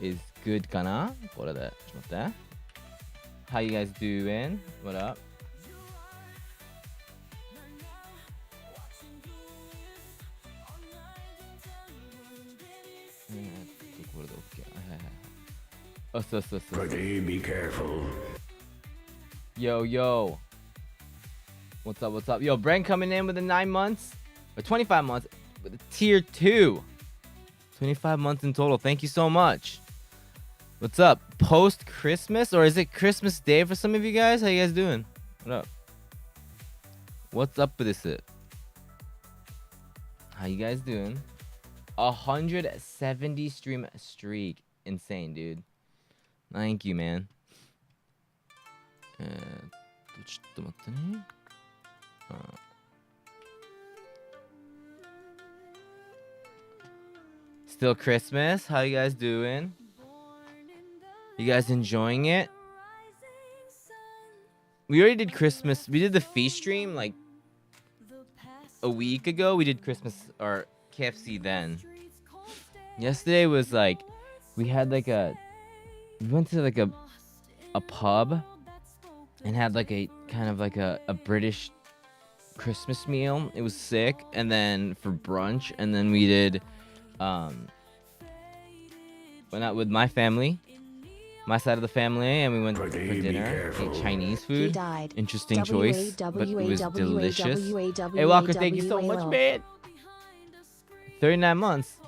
is good kana? What are that? How you guys doing? What up? Pretty, be careful. Yo. What's up? Yo, Brent coming in with the 9 months or 25 months with a tier 2. 25 months in total. Thank you so much. What's up? Post Christmas, or is it Christmas Day for some of you guys? How you guys doing? What up? What's up with this? How you guys doing? 170 stream streak. Insane, dude. Thank you, man. Still Christmas. How you guys doing? You guys enjoying it? We already did Christmas. We did the feast stream like a week ago. We did Christmas or KFC then. Yesterday was like we went to like a pub and had like a kind of like a British Christmas meal. It was sick. And then for brunch, and then we did went out with my family, my side of the family, and we went for dinner, ate Chinese food. Interesting choice, but it was delicious. Hey, Walker, thank you so much, man. 39 months.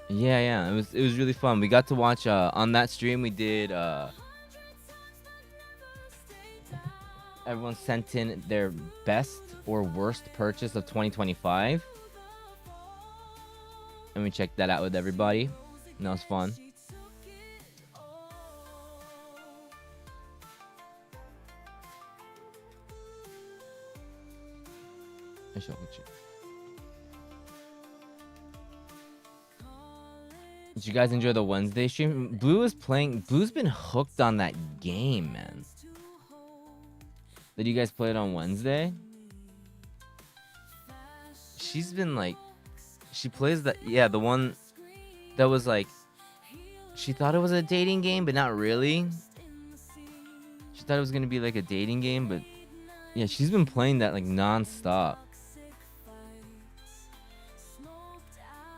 Yeah, it was really fun. We got to watch on that stream. We did everyone sent in their best or worst purchase of 2025, and we checked that out with everybody, and that was fun. Did you guys enjoy the Wednesday stream? Blue's been hooked on that game, man. Did you guys play it on Wednesday? She's been like, she plays the one that was like, she thought it was a dating game, but not really. She thought it was gonna be like a dating game, but yeah, she's been playing that like non-stop.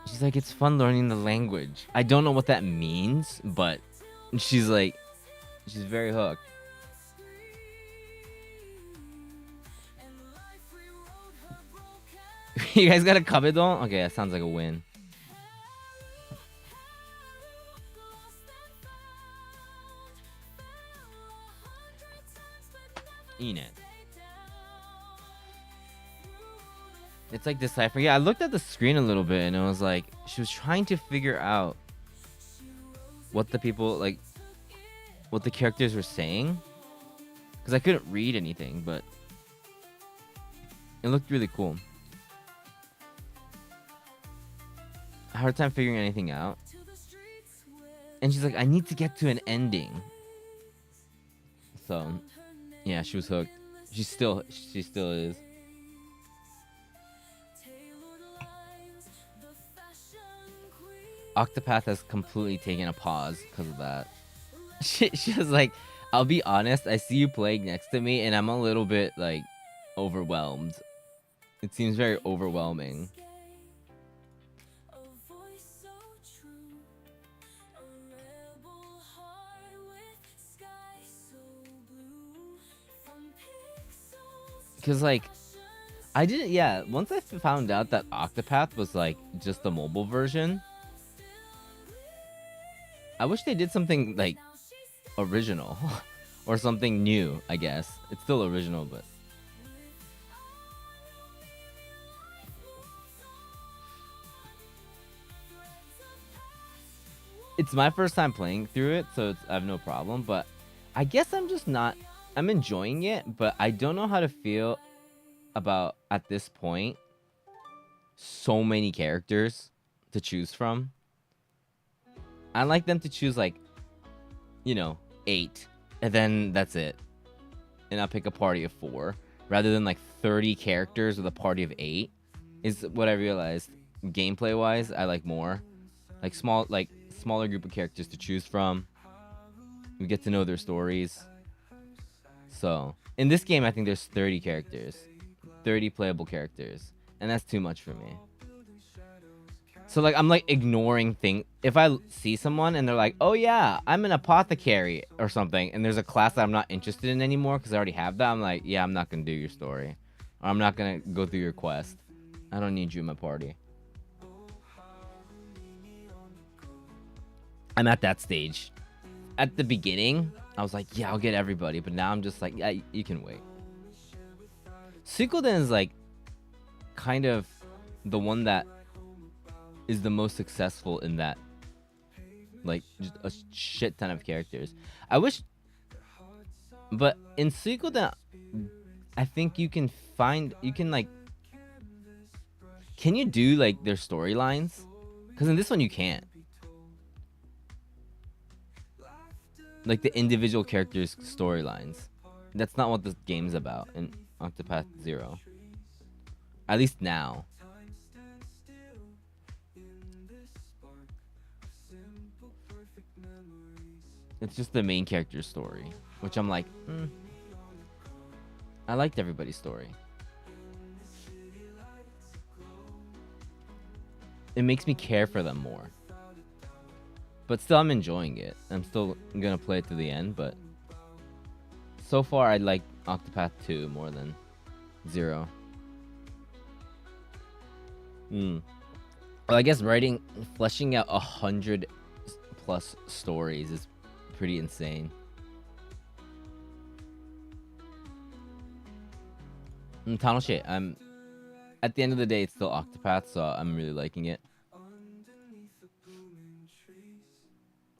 She's like, it's fun learning the language. I don't know what that means, but she's like, she's very hooked. You guys got a kabedon? Okay, that sounds like a win. Enid. It's like deciphering. Yeah, I looked at the screen a little bit and it was like she was trying to figure out what the people like, what the characters were saying, because I couldn't read anything, but it looked really cool. Hard time figuring anything out. And she's like, I need to get to an ending. So, yeah, she was hooked. She still is. Octopath has completely taken a pause because of that. She was like, I'll be honest, I see you playing next to me and I'm a little bit like overwhelmed. It seems very overwhelming. Because like I didn't, yeah, once I found out that Octopath was like just the mobile version, I wish they did something like original or something new. I guess it's still original, but it's my first time playing through it, so I have no problem. But I guess I'm just not, I'm enjoying it, but I don't know how to feel about, at this point, so many characters to choose from. I like them to choose like, 8, and then that's it. And I'll pick a party of 4, rather than like 30 characters with a party of 8, is what I realized. gameplay wise, I like more. Like smaller group of characters to choose from. We get to know their stories. So in this game, I think there's 30 characters, 30 playable characters, and that's too much for me. So like I'm like ignoring things. If I see someone and they're like, "Oh yeah, I'm an apothecary or something," and there's a class that I'm not interested in anymore because I already have that, I'm like, "Yeah, I'm not gonna do your story, or I'm not gonna go through your quest. I don't need you in my party." I'm at that stage. At the beginning, I was like, "Yeah, I'll get everybody," but now I'm just like, "Yeah, you can wait." Suikoden is like kind of the one that is the most successful in that, like just a shit ton of characters. I wish, but in Suikoden, I think you can like, can you do like their storylines? Because in this one you can't. Like the individual characters' storylines. That's not what the game's about in Octopath Zero. At least now. It's just the main character's story, which I'm like, I liked everybody's story. It makes me care for them more. But still, I'm enjoying it. I'm still gonna play it to the end, but so far I like Octopath 2 more than 0. Well, I guess fleshing out 100 plus stories is pretty insane. I'm at the end of the day, it's still Octopath, so I'm really liking it.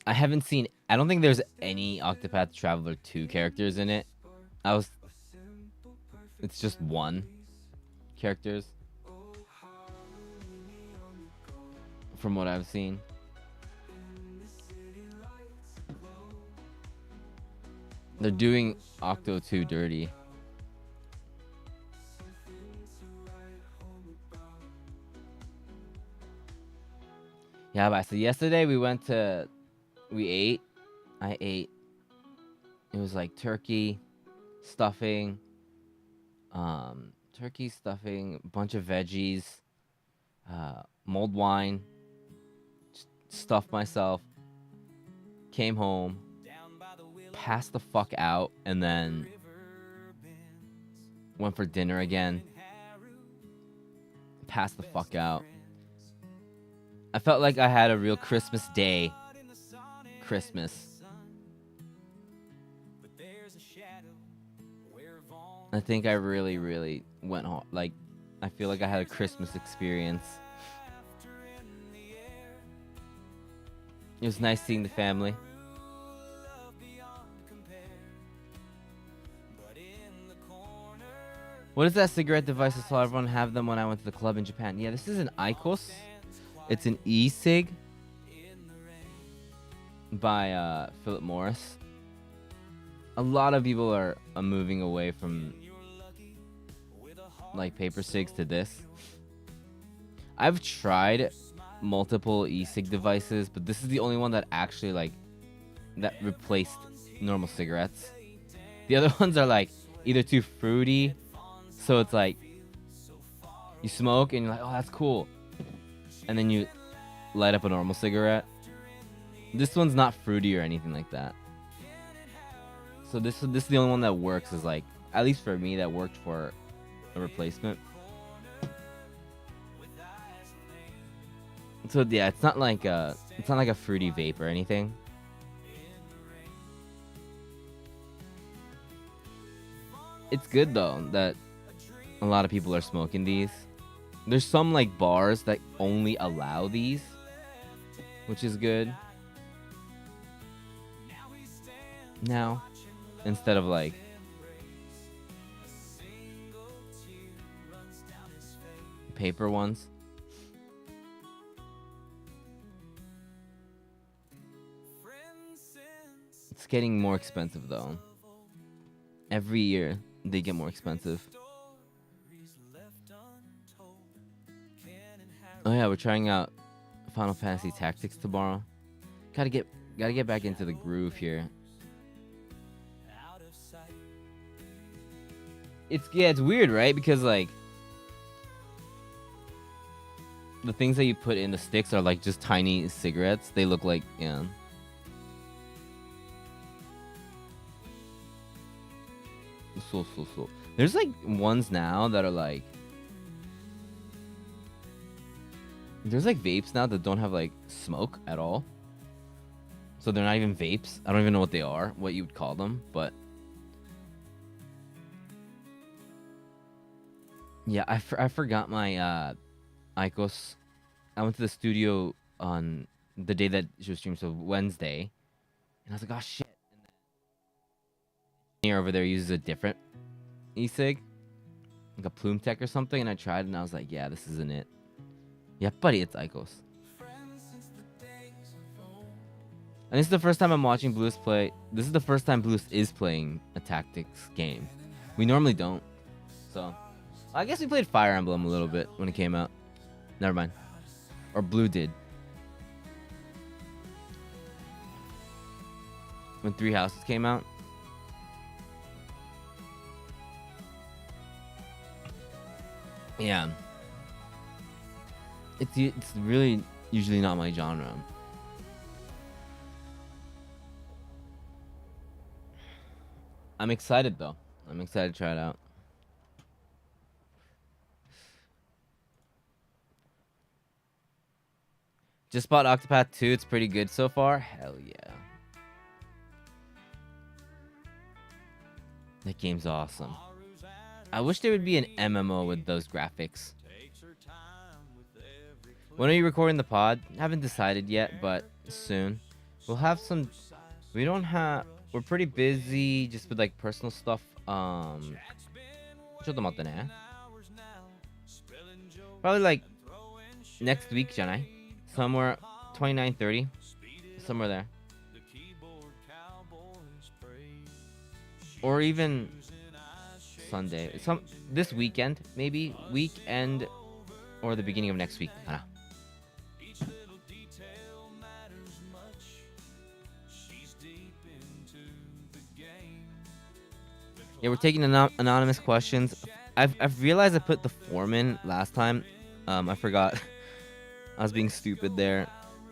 I don't think there's any Octopath Traveler 2 characters in it. It's just one characters from what I've seen. They're doing Octo 2 dirty. Yeah, but so yesterday we ate. I ate. It was like turkey, stuffing, a bunch of veggies, mulled wine. Stuffed myself. Came home, passed the fuck out, and then went for dinner again. Passed the fuck out. I felt like I had a real Christmas day. I think I really, really went home. Like, I feel like I had a Christmas experience. It was nice seeing the family. What is that cigarette device? I saw everyone have them when I went to the club in Japan. Yeah, this is an IQOS. It's an e-cig by Philip Morris. A lot of people are moving away from like paper cigs to this. I've tried multiple e-cig devices, but this is the only one that actually that replaced normal cigarettes. The other ones are like either too fruity, so it's like you smoke and you're like, oh, that's cool, and then you light up a normal cigarette. This one's not fruity or anything like that. So this is the only one that works, is like, at least for me, that worked for a replacement. So yeah, it's not like a fruity vape or anything. It's good though that a lot of people are smoking these. There's some like bars that only allow these, which is good. Now, instead of like paper ones. It's getting more expensive though. Every year they get more expensive. Oh yeah, we're trying out Final Fantasy Tactics tomorrow. Gotta get back into the groove here. It's weird, right? Because like the things that you put in the sticks are like just tiny cigarettes. They look like, yeah. So. There's like ones now that are like, there's like vapes now that don't have like smoke at all. So they're not even vapes. I don't even know what they are, what you would call them, but yeah, I forgot my Icos. I went to the studio on the day that she was streamed, so Wednesday, and I was like, oh shit. And then engineer over there uses a different e-cig, like a Plume Tech or something, and I tried, and I was like, yeah, this isn't it. Yeah, buddy, it's Icos. And this is the first time I'm watching blluist play. This is the first time blluist is playing a tactics game. We normally don't. So, I guess we played Fire Emblem a little bit when it came out. Never mind. Or Blue did. When Three Houses came out. Yeah. It's really usually not my genre. I'm excited though. I'm excited to try it out. Just bought Octopath 2. It's pretty good so far. Hell yeah. That game's awesome. I wish there would be an MMO with those graphics. When are you recording the pod? Haven't decided yet, but soon. We'll have some... We don't have... We're pretty busy just with like personal stuff. ちょっと待ってね. Probably like next week じゃない? Somewhere 29, 30. Somewhere there. Or even Sunday. This weekend, maybe. Weekend or the beginning of next week. Yeah, we're taking anonymous questions. I've realized I put the form in last time. I forgot. I was being stupid there.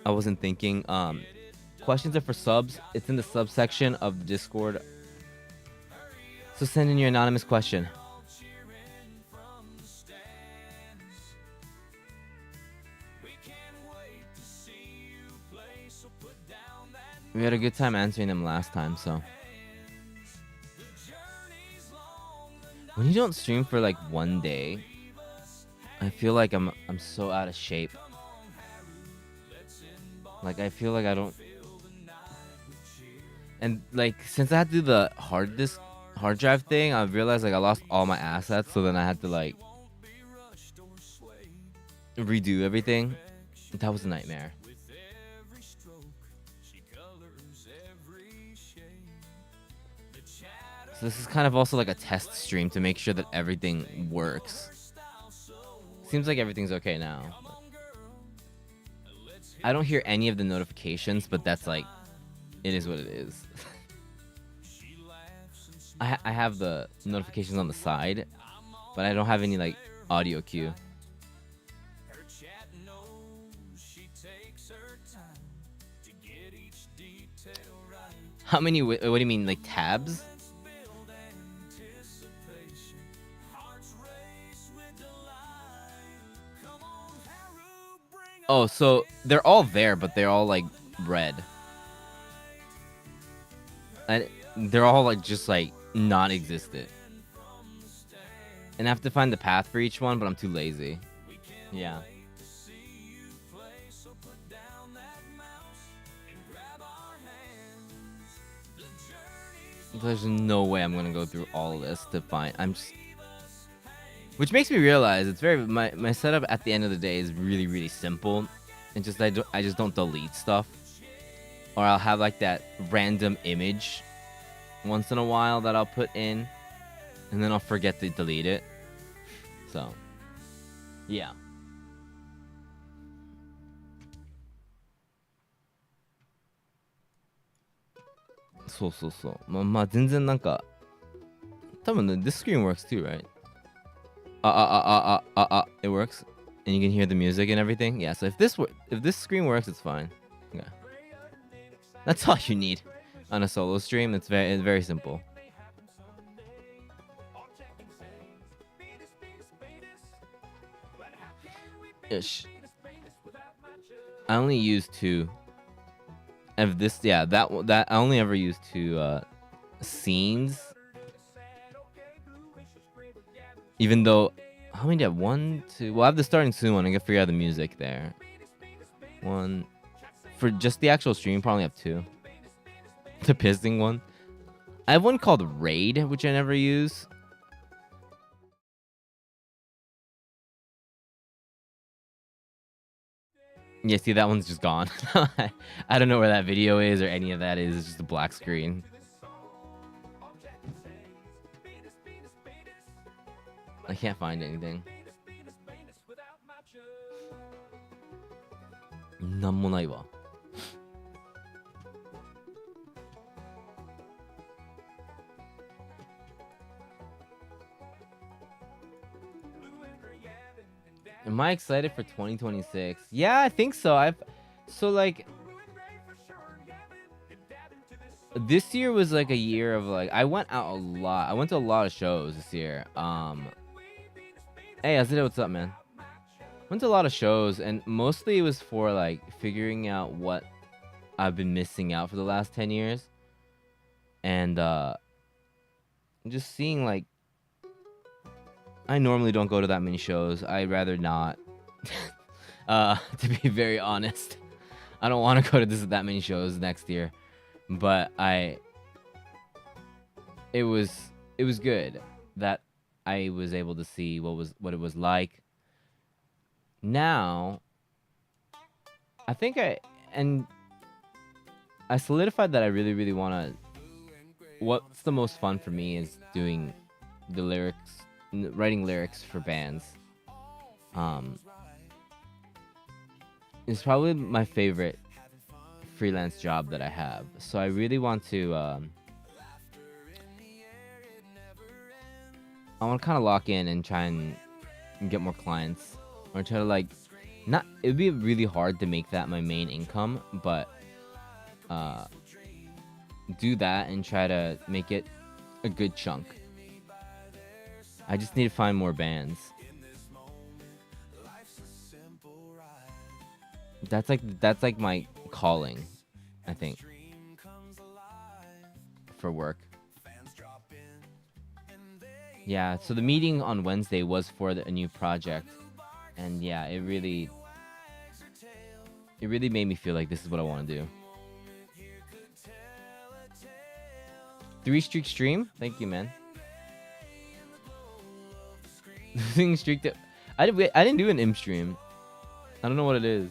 I wasn't thinking. Questions are for subs. It's in the subsection of the Discord. So send in your anonymous question. We had a good time answering them last time, so. When you don't stream for like one day, I feel like I'm so out of shape. Like I feel like I don't. And like since I had to do the hard drive thing, I realized like I lost all my assets, so then I had to like redo everything. That was a nightmare. So this is kind of also like a test stream to make sure that everything works. Seems like everything's okay now. I don't hear any of the notifications, but that's like, it is what it is. I have the notifications on the side, but I don't have any like audio cue. How many, what do you mean, like tabs? Oh, so they're all there, but they're all like red. And they're all like just like non-existent. And I have to find the path for each one, but I'm too lazy. Yeah. There's no way I'm gonna go through all of this to find. Which makes me realize it's very my setup at the end of the day is really, really simple, and just I just don't delete stuff, or I'll have like that random image once in a while that I'll put in, and then I'll forget to delete it. So, yeah. そうそうそう。まあ全然なんか、多分ね、this screen works too, right? It works, and you can hear the music and everything. Yeah. So if this screen works, it's fine. Yeah. That's all you need on a solo stream. It's very simple. Ish. I only use two. Of this, yeah, that I only ever use two scenes. Even though, how many do I have? One, two. Well, I have the starting soon one. I can figure out the music there. One for just the actual stream. Probably have two. The pissing one. I have one called Raid, which I never use. Yeah, see, that one's just gone. I don't know where that video is or any of that is. It's just a black screen. I can't find anything. なんもないわ。Am I excited for 2026? Yeah, I think so. So like this year was like a year of like I went out a lot. I went to a lot of shows this year. Hey, Azita, what's up, man? Went to a lot of shows, and mostly it was for like figuring out what I've been missing out for the last 10 years. And just seeing like I normally don't go to that many shows. I'd rather not. To be very honest, I don't want to go to that many shows next year. But it was good that I was able to see what it was like. Now, I think I solidified that I really, really want to. What's the most fun for me is doing the lyrics, writing lyrics for bands. It's probably my favorite freelance job that I have. So I really want to. I want to kind of lock in and try and get more clients, or try to like, not. It would be really hard to make that my main income, but do that and try to make it a good chunk. I just need to find more bands. That's like my calling, I think, for work. Yeah, so the meeting on Wednesday was for a new project, and yeah, it really made me feel like this is what I want to do. 3-streak stream? Thank you, man. Losing streak that I didn't do an imp stream. I don't know what it is.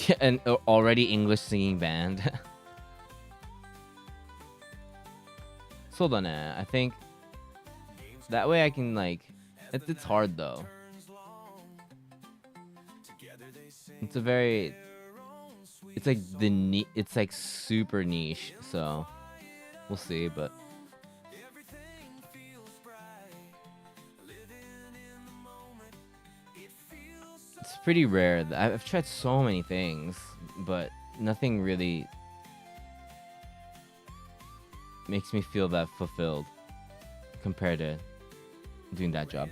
Yeah, and already English singing band. そうだね. I think that way I can like it's hard though. It's like it's like super niche, so we'll see, but it's pretty rare. I've tried so many things, but nothing really makes me feel that fulfilled compared to doing that job.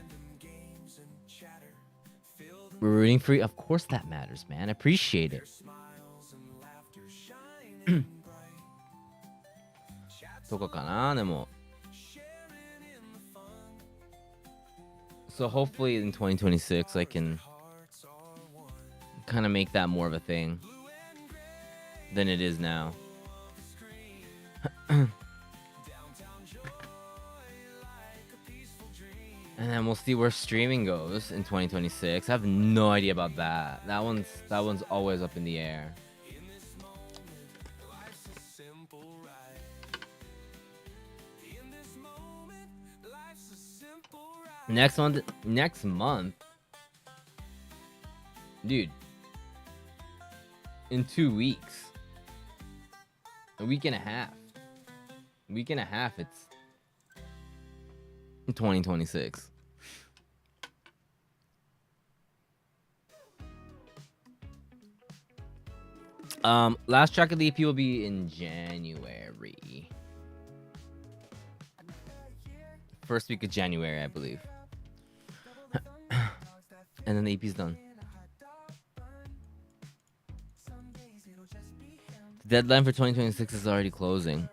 We're rooting for you. Of course that matters, man. I appreciate it. So hopefully in 2026 I can kind of make that more of a thing than it is now. And then we'll see where streaming goes in 2026. I have no idea about that. That one's always up in the air. Next month, dude, in 2 weeks, a week and a half, it's 2026. Last track of the EP will be in January. First week of January, I believe. And then the EP's done. The deadline for 2026 is already closing.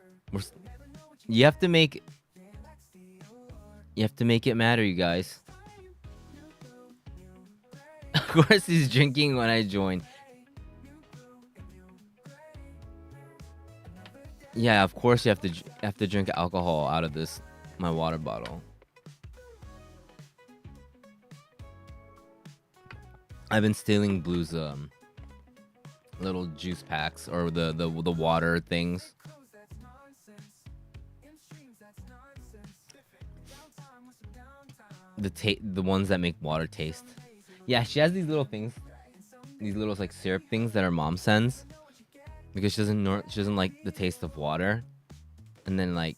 You have to make it matter, you guys. Of course he's drinking when I join. Yeah, of course you have to drink alcohol out of my water bottle. I've been stealing Blue's little juice packs or the water things. The ones that make water taste. Yeah, she has these little things, these little like syrup things that her mom sends because she doesn't like the taste of water, and then like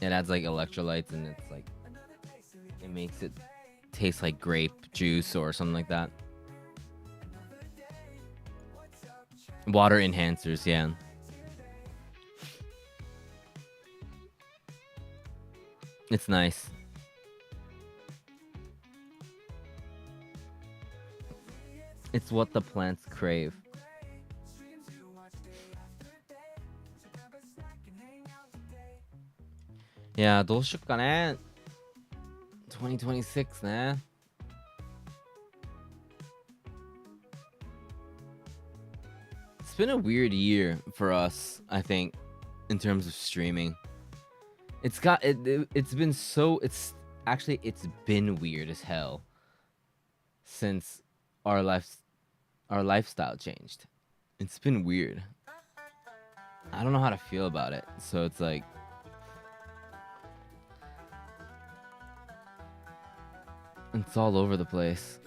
it adds like electrolytes and it's like it makes it taste like grape juice or something like that. Water enhancers, yeah. It's nice. It's what the plants crave. Yeah, どうしよっかね。2026 ね。It's been a weird year for us, I think, in terms of streaming. It's been weird as hell since our lifestyle changed. It's been weird. I don't know how to feel about it. So it's like it's all over the place.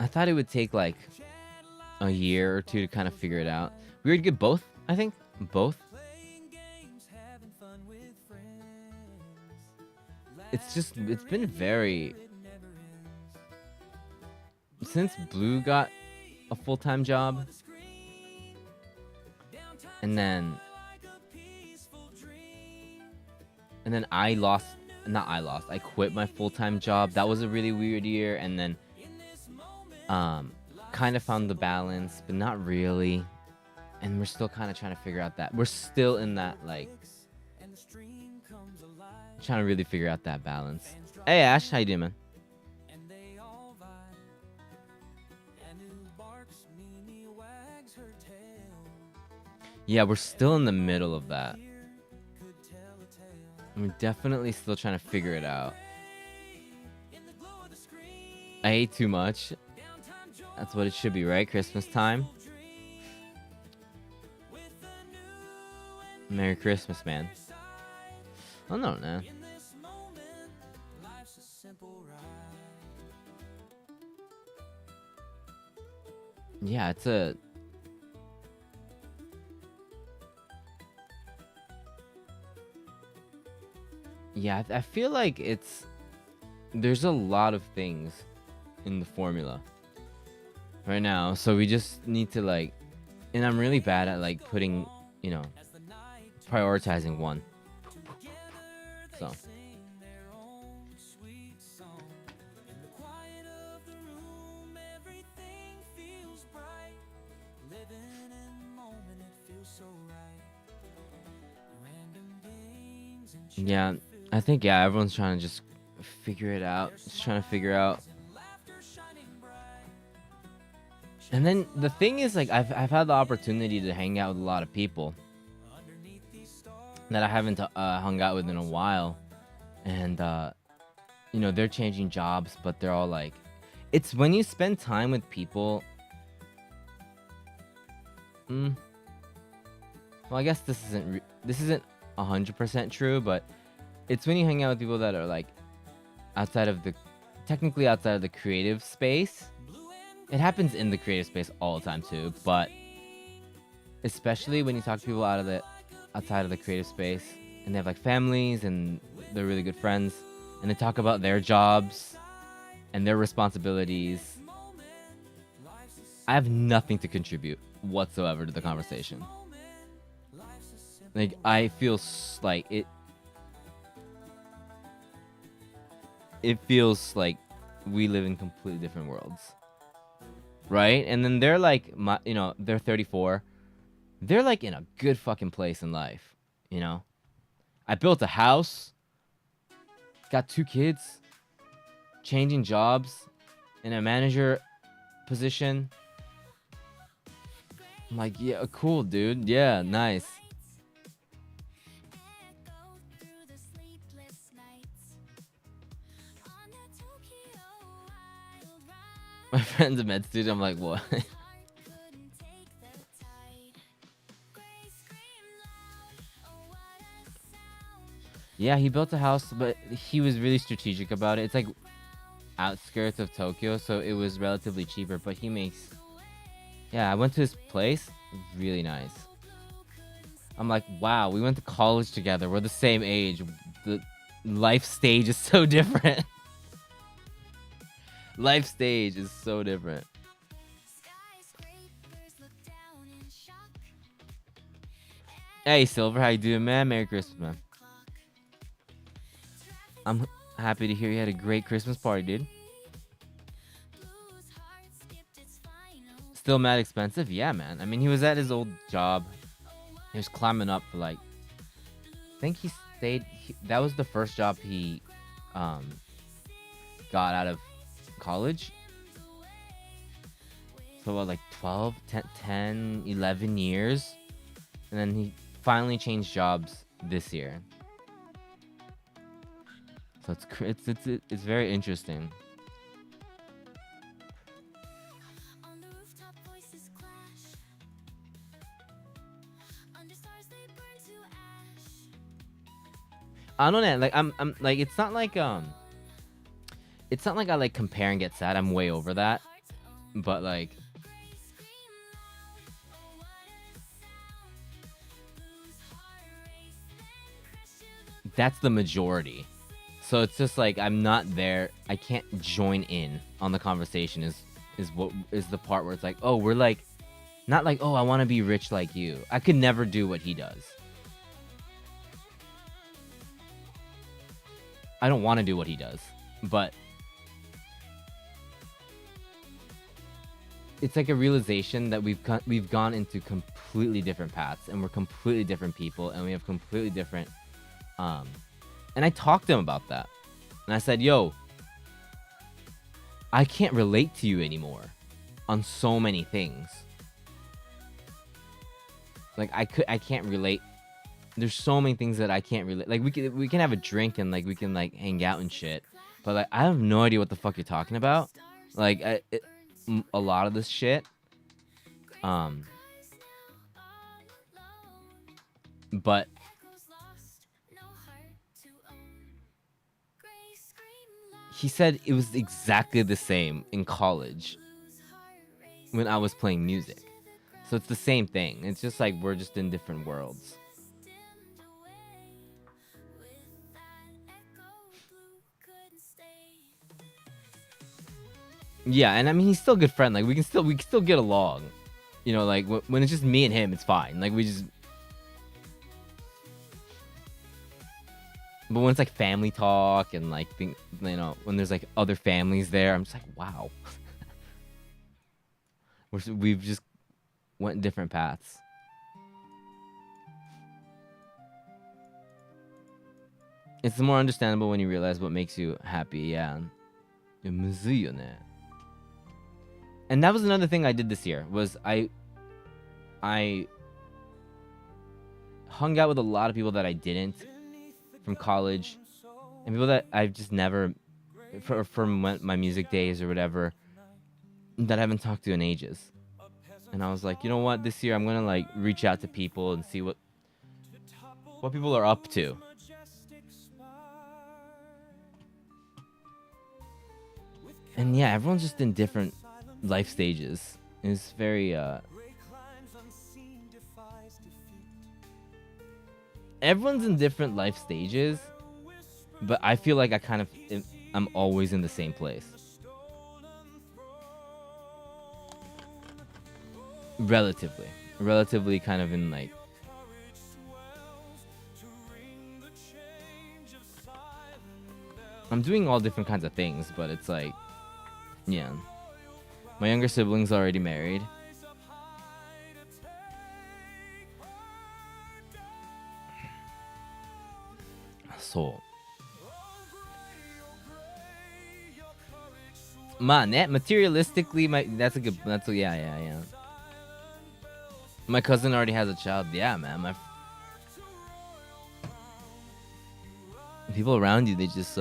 I thought it would take like a year or two to kind of figure it out. We would get both, I think. Both. It's been very... Since Blue got a full-time job, and then I quit my full-time job. That was a really weird year, and then kind of found the balance, but not really. And we're still kind of trying to figure out that. We're still in that, like, trying to really figure out that balance. Hey, Ash, how you doing, man? Yeah, we're still in the middle of that. We're definitely still trying to figure it out. I ate too much. That's what it should be, right? Christmas time. Merry Christmas, man. Oh, no, man. Yeah, it's a... Yeah, I feel like there's a lot of things in the formula right now, so we just need to like, and I'm really bad at like putting, you know, prioritizing one. So yeah, I think everyone's trying to just figure it out. Just trying to figure out. And then the thing is, like, I've had the opportunity to hang out with a lot of people that I haven't hung out with in a while, and you know, they're changing jobs, but they're all like, it's when you spend time with people. Well, I guess this isn't 100% true, but it's when you hang out with people that are like technically outside of the creative space. It happens in the creative space all the time too, but especially when you talk to people outside of the creative space and they have like families and they're really good friends and they talk about their jobs and their responsibilities. I have nothing to contribute whatsoever to the conversation. Like, I feel like it feels like we live in completely different worlds, right? And then they're like, they're 34. They're like in a good fucking place in life, you know? I built a house, got 2 kids, changing jobs, in a manager position. I'm like, yeah, cool, dude. Yeah, nice. My friend's a med student. I'm like, what? Yeah, he built a house, but he was really strategic about it. It's like outskirts of Tokyo, so it was relatively cheaper, but he makes... Yeah, I went to his place. Really nice. I'm like, wow, we went to college together. We're the same age. The life stage is so different. Life stage is so different. Hey, Silver, how you doing, man? Merry Christmas, man. I'm happy to hear you had a great Christmas party, dude. Still mad expensive? Yeah, man. I mean, he was at his old job. He was climbing up for like... I think he stayed... that was the first job he got out of college. So what, like 12, 10, 11 years? And then he finally changed jobs this year. So it's very interesting. I don't know, like I'm like it's not like I like compare and get sad. I'm way over that. But like that's the majority. So it's just like I'm not there. I can't join in on the conversation is what is the part where it's like, "Oh, we're like not like, oh, I want to be rich like you." I could never do what he does. I don't want to do what he does, but it's like a realization that we've gone into completely different paths, and we're completely different people, and we have completely different. And I talked to him about that, and I said, "Yo, I can't relate to you anymore on so many things. Like I can't relate. There's so many things that I can't relate. Like we can have a drink and like we can like hang out and shit, but like I have no idea what the fuck you're talking about. Like a lot of this shit. But he said it was exactly the same in college when I was playing music. So it's the same thing. It's just like we're just in different worlds. Yeah, and I mean he's still a good friend. Like we can still get along. You know, like when it's just me and him, it's fine. Like we just. But when it's like family talk and like when there's like other families there, I'm just like, wow. We've just went different paths. It's more understandable when you realize what makes you happy. Yeah. And that was another thing I did this year was I hung out with a lot of people that I didn't from college and people that I've just never from my music days or whatever that I haven't talked to in ages. And I was like, you know what, this year I'm gonna like reach out to people and see what what people are up to. And yeah, everyone's just in different life stages. It's very everyone's in different life stages, but I feel like I'm always in the same place. Relatively kind of in like I'm doing all different kinds of things, but it's like, yeah. My younger sibling's already married. So, materialistically, yeah. My cousin already has a child. Yeah, man. People around you, they just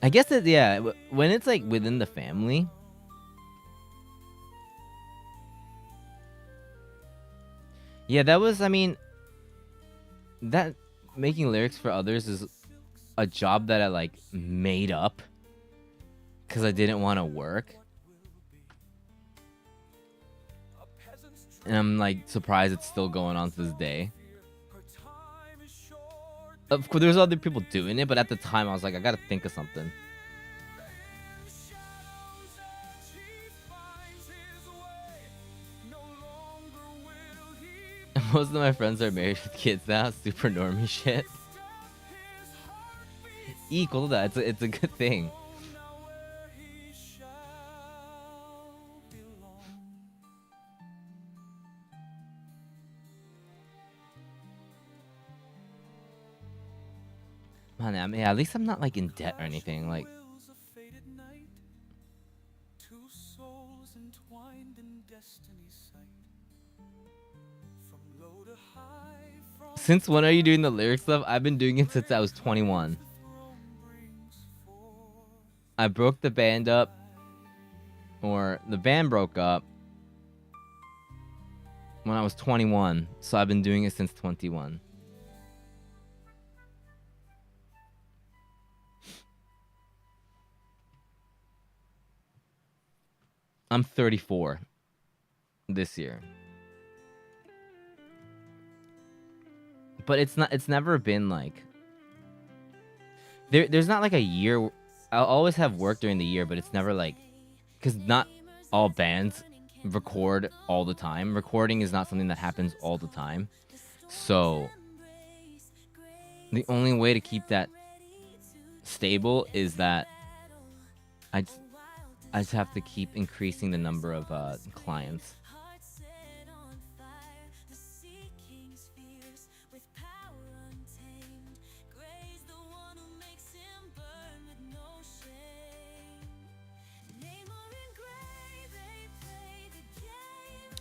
I guess that, yeah, when it's like within the family, yeah, that was, I mean, that making lyrics for others is a job that I like made up because I didn't want to work. And I'm like surprised it's still going on to this day. Of course, there's other people doing it, but at the time I was like, I gotta think of something. Most of my friends are married with kids now. Super normie shit. Equal to that. It's a good thing. Man, I mean, at least I'm not like in debt or anything. Like, since when are you doing the lyric stuff? I've been doing it since I was 21. I broke the band up, or the band broke up when I was 21. So I've been doing it since 21. I'm 34 this year. But it's never been like there's not like a year. I'll always have work during the year, but it's never like, because not all bands record all the time. Recording is not something that happens all the time. So the only way to keep that stable is that I just have to keep increasing the number of clients.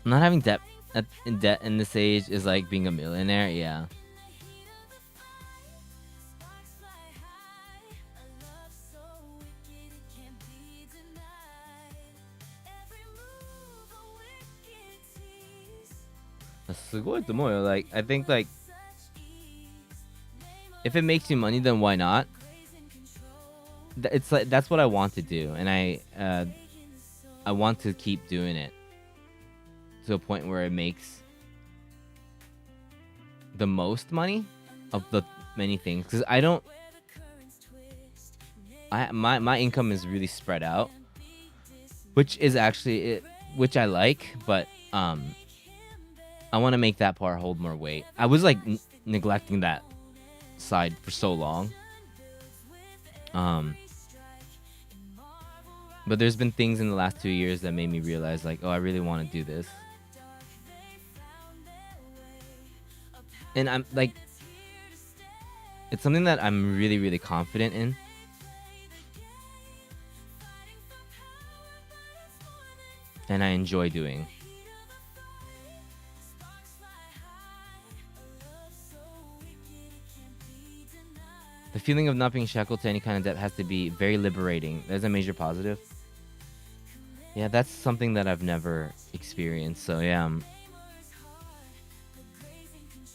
Not having debt in this age is like being a millionaire. Yeah. Like, I think like if it makes you money, then why not? It's like that's what I want to do, and I want to keep doing it to a point where it makes the most money of the many things, because my income is really spread out, which is actually it, which I like, but I want to make that part hold more weight. I was like neglecting that side for so long. But there's been things in the last 2 years that made me realize, like, oh, I really want to do this. And I'm like, it's something that I'm really, really confident in. And I enjoy doing. The feeling of not being shackled to any kind of debt has to be very liberating. That's a major positive. Yeah, that's something that I've never experienced. So yeah,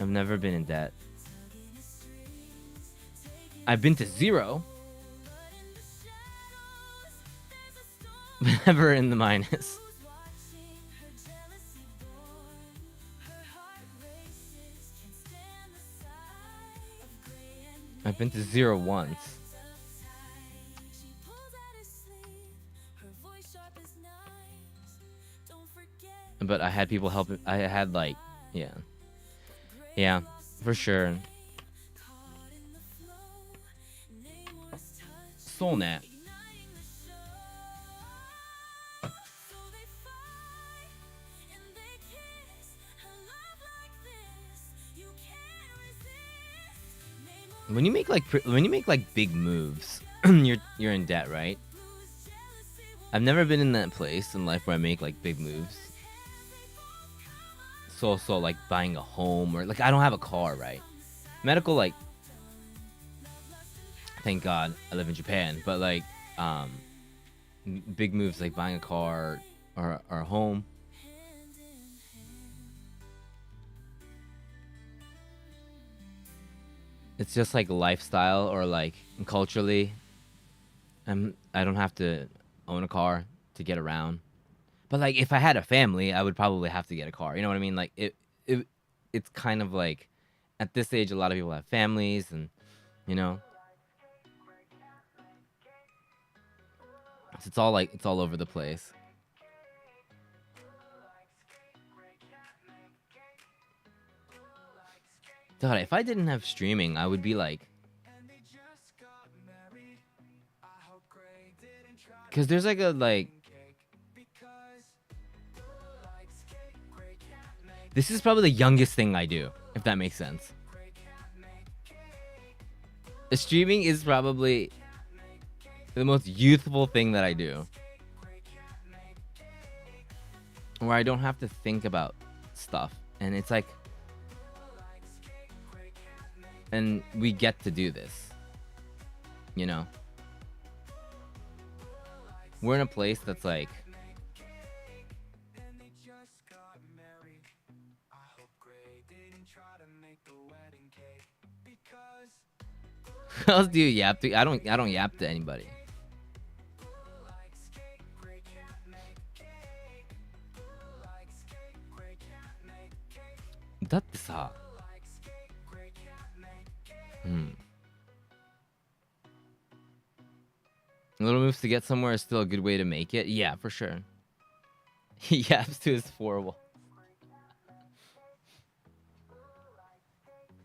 I've never been in debt. I've been to 0. Never in the minus. I've been to 0 once. But I had people help. I had like, yeah, for sure. Soulnet. When you make like big moves, you're in debt, right? I've never been in that place in life where I make like big moves. So like buying a home, or like I don't have a car, right? Medical, like, thank God I live in Japan, but like big moves like buying a car or a home. It's just like lifestyle or like culturally. I don't have to own a car to get around. But like if I had a family, I would probably have to get a car. You know what I mean? Like it's kind of like at this age a lot of people have families, and you know. It's all like it's all over the place. God, if I didn't have streaming, I would be like, because there's like a like. This is probably the youngest thing I do, if that makes sense. The streaming is probably the most youthful thing that I do, where I don't have to think about stuff, and it's like, and we get to do this, you know. We're in a place that's like, what else do you yap to? I don't yap to anybody. That'sさ. Little moves to get somewhere is still a good way to make it. Yeah, for sure. He yaps to his horrible.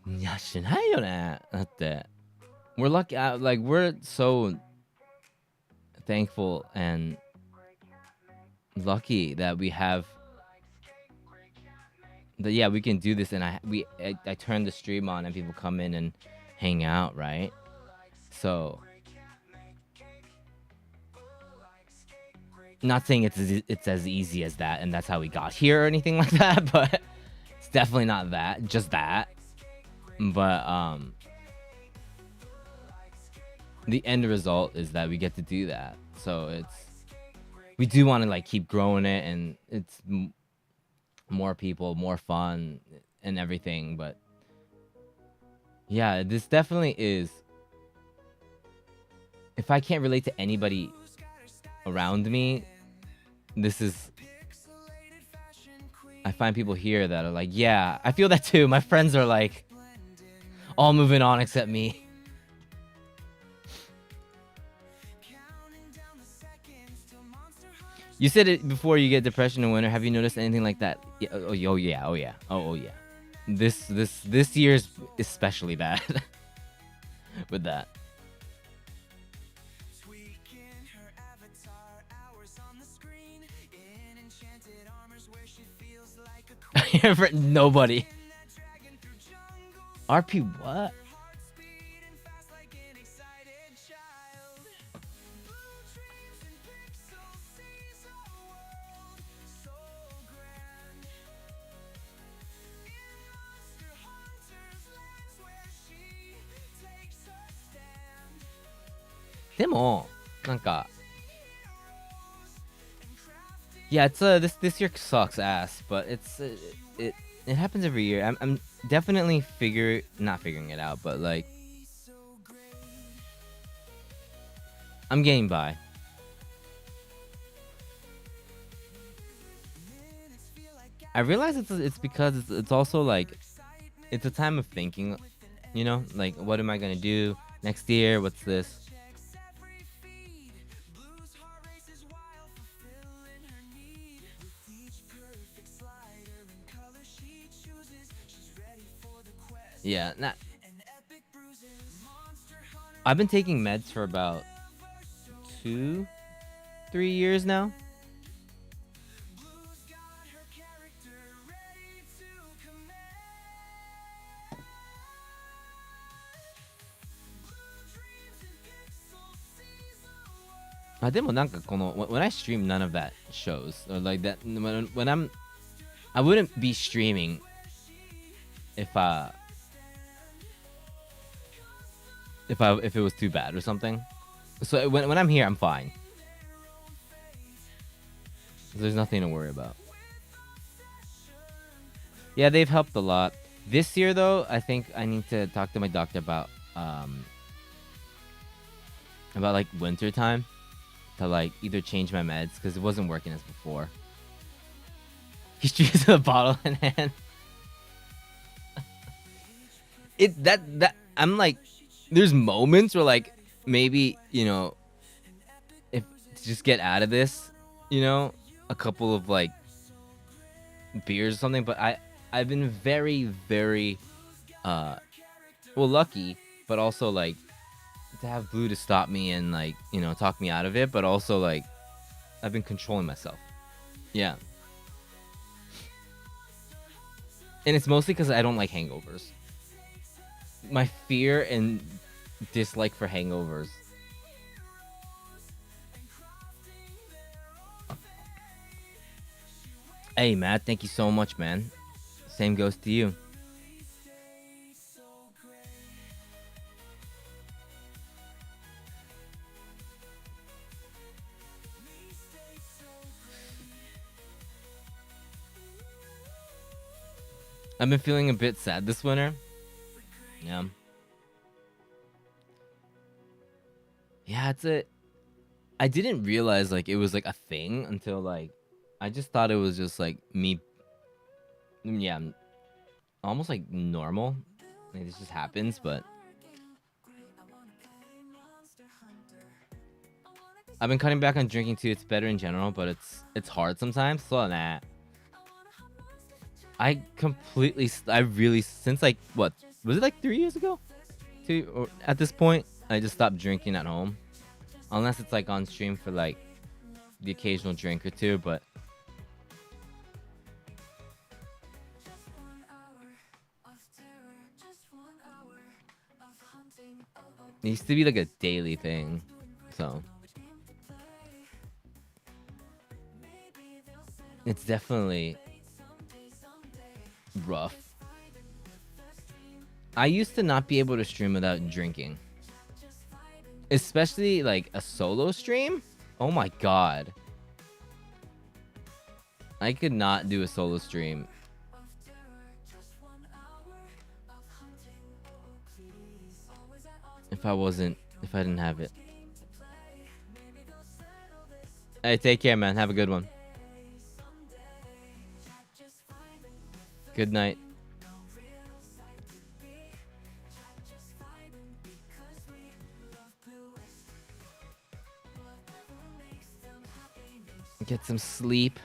いや、しないよね。だって。We're lucky, like, we're so thankful and lucky that we have that. Yeah, we can do this, and I turn the stream on and people come in and hang out, right? So, not saying it's as easy as that, and that's how we got here or anything like that, but it's definitely not that, just that. But the end result is that we get to do that. So we do want to like keep growing it, and it's more people, more fun, and everything. But yeah, this definitely is. If I can't relate to anybody around me, this is. I find people here that are like, yeah, I feel that too. My friends are like, all moving on except me. You said it before, you get depression in winter. Have you noticed anything like that? Yeah, oh yeah. This year's especially bad with that. Nobody. RP what? Demo, なんか yeah, it's this year sucks ass, but it's it happens every year. I'm definitely not figuring it out, but like I'm getting by. I realize it's because it's also like it's a time of thinking, you know, like what am I gonna do next year? What's this? Yeah, not. I've been taking meds for about 2-3 years now. When I stream, none of that shows. Or like that when I wouldn't be streaming if it was too bad or something. So when I'm here, I'm fine. There's nothing to worry about. Yeah, they've helped a lot. This year though, I think I need to talk to my doctor about like winter time to like either change my meds because it wasn't working as before. He streams with a bottle in hand. I'm like, there's moments where like maybe, you know, if to just get out of this, you know, a couple of like beers or something. But I've been very, very lucky, but also like to have Blue to stop me and like, you know, talk me out of it, but also like I've been controlling myself. Yeah. And it's mostly because I don't like hangovers. My fear and dislike for hangovers. Hey, Matt, thank you so much, man. Same goes to you. I've been feeling a bit sad this winter. Yeah. Yeah, I didn't realize like it was like a thing until like I just thought it was just like me. Yeah, almost like normal. Like this just happens, but I've been cutting back on drinking too. It's better in general, but it's hard sometimes. So nah. I really since like what was it like 3 years ago? Or at this point, I just stopped drinking at home, unless it's like on stream for like the occasional drink or two. But it used to be like a daily thing, so it's definitely rough. I used to not be able to stream without drinking, especially like a solo stream. Oh my god, I could not do a solo stream. If I didn't have it. Hey, take care, man. Have a good one. Good night. Get some sleep.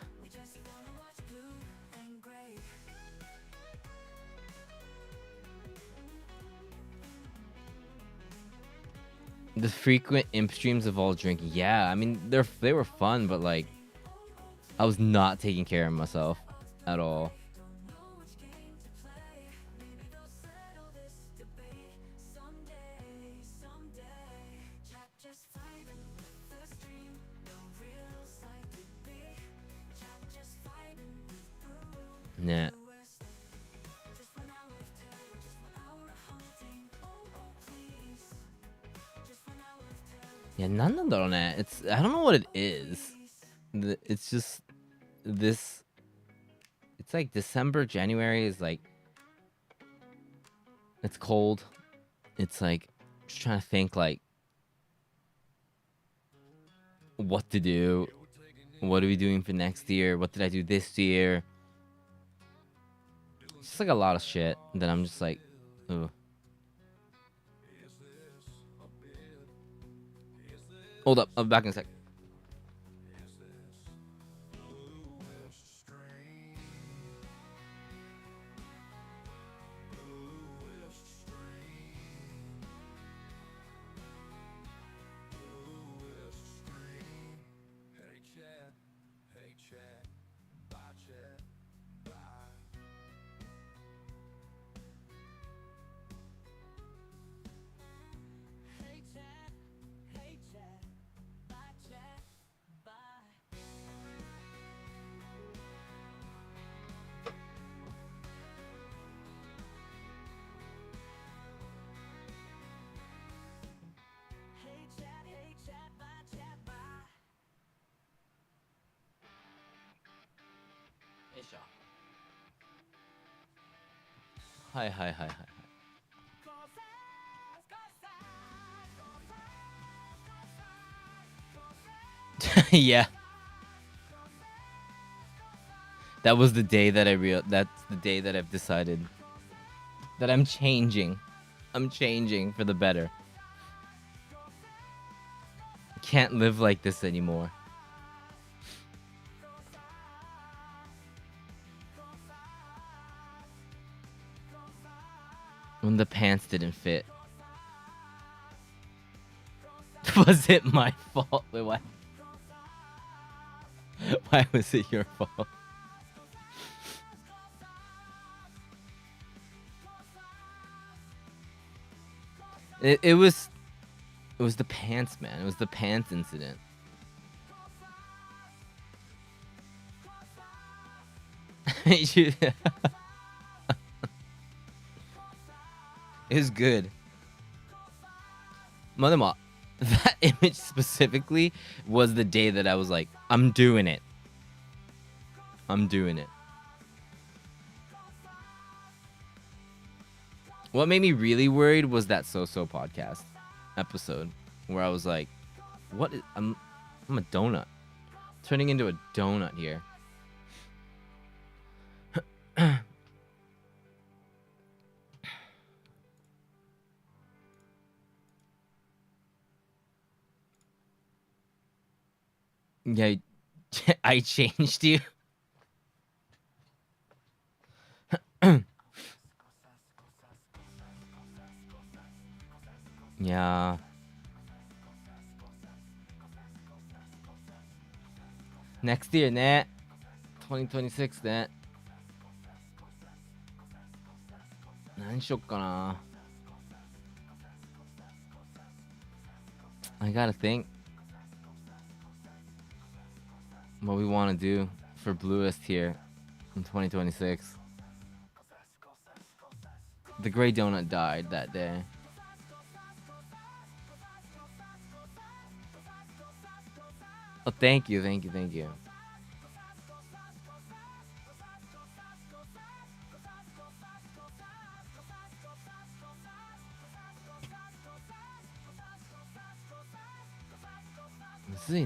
The frequent imp streams of all drinking. Yeah, I mean they were fun, but like I was not taking care of myself at all. Nah. Yeah, none of that. I don't know what it is. It's just this. It's like December, January is like. It's cold. It's like just trying to think like. what to do. What are we doing for next year? What did I do this year? It's just like a lot of shit that I'm just like, ugh. Hold up, I'll be back in a sec. Hi, hi, hi, hi, hi. Yeah. That was the day that that's the day that I've decided that I'm changing. I'm changing for the better. Can't live like this anymore. When the pants didn't fit. Was it my fault? Wait, why? Why was it your fault? It was the pants, man. It was the pants incident. It was good. Madama, that image specifically was the day that I was like, I'm doing it. I'm doing it. What made me really worried was that So-So podcast episode where I was like, what is, I'm a donut. Turning into a donut here. Yeah, I changed you. Yeah. Next year, Nat. 2026, Nat. 何しよっかな. I gotta think what we want to do for blluist here in 2026. The gray donut died that day. Oh, thank you, thank you, thank you.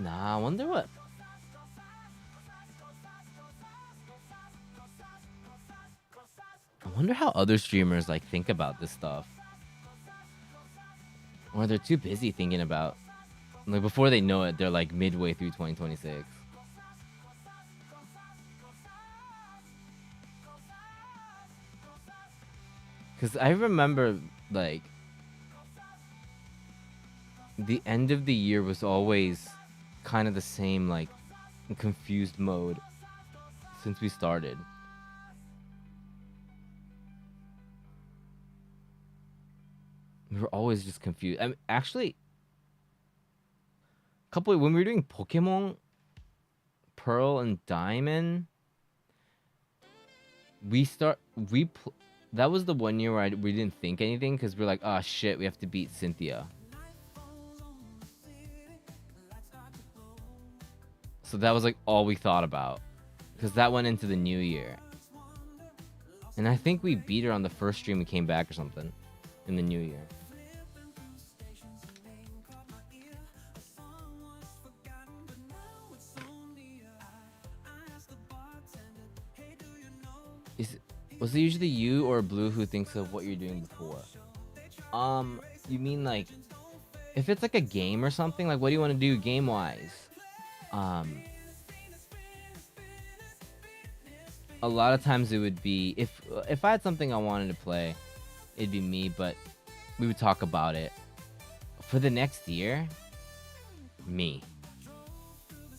I wonder what. I wonder how other streamers like think about this stuff. Or they're too busy thinking about, like, before they know it, they're like midway through 2026. Because I remember, like, the end of the year was always kind of the same, like, confused mode since we started. We were always just confused. I mean, actually, when we were doing Pokemon Pearl and Diamond, that was the one year where we didn't think anything because we're like, oh shit, we have to beat Cynthia. So that was like all we thought about because that went into the new year. And I think we beat her on the first stream we came back or something in the new year. Is Was it usually you or Blue who thinks of what you're doing before? You mean like if it's like a game or something? Like, what do you want to do game wise? Um, a lot of times it would be if I had something I wanted to play, it'd be me. But we would talk about it for the next year. Me,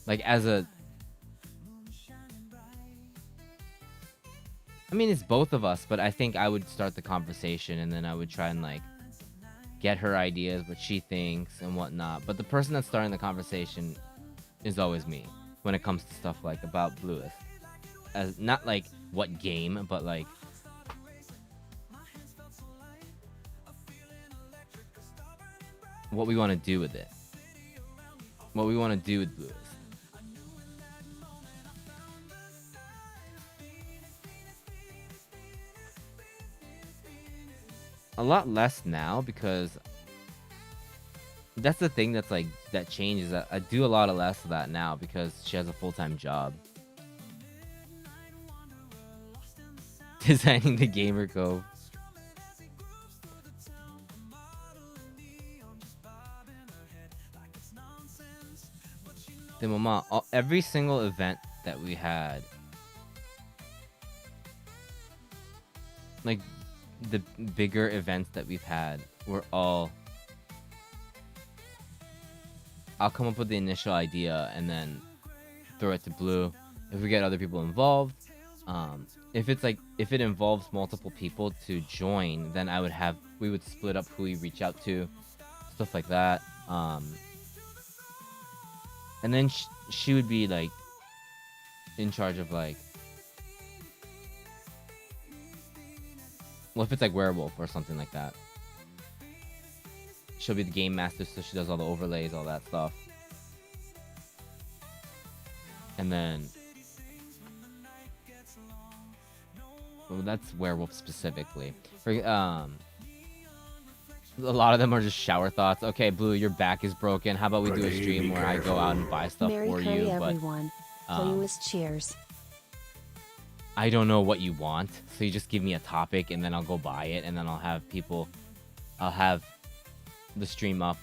like I mean, it's both of us, but I think I would start the conversation and then I would try and like get her ideas, what she thinks and whatnot. But the person that's starting the conversation is always me when it comes to stuff like about blluist. As not like what game, but like what we want to do with it. What we want to do with blluist. A lot less now because that's the thing that's like that changes. I do a lot of less of that now because she has a full-time job. Designing the gamer cove. The mama, every single event that we had, like the bigger events that we've had, were all. I'll come up with the initial idea and then throw it to Blue. If we get other people involved, if it involves multiple people to join, then we would split up who we reach out to, stuff like that. And then she would be like in charge of like, well, if it's like werewolf or something like that, she'll be the game master, so she does all the overlays, all that stuff. And then, well, that's werewolf specifically. A lot of them are just shower thoughts. Okay, Blue, your back is broken. How about we do a stream where I go out and buy stuff Merry for curry, you? everyone. Blluist cheers. I don't know what you want, so you just give me a topic and then I'll go buy it, and then I'll have the stream up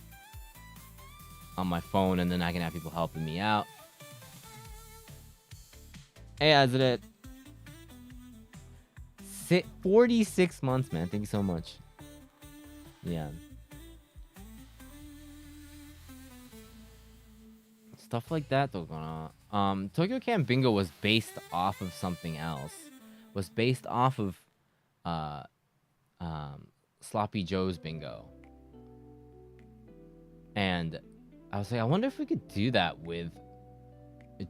on my phone, and then I can have people helping me out. Hey, Azret. 46 months, man. Thank you so much. Yeah. Stuff like that, though. Tokyo Camp Bingo was based off of something else. Was based off of Sloppy Joe's Bingo. And I was like, I wonder if we could do that with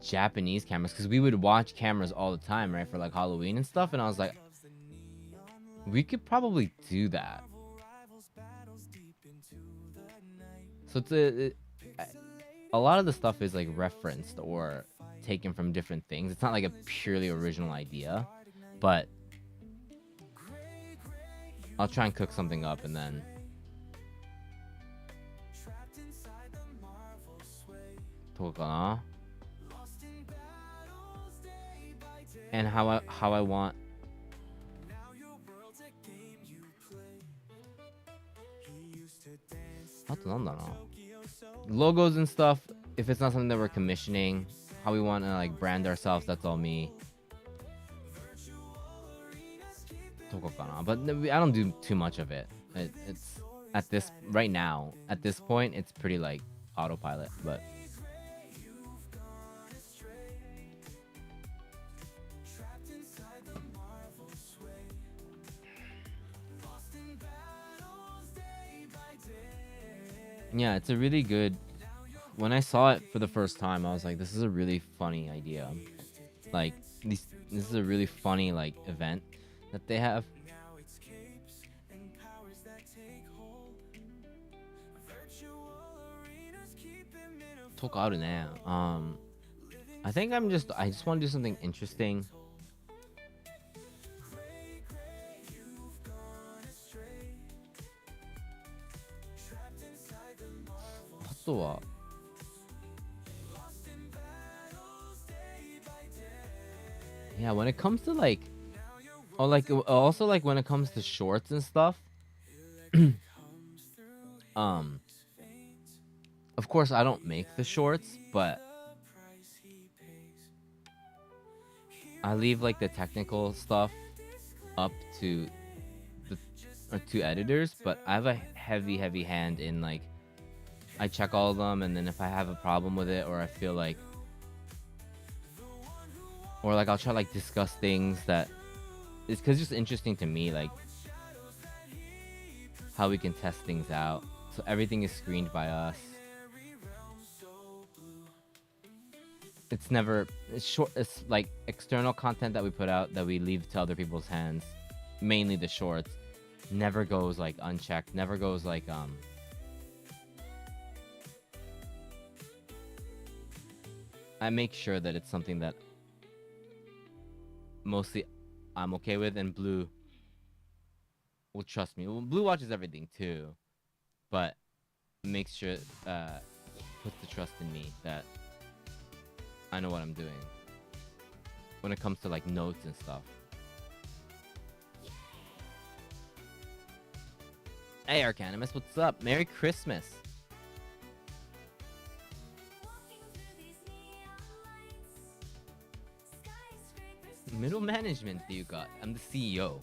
Japanese cameras, because we would watch cameras all the time, right, for like Halloween and stuff. And I was like, we could probably do that. So it's a lot of the stuff is like referenced or taken from different things. It's not like a purely original idea, but I'll try and cook something up and then and how I want. Logos and stuff, if it's not something that we're commissioning, how we want to like brand ourselves, that's all me. But I don't do too much of it. It's at this point, it's pretty like autopilot, but yeah, it's a really good. When I saw it for the first time, I was like, this is a really funny idea. Like, this is a really funny like event that they have. I think I just want to do something interesting. Yeah, when it comes to like Oh, like also like when it comes to shorts and stuff. um, of course I don't make the shorts, but I leave like the technical stuff up to the to editors. But I have a heavy hand in like I check all of them, and then if I have a problem with it or I feel like, or like I'll try to like discuss things that it's because it's just interesting to me, like how we can test things out. So everything is screened by us. It's never it's short. It's like external content that we put out that we leave to other people's hands. Mainly the shorts. Never goes like unchecked. Never goes like I make sure that it's something that mostly I'm okay with, and Blue will trust me. Well, Blue watches everything too, but makes sure puts the trust in me that I know what I'm doing when it comes to like notes and stuff. Hey Arcanimus, what's up? Merry Christmas. Middle management do you got? I'm the CEO.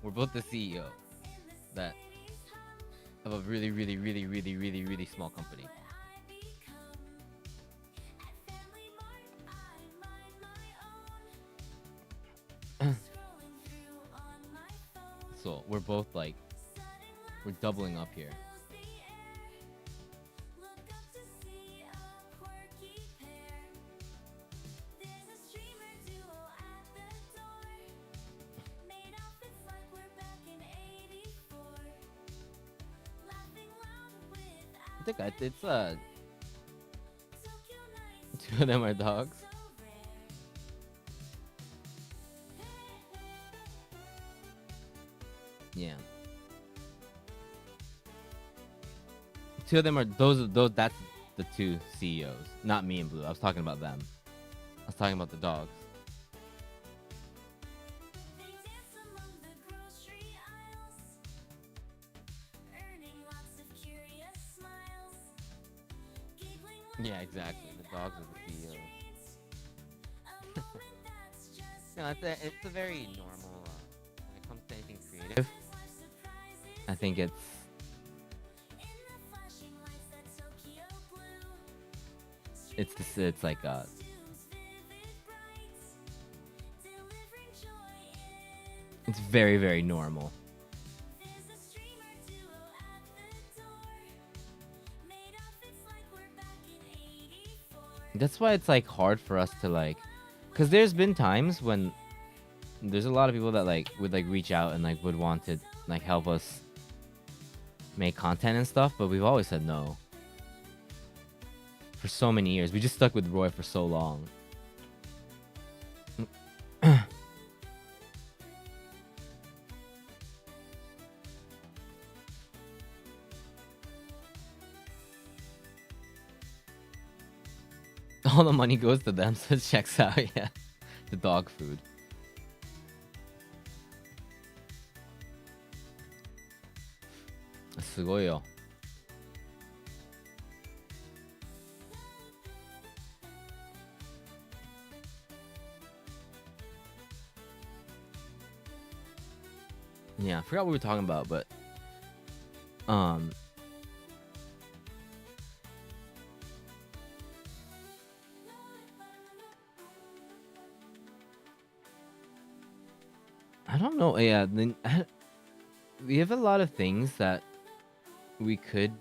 We're both the CEO. That of a really small company. So we're both like we're doubling up here. I think it's two of them are dogs. Yeah. Two of them are those. That's the two CEOs, not me and Blue. I was talking about them. I was talking about the dogs. Yeah, exactly. The dogs are the CEOs. No, it's a very normal when it comes to anything creative. I think it's like it's very normal. That's why it's like hard for us to like, cause there's been times when there's a lot of people that like would like reach out and like would want to like help us make content and stuff, but we've always said no. For so many years, we just stuck with Roy for so long. All the money goes to them, so it checks out. Yeah, the dog food. Sugoyo. Yeah, I forgot what we were talking about, but I don't know. Yeah, then we have a lot of things that we could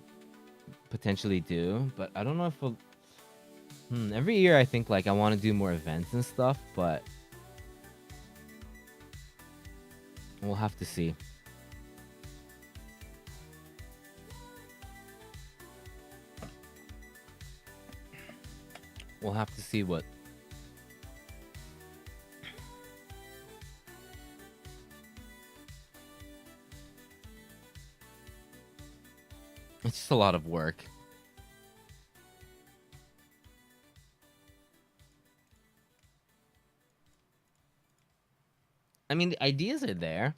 potentially do, but I don't know if we'll. Every year I think like I want to do more events and stuff, but we'll have to see. We'll have to see what. It's just a lot of work. I mean, the ideas are there.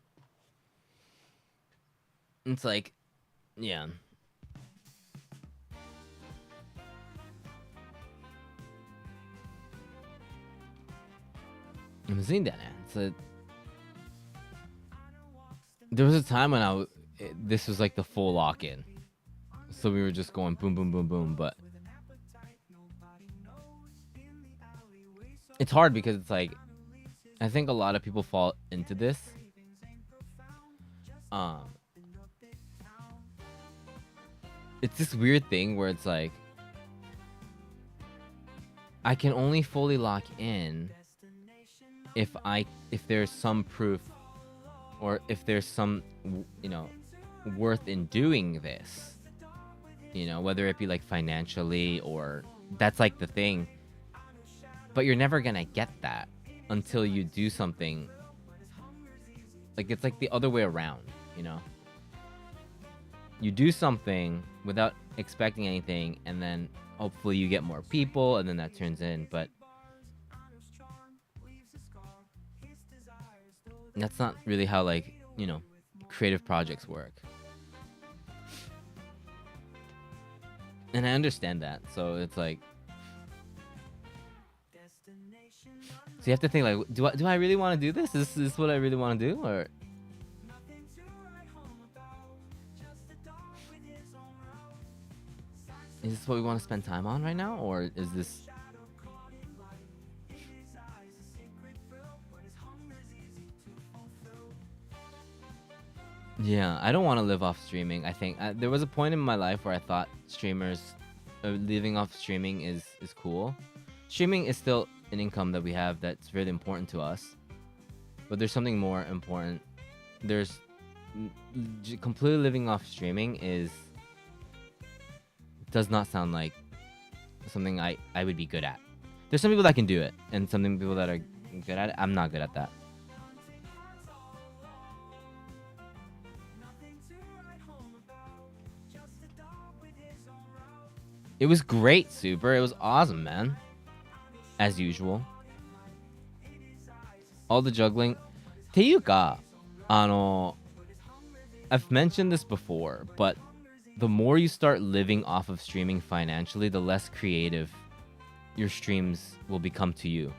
It's like, yeah. I'm seeing that. It's a. There was a time when this was like the full lock-in, so we were just going boom, boom, boom, boom. But it's hard because it's like, I think a lot of people fall into this. It's this weird thing where it's like, I can only fully lock in if there's some proof, or if there's some, worth in doing this. Whether it be like financially, or that's like the thing. But you're never gonna get that until you do something. Like, it's like the other way around, You do something without expecting anything, and then hopefully you get more people, and then that turns in. But that's not really how, like, creative projects work. And I understand that, so it's like, so you have to think, like, do I really want to do this? Is this what I really want to do, or is this what we want to spend time on right now, or is this? Yeah, I don't want to live off streaming. I think there was a point in my life where I thought streamers living off streaming is cool. Streaming is still an income that we have that's really important to us, but there's something more important. There's completely living off streaming does not sound like something I would be good at. There's some people that can do it, and some people that are good at it. I'm not good at that. It was great, Super. It was awesome, man. As usual. All the juggling. っていうか, I've mentioned this before, but the more you start living off of streaming financially, the less creative your streams will become to you.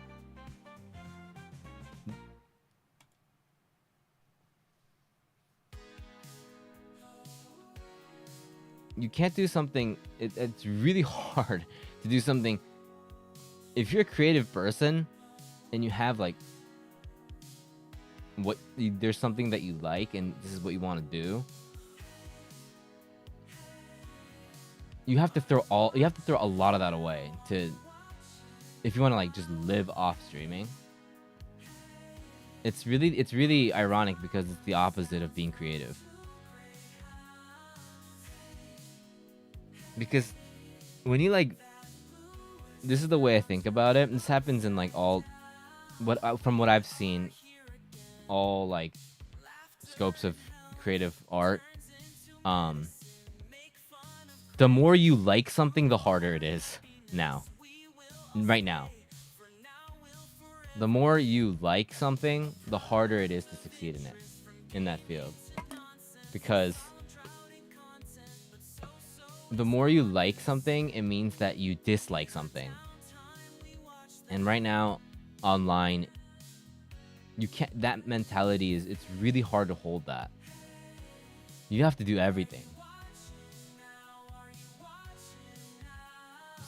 You can't do something. It's really hard to do something. If you're a creative person and you have like there's something that you like and this is what you want to do, you have to throw a lot of that away if you want to like just live off streaming. It's really ironic because it's the opposite of being creative. Because when you like, this is the way I think about it. This happens in like from what I've seen, all like scopes of creative art. The more you like something, the harder it is right now. The more you like something, the harder it is to succeed in that field. Because the more you like something, it means that you dislike something. And right now, online, you can't. That mentality it's really hard to hold that. You have to do everything.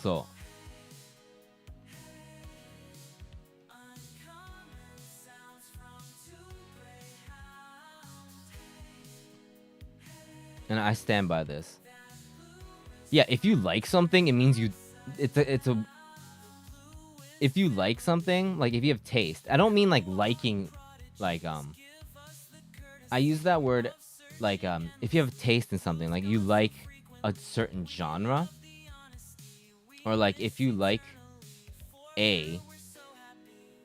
So, and I stand by this. Yeah, if you like something, it means if you like something, like if you have taste. I don't mean like liking, like I use that word like if you have taste in something, like you like a certain genre, or like if you like A,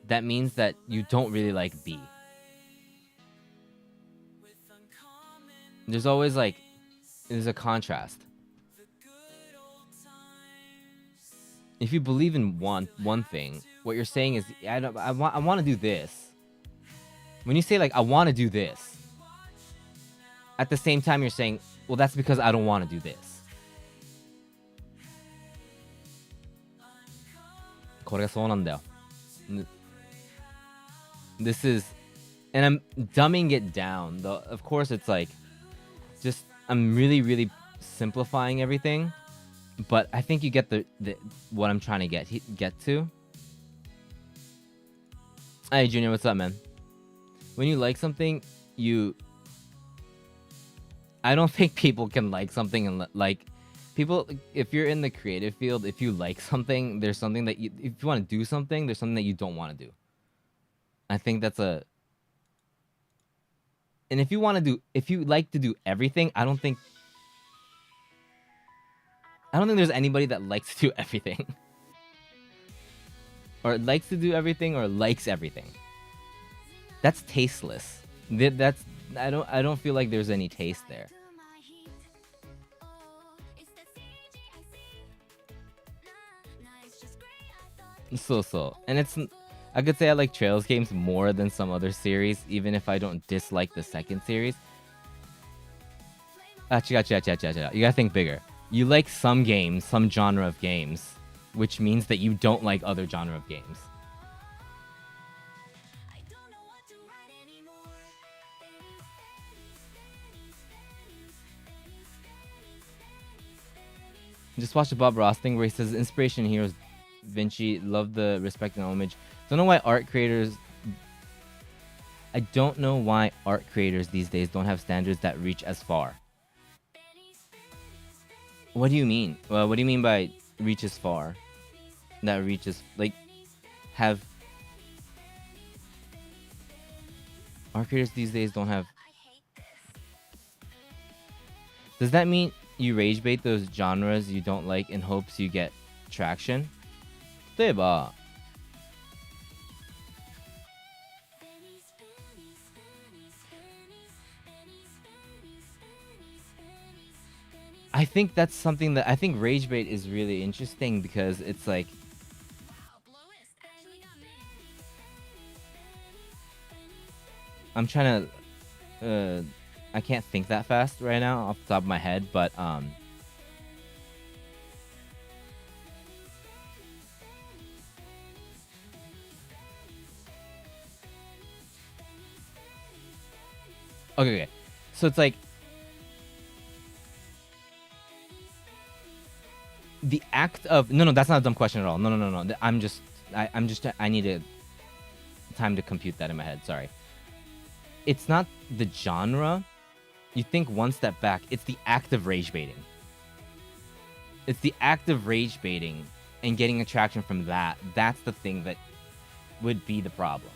that means that you don't really like B. There's always like there's a contrast. If you believe in one thing, what you're saying is I want to do this, When you say like I want to do this, at the same time you're saying, well, that's because I don't want to do this. これがそうなんだよ。This is, and I'm dumbing it down. Though, of course, it's like, just I'm really, really simplifying everything, but I think you get the what I'm trying to get to. Hey, Junior, what's up, man? When you like something, I don't think people can like something and like people. If you're in the creative field, if you like something, there's something that if you want to do something, there's something that you don't want to do. I think that's a. And if you like to do everything, I don't think there's anybody that likes to do everything. Or likes to do everything or likes everything. That's tasteless. That's I don't feel like there's any taste there. So. And it's I could say I like Trails games more than some other series, even if I don't dislike the second series. You gotta think bigger. You like some games, some genre of games, which means that you don't like other genre of games. Just watched the Bob Ross thing where he says inspiration heroes Vinci, love the respect and homage. I don't know why art creators these days don't have standards that reach as far. What do you mean? Well, what do you mean by reach as far? That reaches like have art creators these days don't have. Does that mean you rage bait those genres you don't like in hopes you get traction? 例えば I think that's something that I think rage bait is really interesting because it's like I'm trying to I can't think that fast right now off the top of my head, but okay. So it's like the act of no, that's not a dumb question at all. No. I need time to compute that in my head. Sorry. It's not the genre. You think one step back. It's the act of rage baiting. It's the act of rage baiting and getting attraction from that. That's the thing that would be the problem.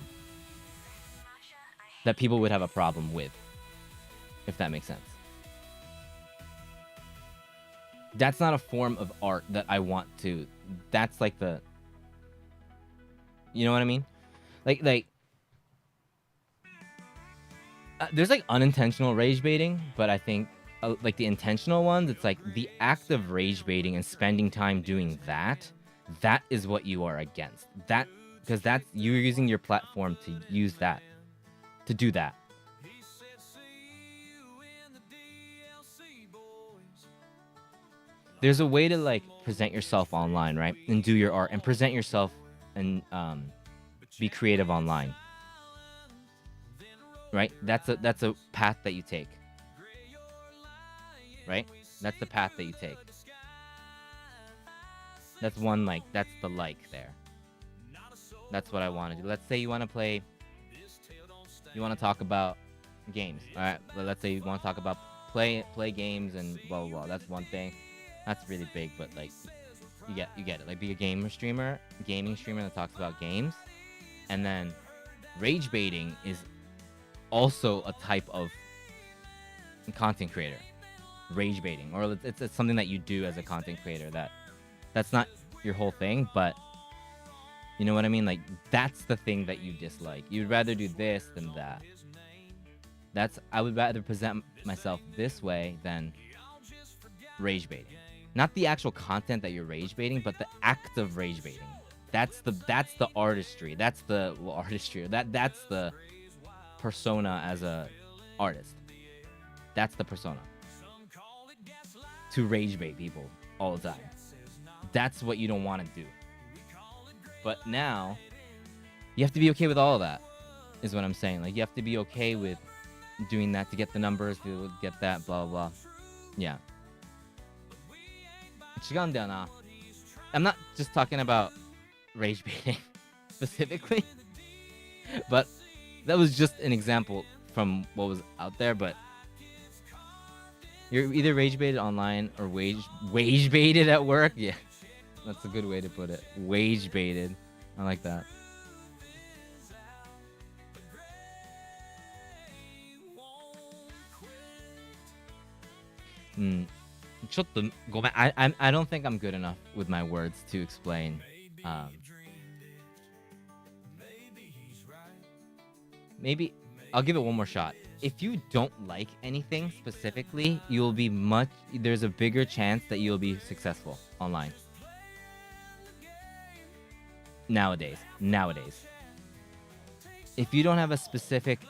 That people would have a problem with. If that makes sense. That's not a form of art that I want to. That's like the. You know what I mean? Like. There's like unintentional rage baiting, but I think like the intentional ones, it's like the act of rage baiting and spending time doing that. That is what you are against. That because that's you're using your platform to use that, to do that. There's a way to like present yourself online, right? And do your art and present yourself and be creative online. Right? That's a path that you take. Right? That's the path that you take. That's one like that's the like there. That's what I want to do. Let's say you want to play. You want to talk about games. All right. Let's say you want to talk about play games and blah blah blah. That's one thing. That's really big, but like you get it. Like be a gaming streamer that talks about games, and then rage baiting is also a type of content creator. Rage baiting, or it's something that you do as a content creator. That's not your whole thing, but you know what I mean. Like that's the thing that you dislike. You'd rather do this than that. I would rather present myself this way than rage baiting. Not the actual content that you're rage baiting, but the act of rage baiting. That's the artistry. That's the artistry. That's the persona as a artist. That's the persona. To rage bait people all the time. That's what you don't want to do. But now, you have to be okay with all of that, is what I'm saying. Like, you have to be okay with doing that to get the numbers, to get that, blah, blah, blah. Yeah. 違うんだよな. I'm not just talking about rage baiting specifically, but that was just an example from what was out there. But you're either rage baited online or wage baited at work. Yeah, that's a good way to put it. Wage baited. I like that. I don't think I'm good enough with my words to explain. Maybe I'll give it one more shot. If you don't like anything specifically, there's a bigger chance that you'll be successful online. Nowadays. If you don't have a specific...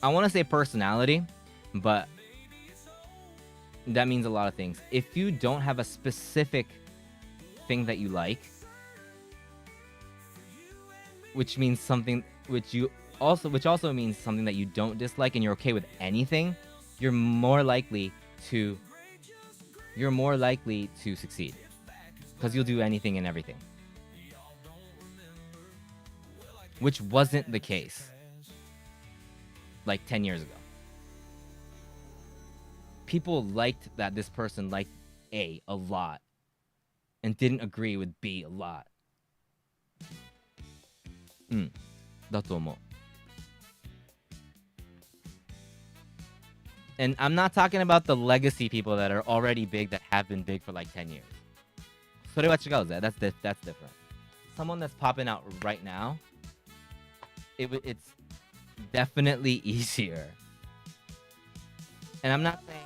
I want to say personality, but that means a lot of things. If you don't have a specific thing that you like, which means something which also means something that you don't dislike, and you're okay with anything, you're more likely to succeed, because you'll do anything and everything, which wasn't the case like 10 years ago. People liked that this person liked A a lot and didn't agree with B a lot. だと思う. And I'm not talking about the legacy people that are already big, that have been big for like 10 years. それは違うぜ. That's different. Someone that's popping out right now, it's definitely easier. And I'm not saying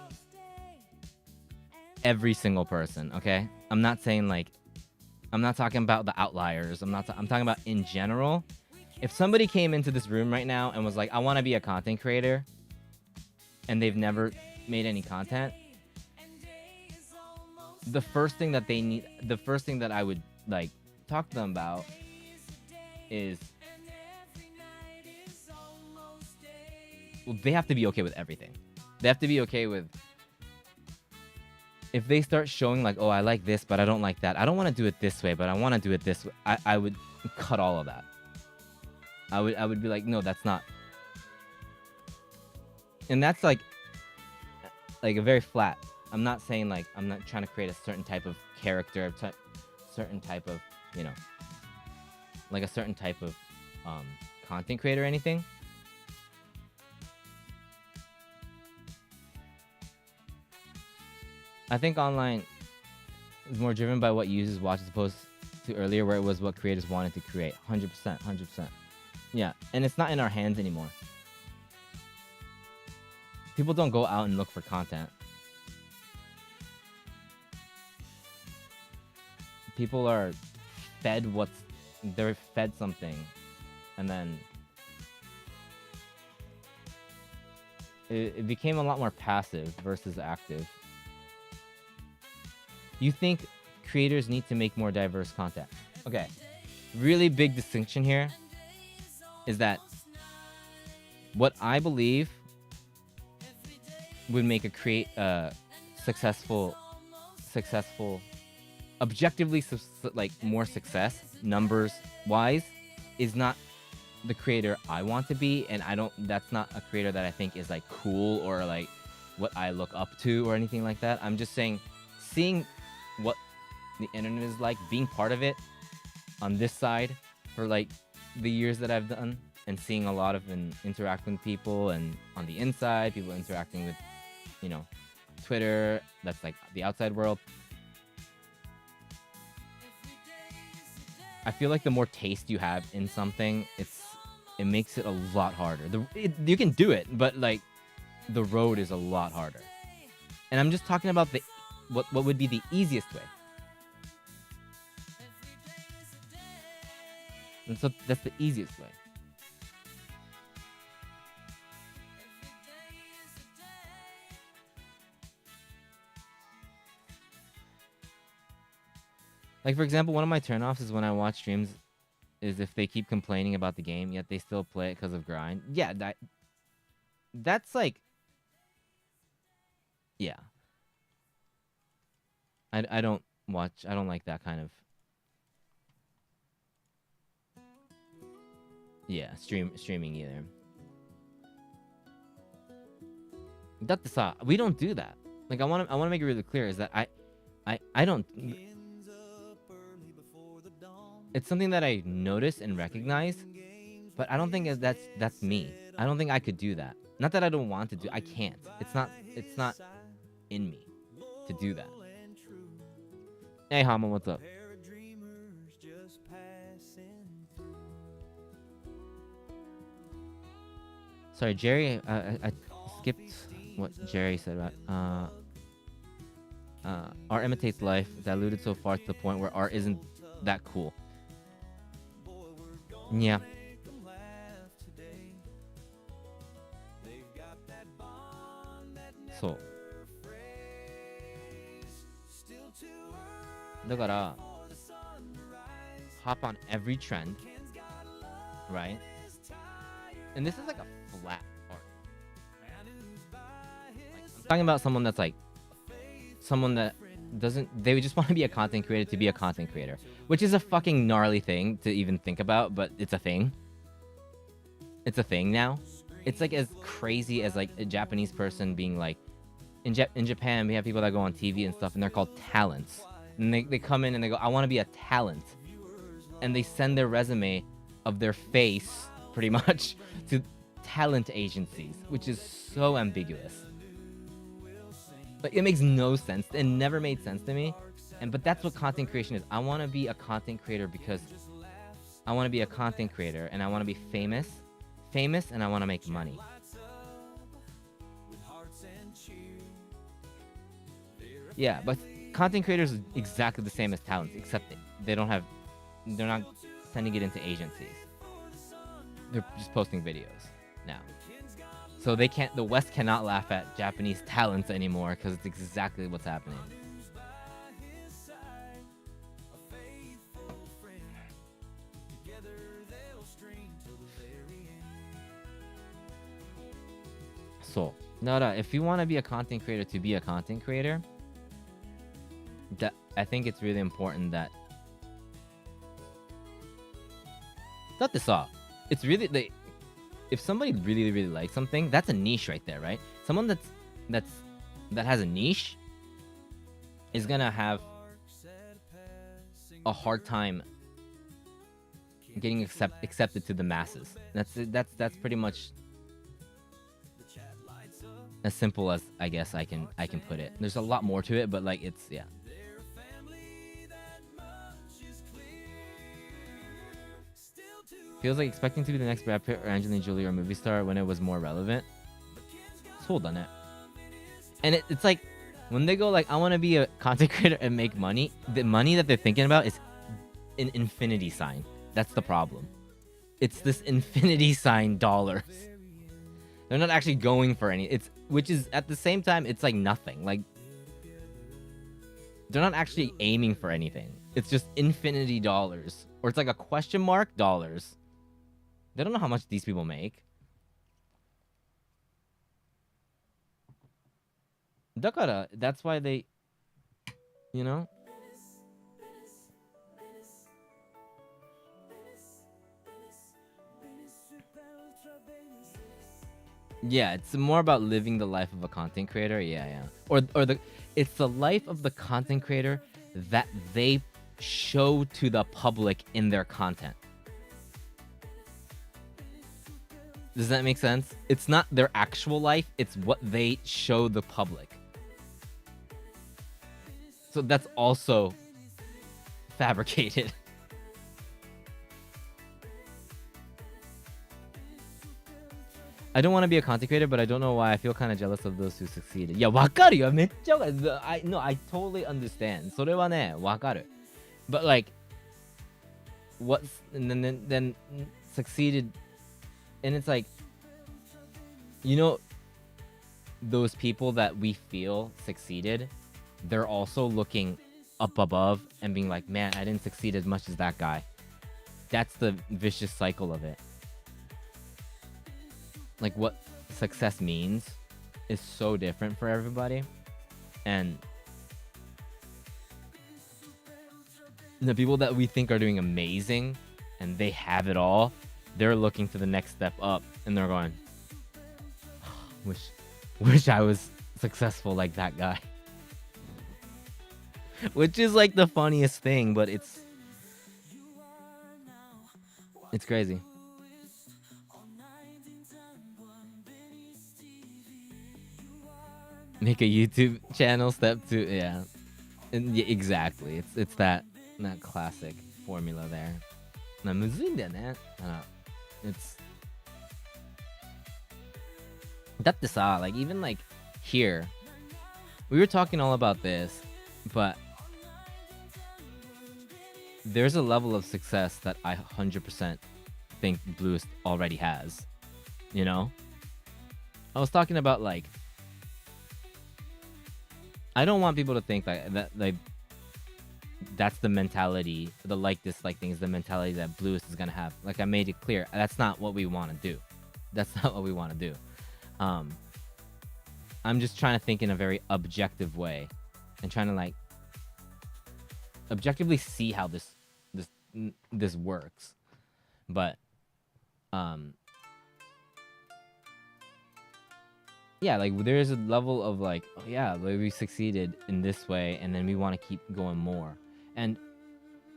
every single person, okay? I'm not talking about the outliers. I'm talking about in general. If somebody came into this room right now and was like, I want to be a content creator, and they've never made any content, the first thing that I would like talk to them about is, well, they have to be okay with everything. They have to be okay with, if they start showing like, oh, I like this, but I don't like that. I don't want to do it this way, but I want to do it this way. I would cut all of that. I would be like, no, that's not. And that's like a very flat. I'm not saying like, I'm not trying to create a certain type of character, certain type of, like a certain type of content creator or anything. I think online is more driven by what users watch as opposed to earlier, where it was what creators wanted to create. 100%. Yeah, and it's not in our hands anymore. People don't go out and look for content. People are they're fed something, and then it became a lot more passive versus active. You think creators need to make more diverse content? Okay, really big distinction here is that what I believe would make a successful, objectively like more success numbers wise, is not the creator I want to be, and that's not a creator that I think is like cool or like what I look up to or anything like that. I'm just saying, seeing what the internet is like, being part of it on this side for like the years that I've done, and seeing a lot of interacting with people, and on the inside, people interacting with, Twitter, that's like the outside world. I feel like the more taste you have in something, it makes it a lot harder. You can do it, but like the road is a lot harder. And I'm just talking about what would be the easiest way. And so that's the easiest way. Like, for example, one of my turnoffs is when I watch streams is if they keep complaining about the game, yet they still play it because of grind. Yeah, that's like... Yeah. I don't watch... I don't like that kind of... Yeah, streaming either. We don't do that. Like, I want to make it really clear is that I don't... It's something that I notice and recognize, but I don't think that's me. I don't think I could do that. Not that I don't want to do. I can't. It's not in me to do that. Hey, Hama, what's up? Sorry, Jerry. I skipped what Jerry said about art imitates life, diluted so far to the point where art isn't that cool. Yeah. So. だから hop on every trend, right? And this is like a flat art. Like, I'm talking about someone that's like someone that doesn't, they would just want to be a content creator to be a content creator, which is a fucking gnarly thing to even think about, but it's a thing. It's a thing now. It's like as crazy as like a Japanese person being like, in Japan we have people that go on TV and stuff and they're called talents, and they come in and they go, I want to be a talent, and they send their resume of their face pretty much to talent agencies, which is so ambiguous. Like, it makes no sense. It never made sense to me. But that's what content creation is. I want to be a content creator because I want to be a content creator and I want to be famous, and I want to make money. Yeah, but content creators are exactly the same as talents, except they're not sending it into agencies. They're just posting videos now. So they can't, the West cannot laugh at Japanese talents anymore because it's exactly what's happening. So, Nara, if you want to be a content creator to be a content creator, I think it's really important that... It's really... If somebody really, really likes something, that's a niche right there, right? Someone that has a niche is gonna have a hard time getting accepted to the masses. That's pretty much as simple as I guess I can put it. There's a lot more to it, but like it's yeah. Feels like expecting to be the next Brad Pitt or Angelina Jolie or movie star when it was more relevant. Hold on it. And it's like when they go like, I want to be a content creator and make money, the money that they're thinking about is an infinity sign. That's the problem. It's this infinity sign dollars. They're not actually going for any. Which is at the same time, it's like nothing. Like they're not actually aiming for anything. It's just infinity dollars, or it's like a question mark dollars. They don't know how much these people make. Dakara, that's why they, you know? Yeah, it's more about living the life of a content creator. Yeah. It's the life of the content creator that they show to the public in their content. Does that make sense? It's not their actual life, it's what they show the public. So that's also fabricated. I don't want to be a content creator, but I don't know why I feel kind of jealous of those who succeeded. Yeah, わかるよ。めっちゃわかる。I totally understand. それはね、わかる。But like, what's and then succeeded, and it's like, you know, those people that we feel succeeded, they're also looking up above and being like, man, I didn't succeed as much as that guy. That's the vicious cycle of it. Like, what success means is so different for everybody. And the people that we think are doing amazing and they have it all, they're looking to the next step up and they're going, wish I was successful like that guy. Which is like the funniest thing, but it's crazy. Make a YouTube channel, step 2, yeah. And yeah, exactly. It's that classic formula there. It's like, even like here, we were talking all about this, but there's a level of success that I 100% think blluist already has. You know? I was talking about, like, I don't want people to think that like that's the mentality, the like-dislike thing is the mentality that blluist is gonna have. Like, I made it clear, that's not what we want to do. That's not what we want to do. I'm just trying to think in a very objective way and trying to, like, objectively see how this works. But yeah, like, there is a level of like, oh yeah, like, we succeeded in this way and then we want to keep going more. And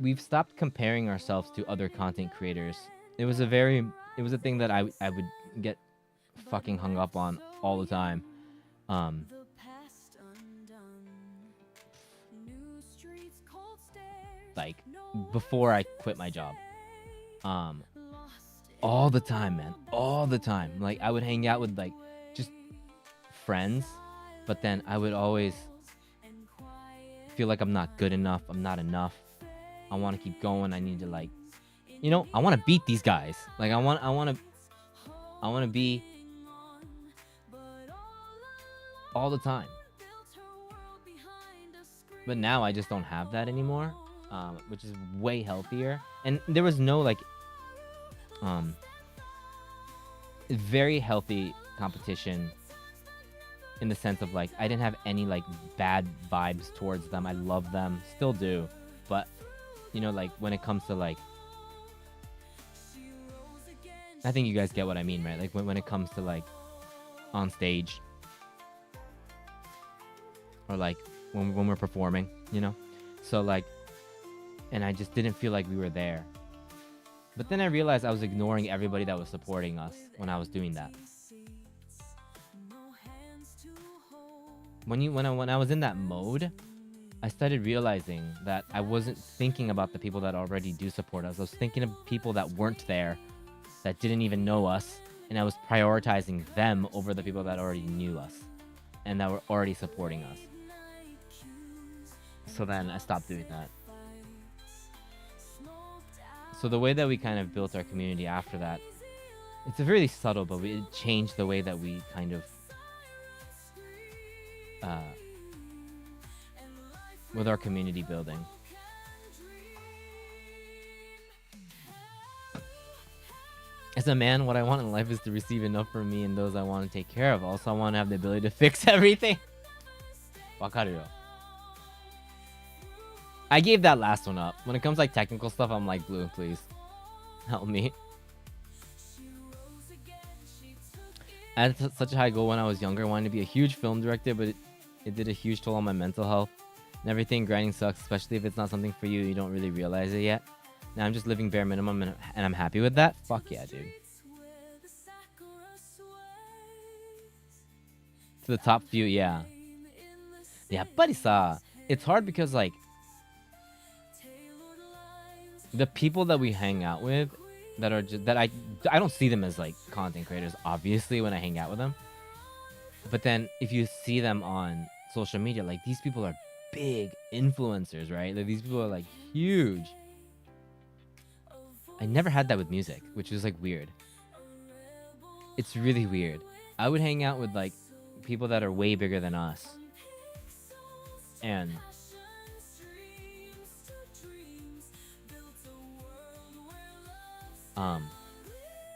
we've stopped comparing ourselves to other content creators. It was a thing that I would get fucking hung up on all the time. Like, before I quit my job. All the time, man. All the time. Like, I would hang out with, like, just friends, but then I would always feel like I'm not good enough. I'm not enough. I want to keep going. I need to, like, you know, I want to beat these guys. Like, I want to be all the time. But now I just don't have that anymore, which is way healthier. And there was no, like, very healthy competition in the sense of, like, I didn't have any, like, bad vibes towards them. I love them, still do. But, you know, like, when it comes to, like, I think you guys get what I mean, right? Like, when it comes to, like, on stage, or, like, when we're performing, you know? So, like, and I just didn't feel like we were there. But then I realized I was ignoring everybody that was supporting us when I was doing that. When I was in that mode, I started realizing that I wasn't thinking about the people that already do support us. I was thinking of people that weren't there, that didn't even know us, and I was prioritizing them over the people that already knew us and that were already supporting us. So then I stopped doing that. So the way that we kind of built our community after that, it's a really subtle, but it changed the way that we kind of with our community building. As a man, what I want in life is to receive enough from me and those I want to take care of. Also, I want to have the ability to fix everything. Wakaru. I gave that last one up. When it comes to, like, technical stuff, I'm like, Blue, please help me. I had such a high goal when I was younger. I wanted to be a huge film director, but it did a huge toll on my mental health and everything. Grinding sucks, especially if it's not something for you. You don't really realize it yet. Now I'm just living bare minimum, and I'm happy with that. Fuck yeah, dude. To the top few, yeah. Yeah, buddy, saw. It's hard because, like, the people that we hang out with that are just, that I don't see them as, like, content creators, obviously, when I hang out with them. But then if you see them on social media, like, these people are big influencers, right? Like, these people are, like, huge. I never had that with music, which is like weird. It's really weird. I would hang out with like people that are way bigger than us, and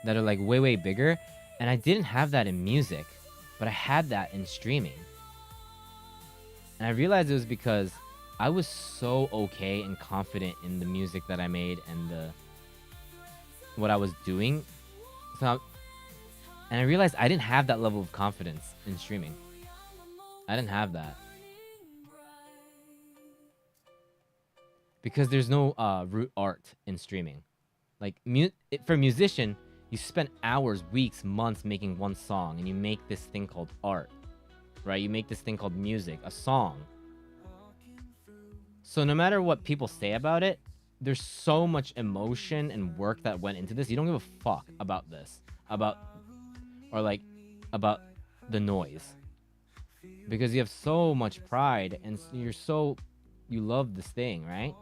that are like way bigger, and I didn't have that in music, but I had that in streaming. And I realized it was because I was so okay and confident in the music that I made and what I was doing. And I realized I didn't have that level of confidence in streaming. I didn't have that. Because there's no root art in streaming. Like for a musician, you spend hours, weeks, months making one song, and you make this thing called art, right? You make this thing called music, a song. So no matter what people say about it, there's so much emotion and work that went into this. You don't give a fuck about this, about the noise, because you have so much pride and you love this thing, right?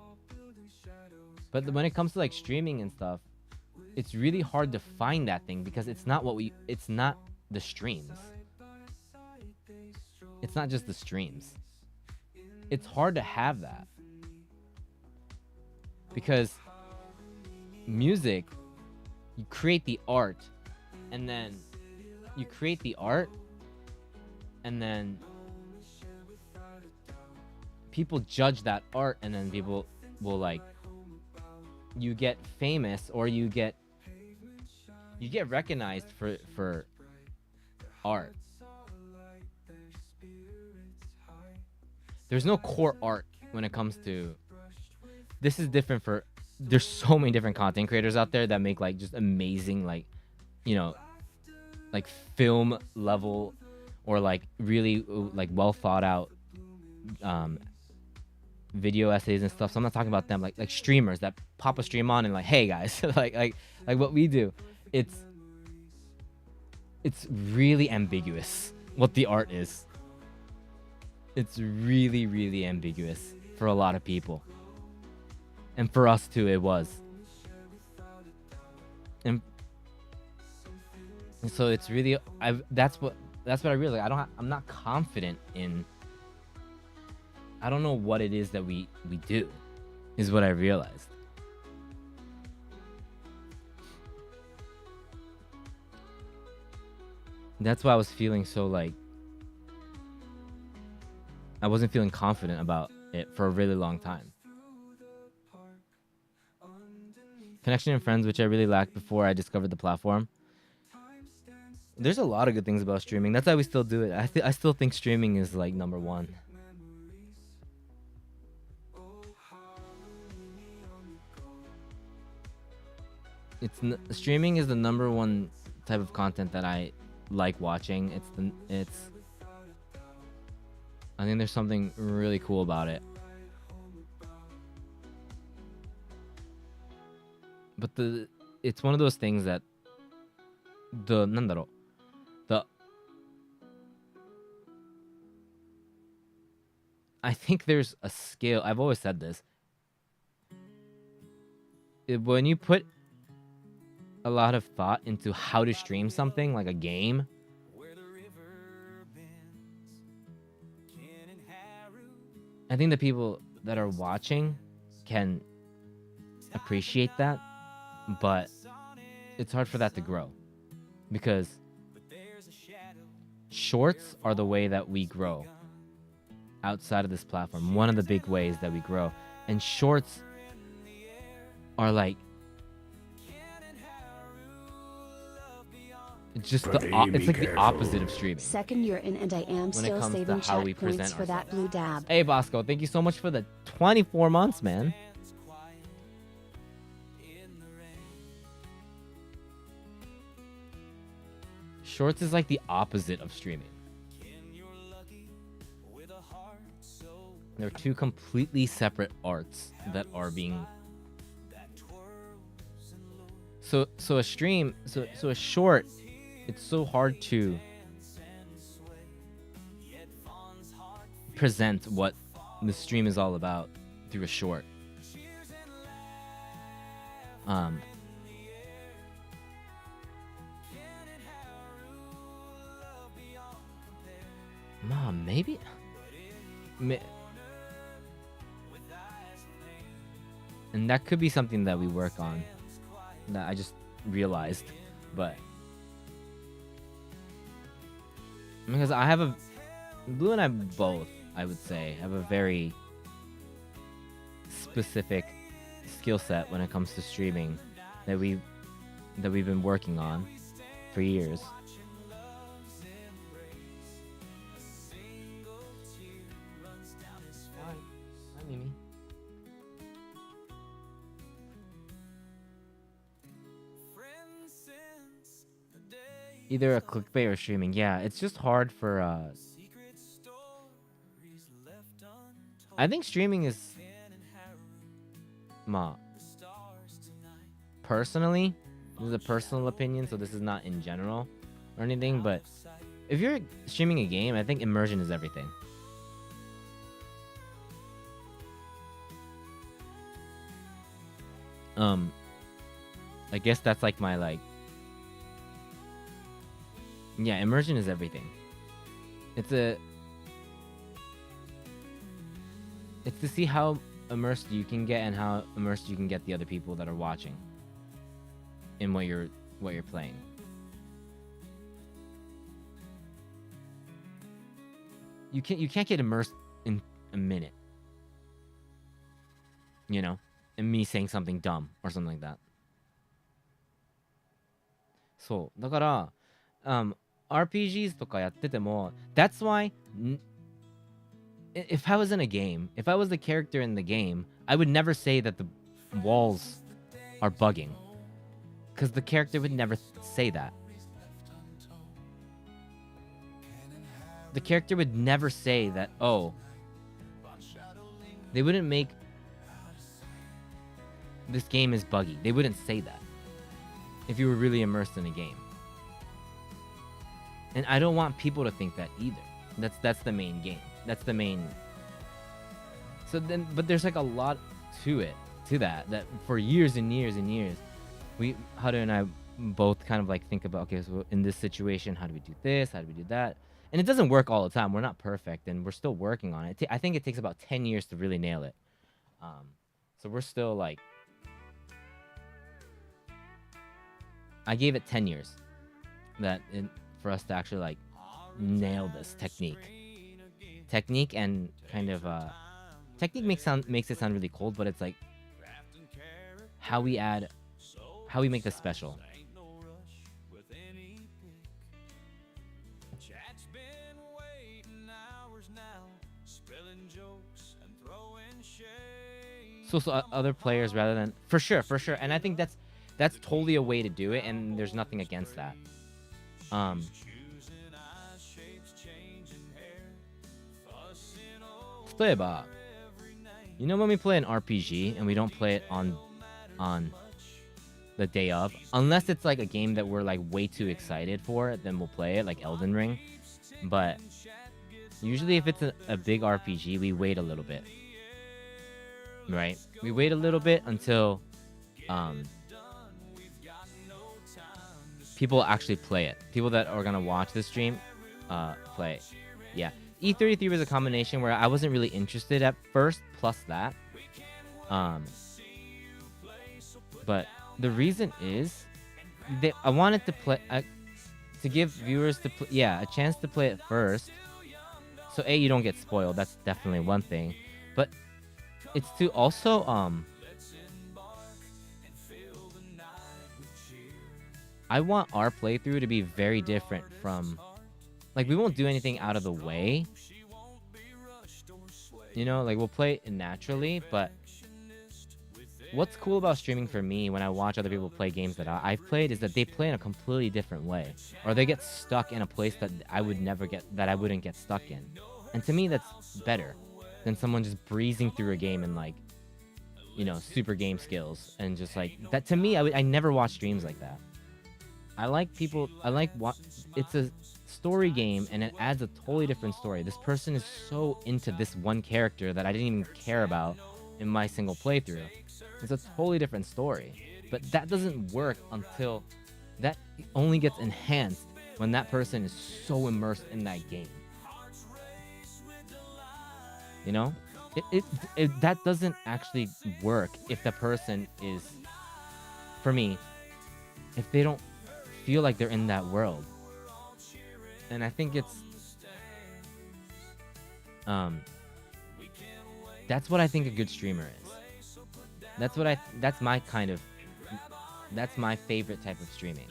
But when it comes to like streaming and stuff, it's really hard to find that thing because it's not the streams. It's not just the streams. It's hard to have that. Because music, you create the art, and then people judge that art, and then people will like, you get famous or you get recognized for art. There's no core art when it comes to this. Is different for there's so many different content creators out there that make like just amazing, like, you know, like film level or like really like well thought out video essays and stuff. So I'm not talking about them, like streamers that pop a stream on and like, hey guys, like what we do. It's really ambiguous what the art is. It's really ambiguous for a lot of people. And for us too, it was. And so it's really, that's what I realized. I'm not confident in. I don't know what it is that we do, is what I realized. That's why I was feeling so like, I wasn't feeling confident about it for a really long time. Connection and friends, which I really lacked before I discovered the platform. There's a lot of good things about streaming. That's why we still do it. I still think streaming is like number one. Streaming is the number one type of content that I like watching. I think there's something really cool about it. But it's one of those things that I think there's a scale. I've always said this. When you put a lot of thought into how to stream something like a game, I think the people that are watching can appreciate that, but it's hard for that to grow because shorts are the way that we grow outside of this platform. One of the big ways that we grow, and shorts are like, it's just it's like the opposite of streaming. Second year in, and I am still saving chat points for that blue dab. Hey Bosco, thank you so much for the 24 months, man. Shorts is like the opposite of streaming. They're two completely separate arts that are being. So a stream, so a short, it's so hard to present what the stream is all about through a short. Mom, maybe. And that could be something that we work on. That I just realized, but because I have Blue and I both, I would say, have a very specific skill set when it comes to streaming that we've been working on for years. Hi, Mimi. Either a clickbait or streaming. Yeah, it's just hard for I think streaming is personally, this is a personal opinion, so this is not in general or anything, but if you're streaming a game, I think immersion is everything. I guess that's like my yeah, immersion is everything. It's to see how immersed you can get and how immersed you can get the other people that are watching in what you're playing. You can't get immersed in a minute. You know, in me saying something dumb or something like that. So, だから RPGs とかやってても that's why if I was in a game, if I was the character in the game, I would never say that the walls are bugging. Because the character would never say that. The character would never say that, oh, they wouldn't make this game is buggy. They wouldn't say that if you were really immersed in a game. And I don't want people to think that either. That's the main game. That's the main. So then, but there's like a lot to that for years and years and years, Haru and I both kind of like think about, okay, so in this situation, how do we do this? How do we do that? And it doesn't work all the time. We're not perfect, and we're still working on it. I think it takes about 10 years to really nail it. So we're still like, I gave it 10 years for us to actually like nail this technique and kind of technique makes it sound really cold, but it's like how we make this special. So other players rather than for sure, and I think that's totally a way to do it, and there's nothing against that. You know when we play an RPG and we don't play it on the day of, unless it's like a game that we're like way too excited for, then we'll play it, like Elden Ring. But usually if it's a big RPG, we wait a little bit. Right? We wait a little bit until people actually play it. People that are gonna watch the stream play it. Yeah. E33 was a combination where I wasn't really interested at first, plus that. But the reason is I wanted to play to give viewers a chance to play it first. So you don't get spoiled. That's definitely one thing. But it's to also I want our playthrough to be very different from, like, we won't do anything out of the way. You know, like, we'll play it naturally, but what's cool about streaming for me when I watch other people play games that I've played is that they play in a completely different way. Or they get stuck in a place that I wouldn't get stuck in. And to me, that's better than someone just breezing through a game and, like, you know, super game skills. And just, like, that to me, I never watch streams like that. It's a story game and it adds a totally different story. This person is so into this one character that I didn't even care about in my single playthrough. It's a totally different story. But that doesn't work until that only gets enhanced when that person is so immersed in that game. You know, that doesn't actually work if the person is, for me, if they don't feel like they're in that world. And I think it's that's what I think a good streamer is. That's my kind of, that's my favorite type of streaming.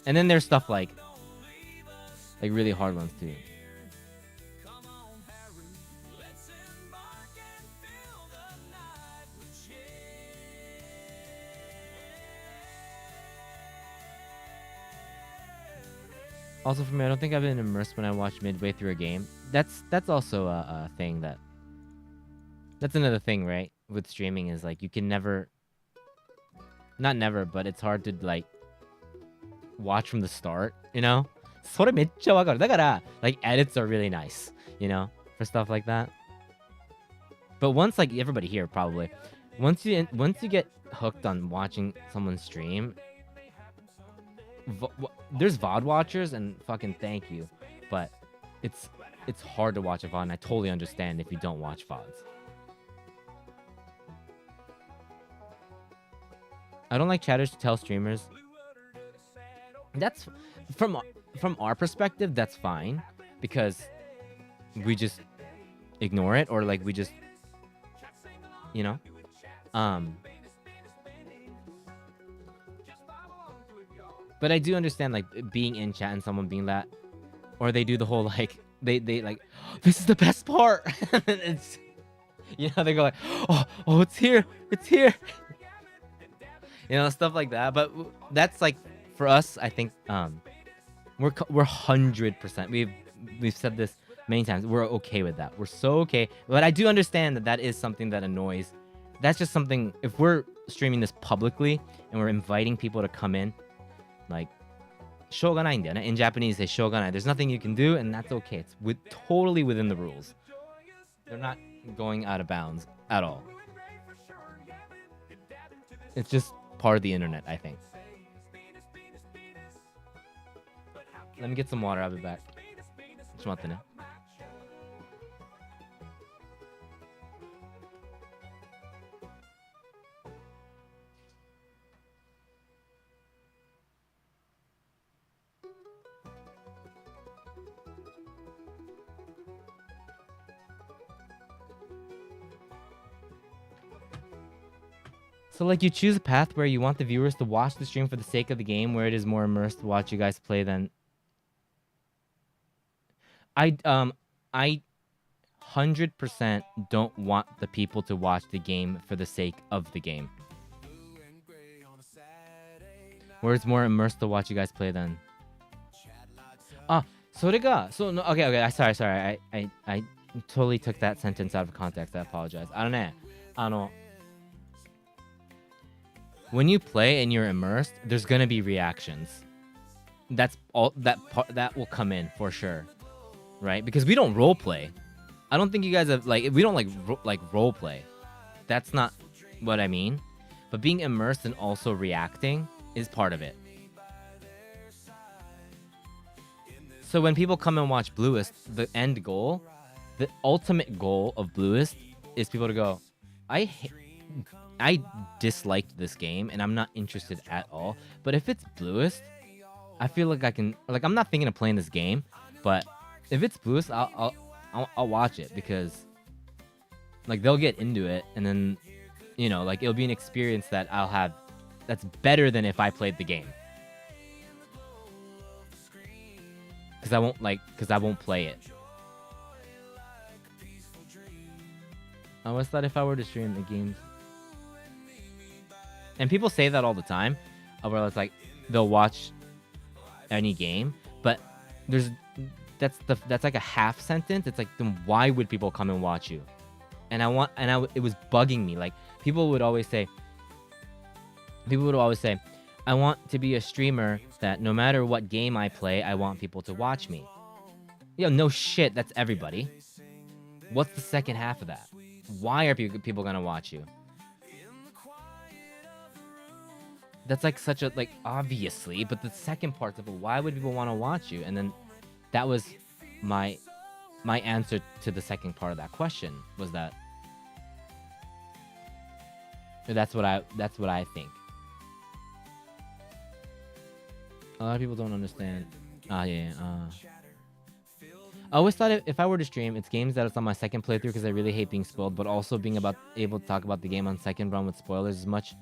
And then there's stuff like really hard ones too. Also for me, I don't think I've been immersed when I watch midway through a game. That's also a thing that's another thing, right? With streaming is like you can never, not never, but it's hard to like watch from the start, you know? それめっちゃわかる。だから like edits are really nice, you know, for stuff like that. But once, like everybody here probably, once you get hooked on watching someone stream, there's VOD watchers and fucking thank you, but it's hard to watch a VOD, and I totally understand if you don't watch VODs. I don't like chatters to tell streamers. That's from our perspective, that's fine because we just ignore it, or like we just, you know, but I do understand like being in chat and someone being that, or they do the whole like they like, oh, this is the best part. And it's, you know, they go like, oh it's here, you know, stuff like that. But that's like, for us, I think we're 100%. We've said this many times. We're okay with that. We're so okay. But I do understand that is something that annoys. That's just something. If we're streaming this publicly and we're inviting people to come in, like, しょうがないんだよね. In Japanese, they しょうがない. There's nothing you can do, and that's okay. It's totally within the rules. They're not going out of bounds at all. It's just part of the internet, I think. Let me get some water. I'll be back. ちょっと待ってね. So like you choose a path where you want the viewers to watch the stream for the sake of the game, where it is more immersed to watch you guys play than... I 100% don't want the people to watch the game for the sake of the game. Where it's more immersed to watch you guys play than... so no, okay, sorry. I totally took that sentence out of context. I apologize. I don't know. When you play and you're immersed, there's gonna be reactions. That's all that will come in for sure, right? Because we don't role play. I don't think you guys have we don't like role play. That's not what I mean. But being immersed and also reacting is part of it. So when people come and watch blluist, the end goal, the ultimate goal of blluist is people to go, I disliked this game and I'm not interested at all. But if it's blluist, I feel like I can, like, I'm not thinking of playing this game, but if it's blluist, I'll watch it because like they'll get into it, and then, you know, like it'll be an experience that I'll have that's better than if I played the game. Because I won't play it. I always thought if I were to stream the games, and people say that all the time, where it's like they'll watch any game, but that's like a half sentence. It's like, then why would people come and watch you? And it was bugging me. Like people would always say, I want to be a streamer that no matter what game I play, I want people to watch me. Yo, no shit, that's everybody. What's the second half of that? Why are people gonna watch you? That's like such a, like, obviously, but the second part's of, why would people want to watch you? And then that was my my answer to the second part of that question was that. That's what I think. A lot of people don't understand. Yeah. I always thought if I were to stream, it's games that it's on my second playthrough because I really hate being spoiled, but also being able to talk about the game on second run with spoilers is much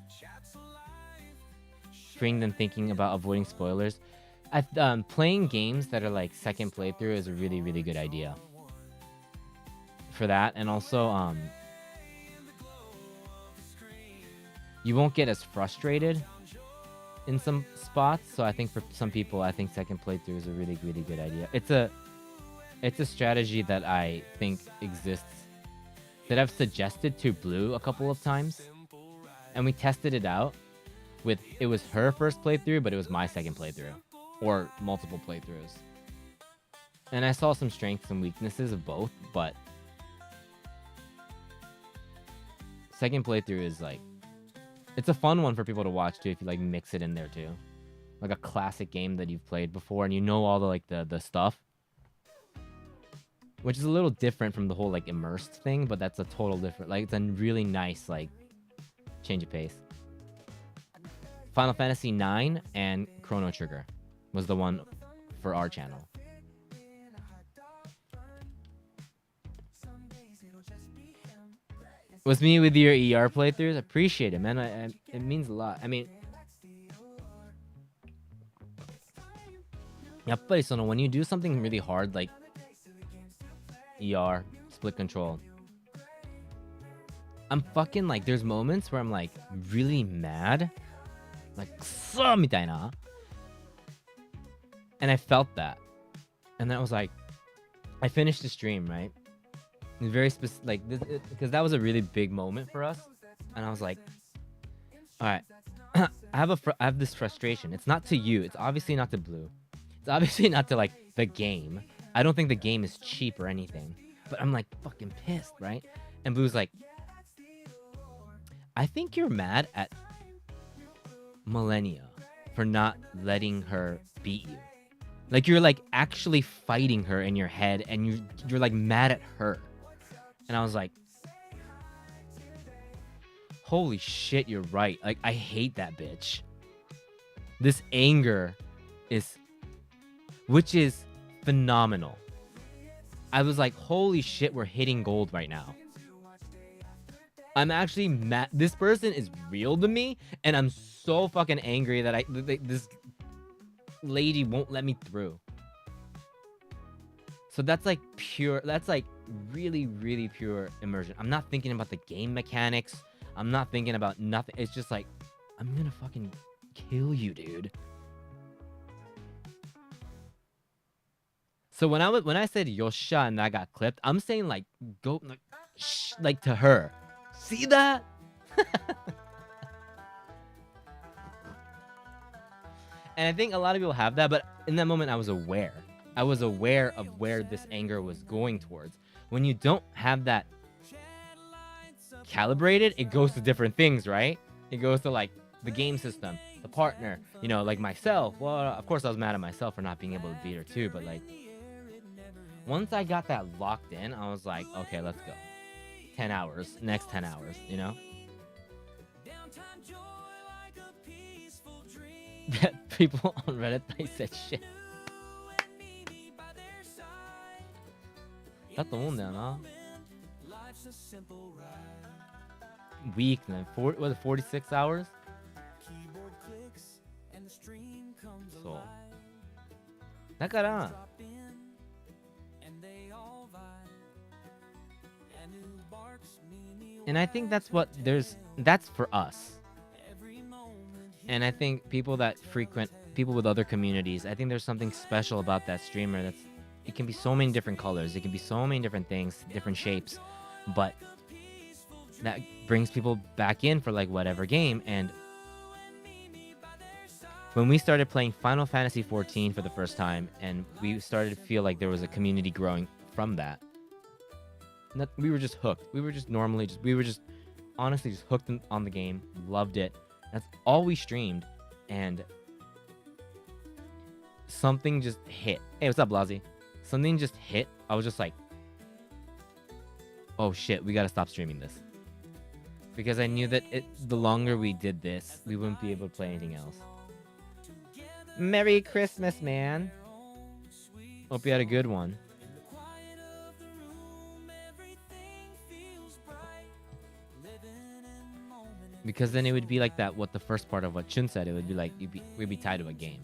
freeing than thinking about avoiding spoilers. Playing games that are like second playthrough is a really, really good idea for that, and also you won't get as frustrated in some spots. So I think for some people, I think second playthrough is a really, really good idea. It's a strategy that I think exists, that I've suggested to Blue a couple of times, and we tested it out with, it was her first playthrough, but it was my second playthrough, or multiple playthroughs. And I saw some strengths and weaknesses of both, but second playthrough is like, it's a fun one for people to watch too if you like mix it in there too. Like a classic game that you've played before and you know all the like the stuff. Which is a little different from the whole like immersed thing, but that's a total different, like it's a really nice like change of pace. Final Fantasy IX and Chrono Trigger was the one for our channel. Was me with your ER playthroughs? Appreciate it, man. It means a lot. I mean, やっぱりその when you do something really hard like ER, split control, I'm fucking like, there's moments where I'm like really mad, like くそみたいな, and I felt that, and then I was like, I finished the stream, right? It's very specific, like this, because that was a really big moment for us, and I was like, all right, I have this frustration. It's not to you. It's obviously not to Blue. It's obviously not to like the game. I don't think the game is cheap or anything, but I'm like fucking pissed, right? And Blue's like, I think you're mad at Millennia for not letting her beat you. Like you're like actually fighting her in your head, and you're like mad at her. And I was like, holy shit, you're right. Like I hate that bitch. This anger is, which is phenomenal. I was like, holy shit, we're hitting gold right now. I'm actually mad. This person is real to me, and I'm so fucking angry that this lady won't let me through. So that's like pure, that's like really, really pure immersion. I'm not thinking about the game mechanics. I'm not thinking about nothing. It's just like, I'm gonna fucking kill you, dude. So when I said Yosha and I got clipped, I'm saying like go like shh, like to her. See that? And I think a lot of people have that, but in that moment I was aware. I was aware of where this anger was going towards. When you don't have that calibrated, it goes to different things, right? It goes to like the game system, the partner, you know, like myself. Well, of course I was mad at myself for not being able to beat her too, but like once I got that locked in, I was like, okay, let's go. 10 hours, next 10 hours, you know? That people on Reddit, they said shit. だと思うんだよな。Week, man. Was it 46 hours? そう。だから、and I think that's for us. And I think people that frequent, people with other communities, I think there's something special about that streamer that's, it can be so many different colors, it can be so many different things, different shapes, but that brings people back in for like whatever game. And when we started playing Final Fantasy 14 for the first time, and we started to feel like there was a community growing from that, we were just hooked. We were just honestly just hooked on the game, loved it. That's all we streamed, and something just hit. Hey, what's up, Blasi? Something just hit. I was just like, oh shit, we gotta stop streaming this. Because I knew that the longer we did this, we wouldn't be able to play anything else. Merry Christmas, man. Hope you had a good one. Because then it would be like that, what the first part of what Chun said, it would be like, we'd be tied to a game.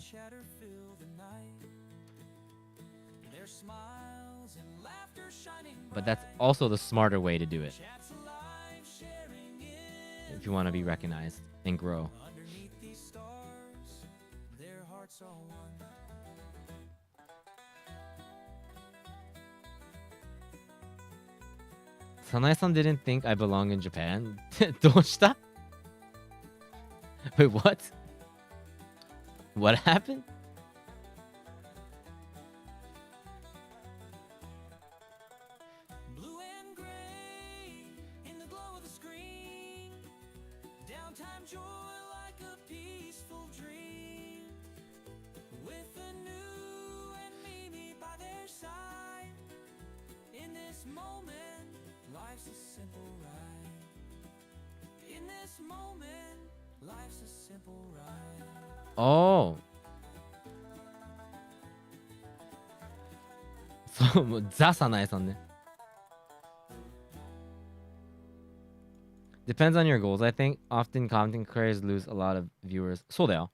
But that's also the smarter way to do it. If you want to be recognized and grow. Sanae-san didn't think I belong in Japan. どうした? Wait, what? What happened? Blue and gray in the glow of the screen. Downtime joy like a peaceful dream. With a new and Mimi by their side. In this moment, life's a simple ride. In this moment, life's a simple ride. Oh. So, ザ・サナエさんね。Depends on your goals, I think. Often content creators lose a lot of viewers. そうだよ。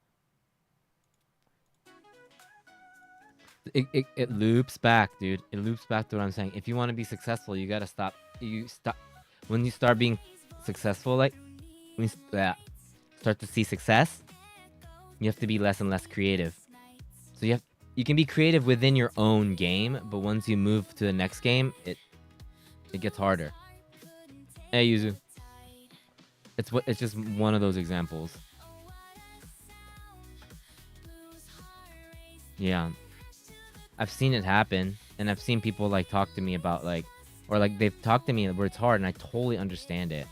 It loops back, dude. It loops back to what I'm saying. If you want to be successful, you gotta stop. When you start being successful, like when you start to see success, you have to be less and less creative. So you can be creative within your own game, but once you move to the next game, it gets harder. Hey, Yuzu. It's just one of those examples. Yeah. I've seen it happen, and I've seen people like talk to me about or they've talked to me where it's hard, and I totally understand it.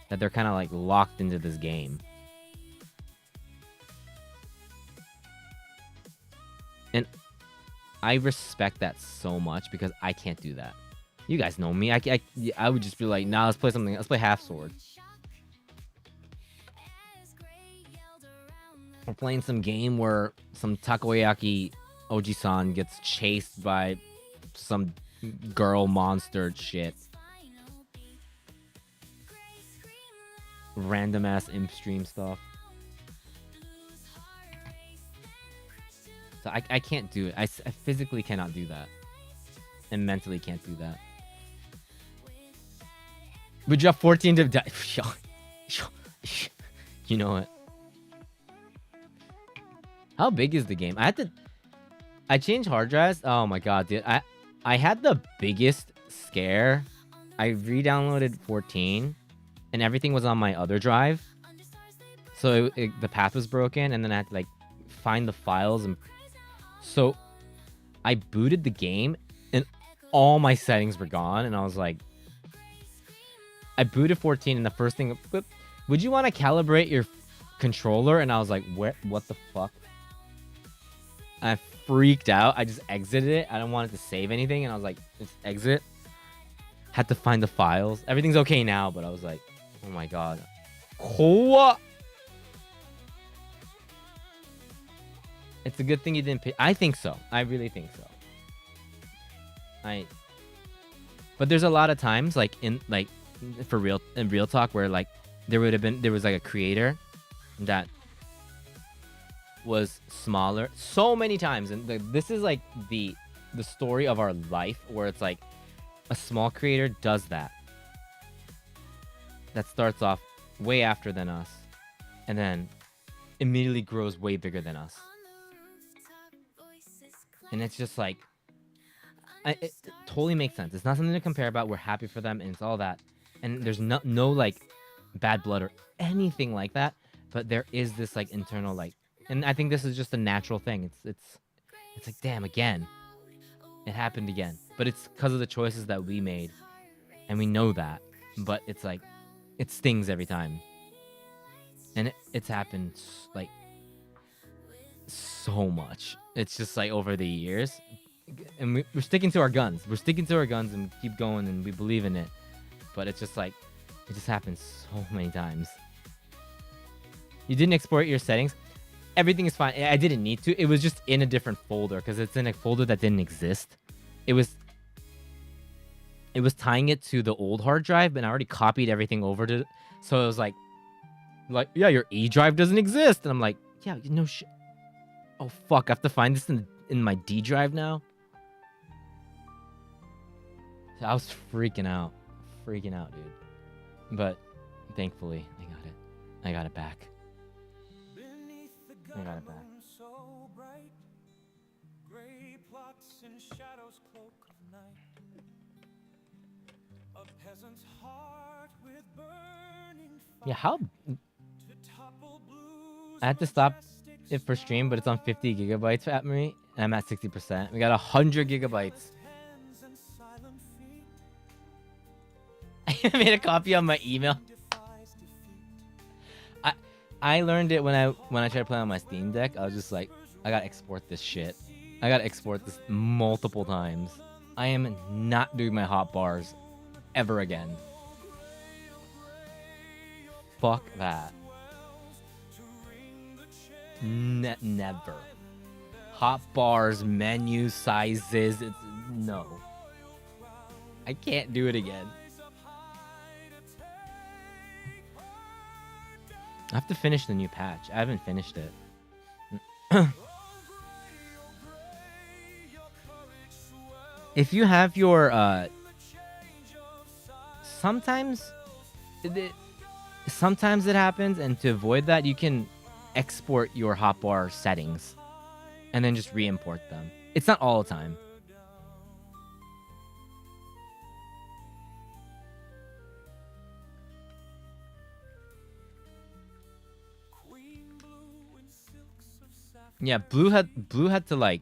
That they're kind of like locked into this game. And I respect that so much because I can't do that. You guys know me. I would just be like, nah, let's play something. Let's play Half Sword. We're playing some game where some takoyaki Oji-san gets chased by some girl monster shit. Random ass imp stream stuff. So I can't do it. I physically cannot do that. And mentally can't do that. We dropped 14 to die. You know it. How big is the game? I changed hard drives. Oh my god, dude. I had the biggest scare. I re-downloaded 14 and everything was on my other drive. So the path was broken, and then I had to like find the files, and so I booted the game and all my settings were gone, and I was like, I booted 14 and the first thing, would you want to calibrate your controller? And I was like, what the fuck? I freaked out. I just exited it. I don't want it to save anything, and I was like, just exit. Had to find the files. Everything's okay now, but I was like, oh my god. What? It's a good thing you didn't pick. I think so. I really think so. But there's a lot of times, like in real talk, where like there was like a creator that was smaller so many times, and this is like the story of our life, where it's like a small creator does that starts off way after than us, and then immediately grows way bigger than us. And it's just like, it totally makes sense. It's not something to compare about. We're happy for them, and it's all that. And there's no like bad blood or anything like that. But there is this like internal like, and I think this is just a natural thing. It's like, damn, again, it happened again. But it's because of the choices that we made, and we know that. But it's like, it stings every time. And it's happened like so much. It's just like over the years, and we're sticking to our guns. We're sticking to our guns and keep going, and we believe in it. but it's just like, it just happens so many times. You didn't export your settings. Everything is fine. I didn't need to. It was just in a different folder because it's in a folder that didn't exist. It was tying it to the old hard drive, and I already copied everything over to. So it was like, yeah, your E drive doesn't exist, and I'm like, yeah, no shit. Oh fuck, I have to find this in my D drive now. So I was freaking out, dude. But thankfully, I got it back. I got it back. Yeah, how? I had to stop it for stream, but it's on 50 gigabytes at me, and I'm at 60%. We got 100 gigabytes. I made a copy on my email. I learned it when I tried to play on my Steam Deck. I was just like, I gotta export this shit. I gotta export this multiple times. I am not doing my hot bars ever again. Fuck that. Never. Hot bars, menu sizes. No. I can't do it again. I have to finish the new patch. I haven't finished it. If you have your sometimes it happens, and to avoid that, you can export your hotbar settings and then just re-import them. It's not all the time. Yeah, Blue had to like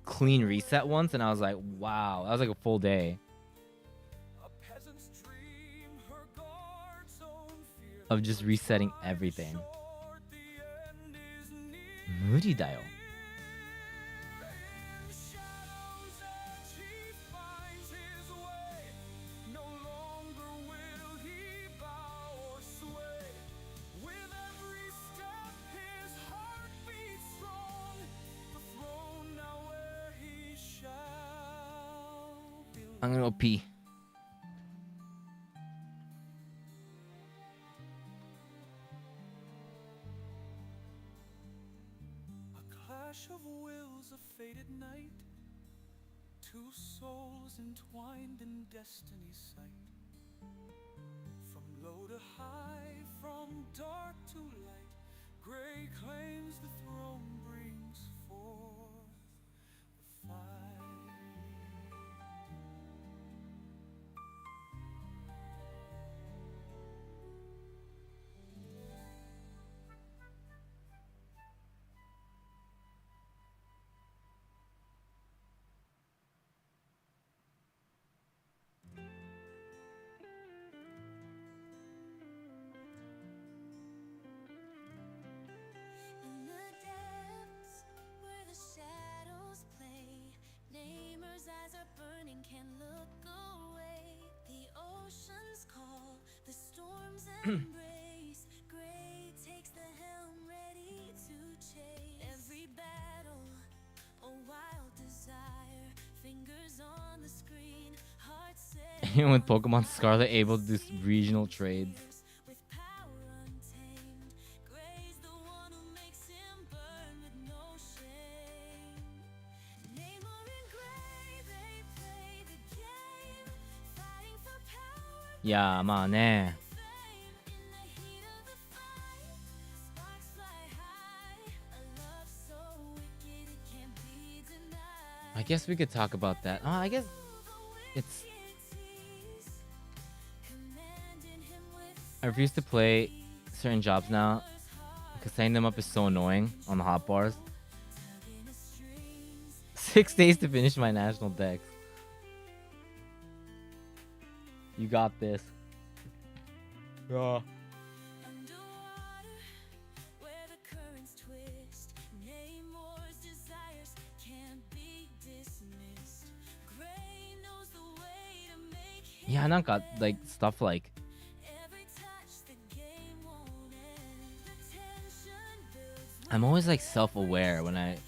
clean reset once, and I was like, wow, that was like a full day of just resetting everything. Moody dial. I'm gonna go pee. A clash of wills, a fated night. Two souls entwined in destiny's sight. From low to high, from dark to light, gray claims the throne brings forth the fight. In the depths where the shadows play, Namer's eyes are burning, can't look away. The oceans call, the storms embrace. Gray takes the helm, ready to chase. Every battle, a wild desire. Fingers on the screen, heart set. Even with Pokemon Scarlet able to do regional trades. With power untamed, Gray's the one who makes him burn with no shame. Namor and Gray, they play the game, fighting for power. Yeah, man. In the heat of the fight, sparks fly high. A love so wicked it can't be denied. I guess we could talk about that. Oh, I guess it's. I refuse to play certain jobs now because setting them up is so annoying on the hot bars. 6 days to finish my national deck. You got this. Yeah. Underwater, where the currents twist, Namor's desires can't be dismissed. Gray knows the way to make him Yeah, not got like stuff like. I'm always like self-aware when I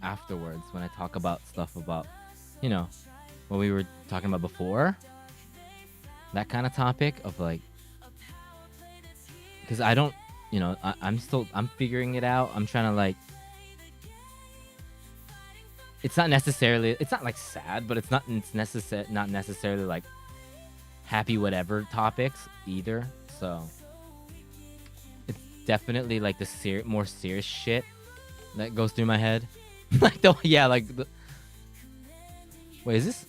afterwards when I talk about stuff about, you know, what we were talking about before. That kind of topic of like, because I don't, I'm figuring it out. I'm trying to like. It's not like sad, but it's not necessarily like happy whatever topics either. So it's definitely like the more serious shit that goes through my head. Like wait, is this?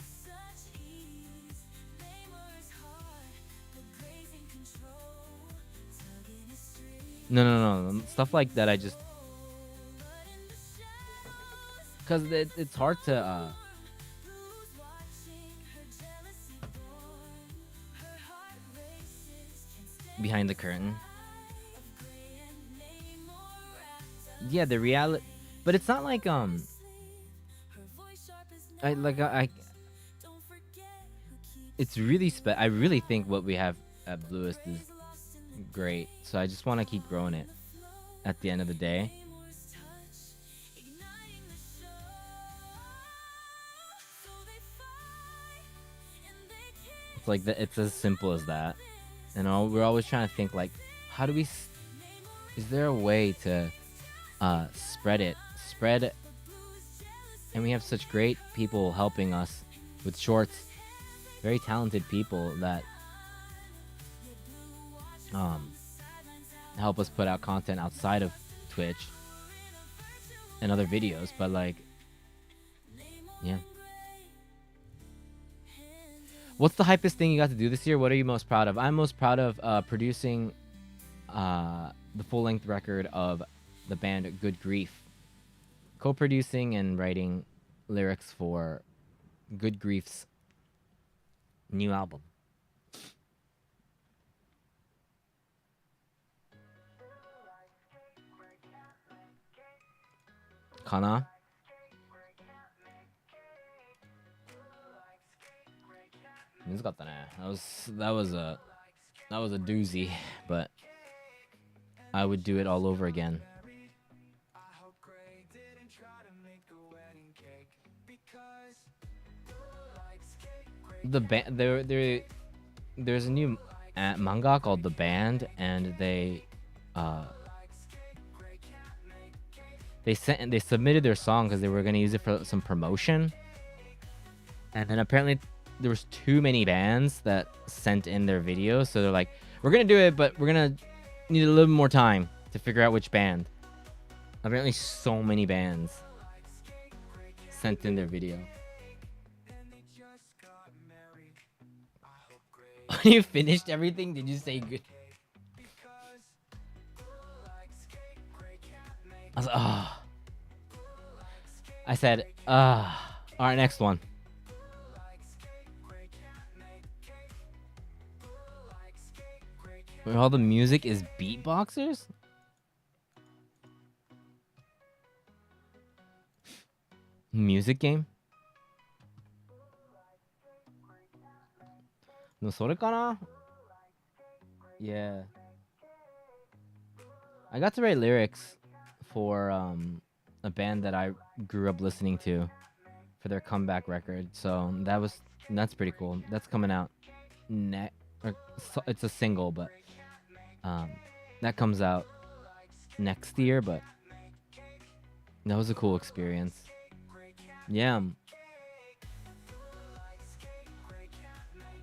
No. Stuff like that I just, because it's hard to behind the curtain. Yeah, the reality, but it's not like it's really I really think what we have at blluist is great. So I just want to keep growing it at the end of the day. It's like it's as simple as that. And we're always trying to think like, how do we is there a way to spread, and we have such great people helping us with shorts, very talented people that help us put out content outside of Twitch and other videos, but like, yeah. What's the hypest thing you got to do this year? What are you most proud of? I'm most proud of producing the full-length record of the band Good Grief. Co-producing and writing lyrics for Good Grief's new album. Kana? That was a doozy, but I would do it all over again. The band there's a new manga called The Band, and they submitted their song because they were going to use it for some promotion, and then apparently there was too many bands that sent in their videos, so they're like, we're gonna do it, but we're gonna need a little more time to figure out which band. Apparently so many bands sent in their video. You finished everything? Did you say good? I was like, I said, alright, next one. Where all the music is beatboxers? Music game? No, それかな? Yeah. I got to write lyrics for a band that I grew up listening to for their comeback record. So that's pretty cool. That's coming out it's a single, but that comes out next year, but that was a cool experience. Yeah.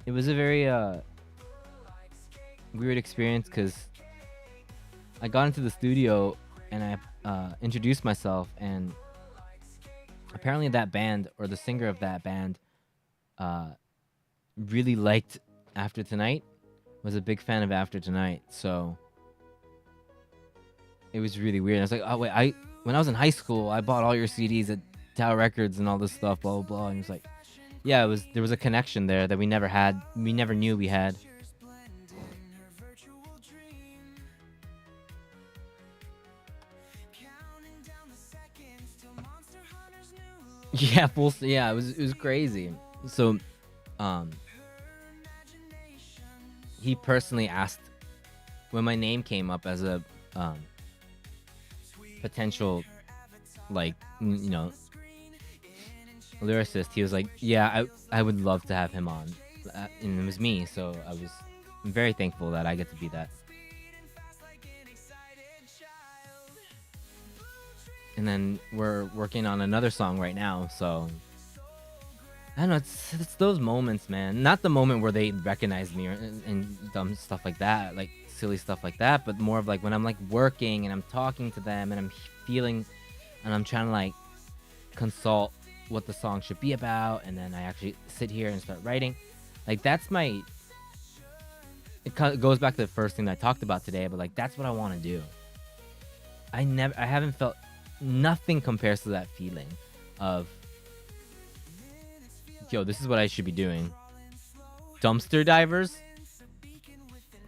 It was a very weird experience because I got into the studio and I introduced myself, and apparently that band, or the singer of that band, really liked After Tonight, was a big fan of After Tonight, so it was really weird. I was like, oh wait, when I was in high school, I bought all your CDs at Tower Records and all this stuff, blah blah blah. And he was like, yeah, there was a connection there that we never knew we had. Yeah, it was crazy. So, he personally asked when my name came up as a potential, like, you know, lyricist. He was like, yeah, I would love to have him on, and it was me. So I'm very thankful that I get to be that. And then we're working on another song right now, so I don't know. It's those moments, man. Not the moment where they recognize me and dumb stuff like that, like silly stuff like that, but more of like when I'm like working and I'm talking to them and I'm feeling, and I'm trying to like consult what the song should be about, and then I actually sit here and start writing. Like that's my. It goes back to the first thing that I talked about today, but like that's what I want to do. I haven't felt. Nothing compares to that feeling of, yo, this is what I should be doing. Dumpster divers?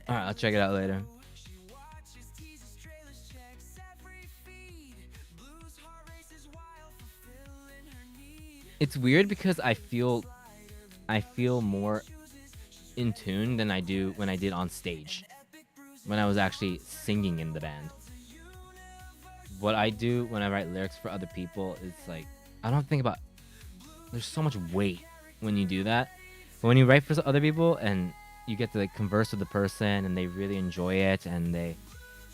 Alright, I'll check it out later. It's weird because I feel more in tune than I do when I did on stage. When I was actually singing in the band. What I do when I write lyrics for other people is like, I don't think about, there's so much weight when you do that. But when you write for other people and you get to like converse with the person and they really enjoy it and they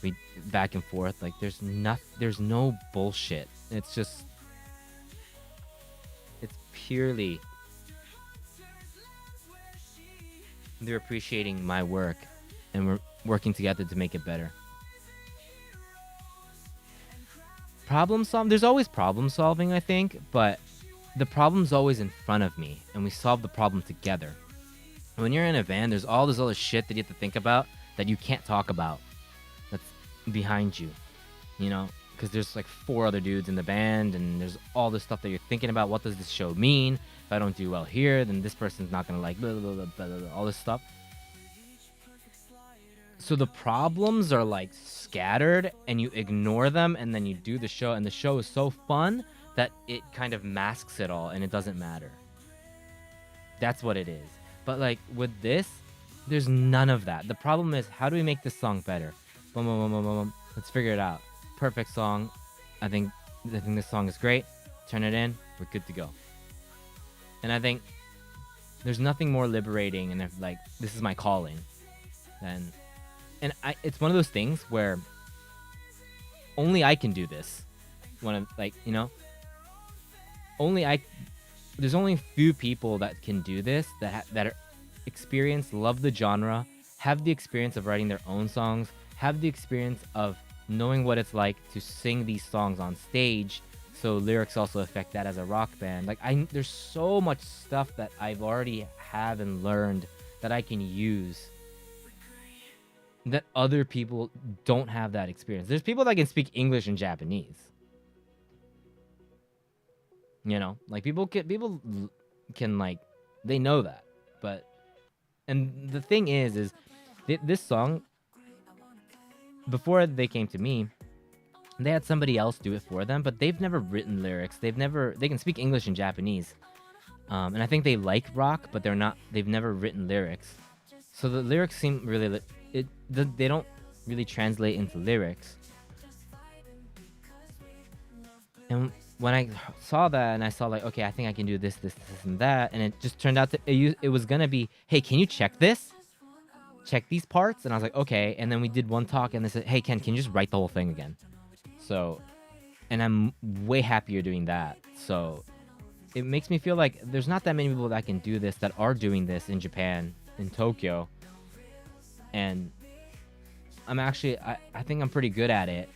read back and forth, like there's no bullshit. It's purely they're appreciating my work and we're working together to make it better. Problem solving, there's always problem solving, I think, but the problem's always in front of me and we solve the problem together. When you're in a band, there's all this other shit that you have to think about that you can't talk about that's behind you, you know, because there's like 4 other dudes in the band and there's all this stuff that you're thinking about. What does this show mean? If I don't do well here, then this person's not gonna like blah, blah, blah, blah, blah, all this stuff. So the problems are like scattered and you ignore them and then you do the show, and the show is so fun that it kind of masks it all and it doesn't matter. That's what it is. But like with this, there's none of that. The problem is, how do we make this song better? Boom, boom, boom, boom, boom, boom. Let's figure it out. Perfect song. I think this song is great. Turn it in. We're good to go. And I think there's nothing more liberating and if like this is my calling than. And it's one of those things where only I can do this. When I'm like, you know, there's only a few people that can do this that are experienced, love the genre, have the experience of writing their own songs, have the experience of knowing what it's like to sing these songs on stage. So lyrics also affect that as a rock band. Like there's so much stuff that I've already have and learned that I can use. That other people don't have that experience. There's people that can speak English and Japanese. You know, like people can like, they know that. But, and the thing is this song, before they came to me, they had somebody else do it for them, but they've never written lyrics. They can speak English and Japanese. And I think they like rock, but they've never written lyrics. So the lyrics seem really, they don't really translate into lyrics. And when I saw that and I saw like, okay, I think I can do this, and that, and it just turned out to, it was gonna be, hey, can you check this? Check these parts? And I was like, okay. And then we did one talk and they said, hey, Ken, can you just write the whole thing again? So, and I'm way happier doing that. So it makes me feel like there's not that many people that can do this, that are doing this in Japan, in Tokyo. And I'm actually, I think I'm pretty good at it.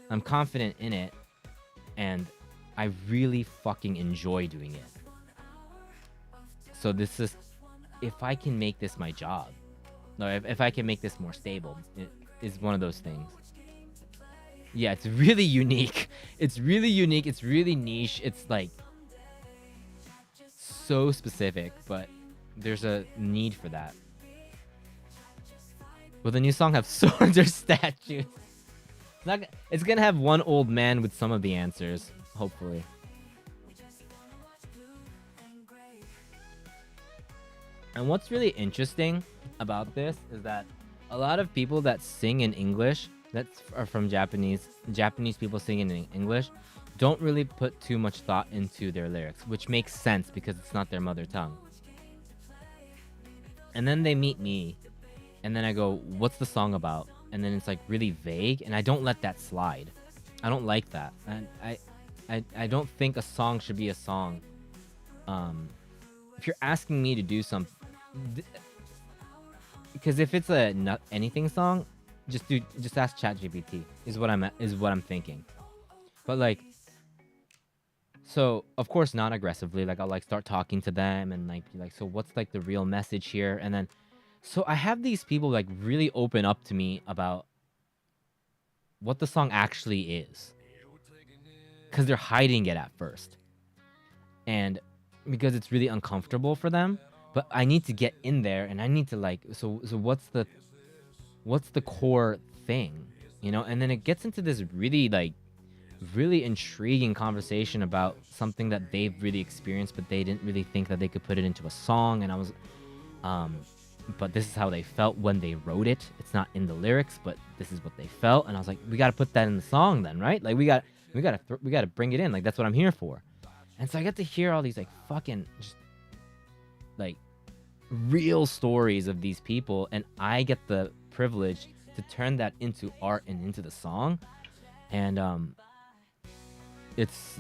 I'm confident in it. And I really fucking enjoy doing it. So this is, if I can make this my job, no, if I can make this more stable, it is one of those things. Yeah, it's really unique. It's really unique. It's really niche. It's like so specific, but there's a need for that. Will the new song have swords or statues? It's gonna have one old man with some of the answers, hopefully. And what's really interesting, about this is that a lot of people that sing in English, are from Japanese people singing in English, don't really put too much thought into their lyrics, which makes sense because it's not their mother tongue. And then they meet me, and then I go, "What's the song about?" And then it's like really vague, and I don't let that slide. I don't like that, and I don't think a song should be a song. If you're asking me to do something, because if it's a not anything song, just ask ChatGPT is what I'm thinking. But like, so of course not aggressively. Like I'll like start talking to them and like be like, so what's like the real message here? And then, so I have these people like really open up to me about what the song actually is, because they're hiding it at first, and because it's really uncomfortable for them. But I need to get in there, and I need to like, so what's the core thing, you know? And then it gets into this really intriguing conversation about something that they've really experienced, but they didn't really think that they could put it into a song. And I was, but this is how they felt when they wrote it. It's not in the lyrics, but this is what they felt. And I was like, we got to put that in the song then, right? Like we got to bring it in. Like that's what I'm here for. And so I get to hear all these like fucking just like real stories of these people, and I get the privilege to turn that into art and into the song. And it's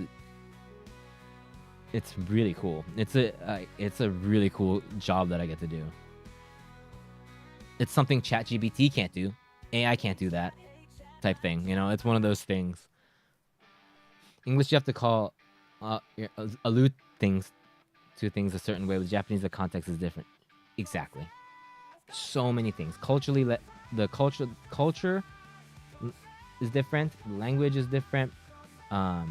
really cool. It's a really cool job that I get to do. It's something ChatGPT can't do. AI can't do that type thing, you know? It's one of those things. English, you have to call allude things to things a certain way. With Japanese, the context is different. Exactly. So many things. Culturally, the culture is different. Language is different. The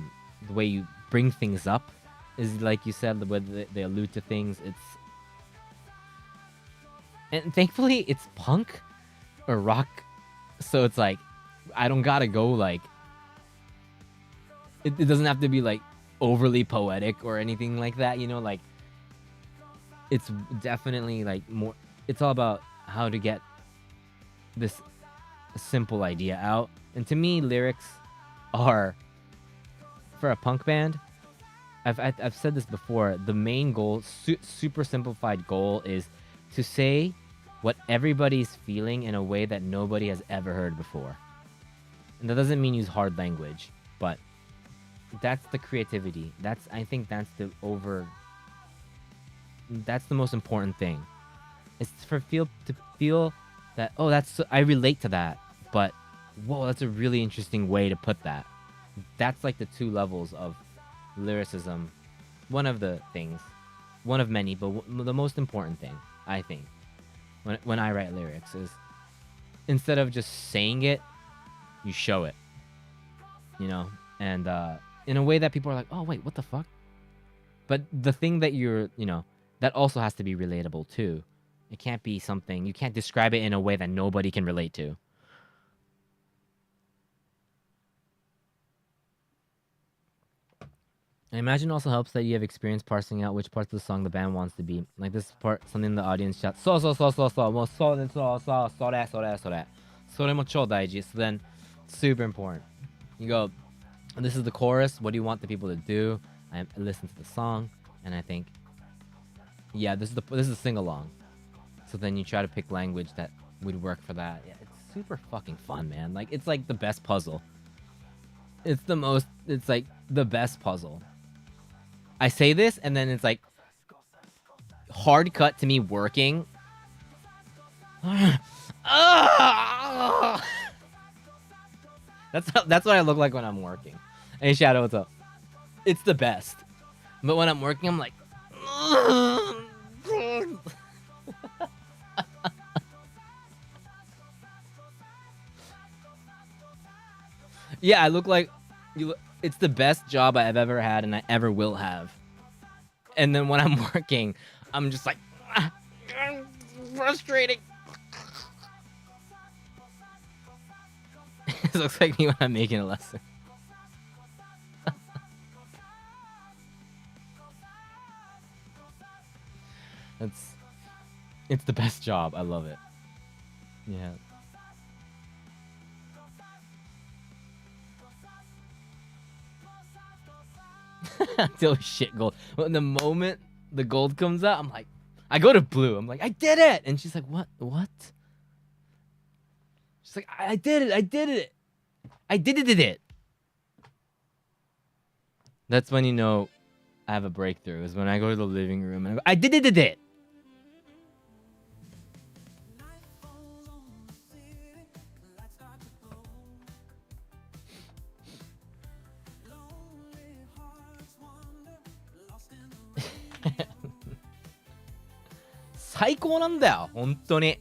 way you bring things up is, like you said, the way they allude to things. And thankfully, it's punk or rock, so it's like I don't gotta go like. It doesn't have to be like overly poetic or anything like that, you know. Like it's definitely like more. It's all about how to get this simple idea out. And to me, lyrics are, for a punk band, I've said this before, the main goal, super simplified goal, is to say what everybody's feeling in a way that nobody has ever heard before. And that doesn't mean use hard language, but that's the creativity. I think that's the most important thing. It's to feel that, oh, I relate to that, but whoa, that's a really interesting way to put that. That's like the two levels of lyricism. One of the things, one of many, but the most important thing, I think, when I write lyrics is, instead of just saying it, you show it, you know, and in a way that people are like, oh wait, what the fuck? But the thing that you're, you know, that also has to be relatable too. It can't be something, you can't describe it in a way that nobody can relate to. I imagine it also helps that you have experience parsing out which parts of the song the band wants to be. Like this part, something the audience shouts, so, that. それも超大事. So then, super important. You go, this is the chorus, what do you want the people to do? I listen to the song, and I think, yeah, this is a sing-along. So then you try to pick language that would work for that. Yeah, it's super fucking fun, man. Like, it's like the best puzzle. It's like the best puzzle. I say this, and then it's like hard cut to me working. That's what I look like when I'm working. Hey Shadow, what's up? It's the best. But when I'm working, I'm like, yeah, I look like it's the best job I've ever had and I ever will have. And then when I'm working, I'm just like, frustrating. It looks like me when I'm making a lesson. It's the best job. I love it. Yeah. Until shit gold. When the moment the gold comes out, I'm like, I go to blue. I'm like, I did it. And she's like, what? What? She's like, I did it. I did it. I did it. That's when you know I have a breakthrough. Is when I go to the living room and I go, I did it.最高なんだよ、本当に。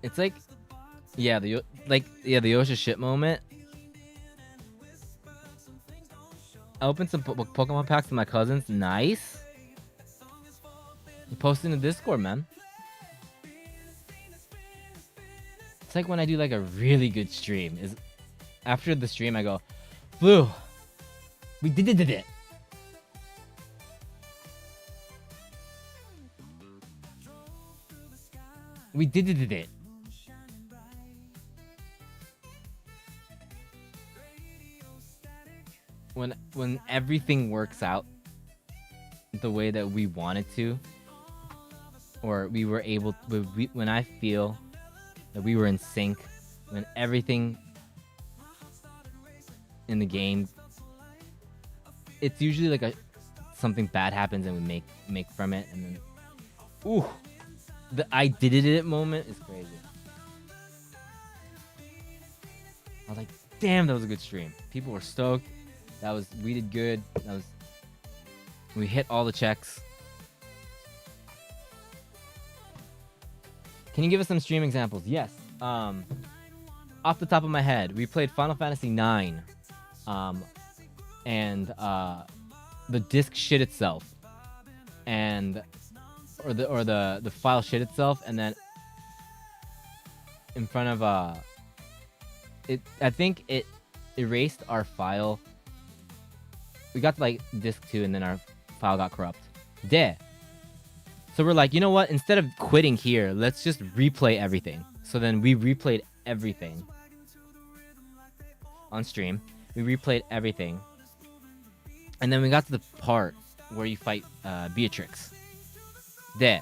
It's like, yeah, the Yosha shit moment. I opened some Pokemon packs with my cousins. Nice. You posted in the Discord, man. It's like when I do like a really good stream. Is after the stream I go, Blue, we did it. We did it. When everything works out the way that we wanted to, or we were able, when I feel that we were in sync, when everything in the game, it's usually like something bad happens and we make from it, and then ooh, the I did it moment is crazy. I was like, damn, that was a good stream. People were stoked. We did good. We hit all the checks. Can you give us some stream examples? Yes. Off the top of my head, we played Final Fantasy IX, and the disc shit itself, or the file shit itself, and then in front of I think it erased our file. We got to like disc 2 and then our file got corrupt. There. So we're like, you know what? Instead of quitting here, let's just replay everything. So then we replayed everything on stream. We replayed everything. And then we got to the part where you fight Beatrix. There.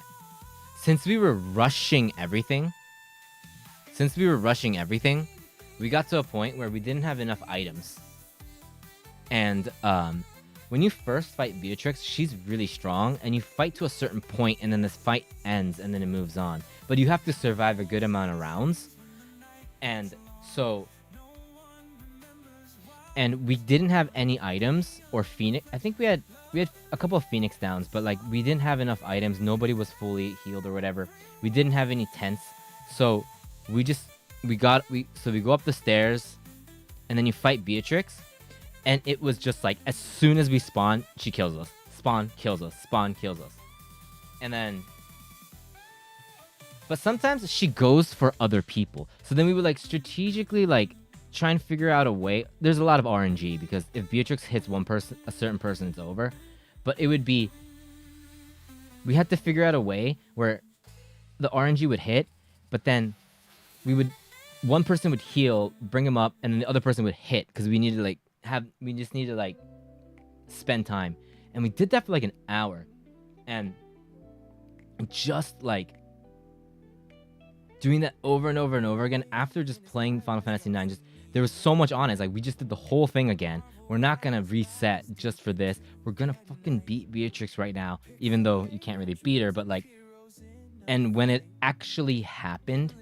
Since we were rushing everything, we got to a point where we didn't have enough items. And when you first fight Beatrix, she's really strong, and you fight to a certain point, and then this fight ends, and then it moves on. But you have to survive a good amount of rounds. And so... And we didn't have any items or Phoenix. I think we had a couple of Phoenix downs, but like we didn't have enough items. Nobody was fully healed or whatever. We didn't have any tents. So we go up the stairs, and then you fight Beatrix. And it was just like, as soon as we spawn, she kills us. Spawn, kills us. Spawn, kills us. And then... But sometimes she goes for other people. So then we would like strategically like try and figure out a way. There's a lot of RNG, because if Beatrix hits one person, a certain person, it's over. But it would be... We had to figure out a way where the RNG would hit, but then one person would heal, bring him up, and then the other person would hit, because we needed like... we just need to like spend time, and we did that for like an hour, and just like doing that over and over and over again after just playing Final Fantasy IX. Just there was so much on it. It's like we just did the whole thing again. We're not gonna reset just for this. We're gonna fucking beat Beatrix right now, even though you can't really beat her, but like, and when it actually happened,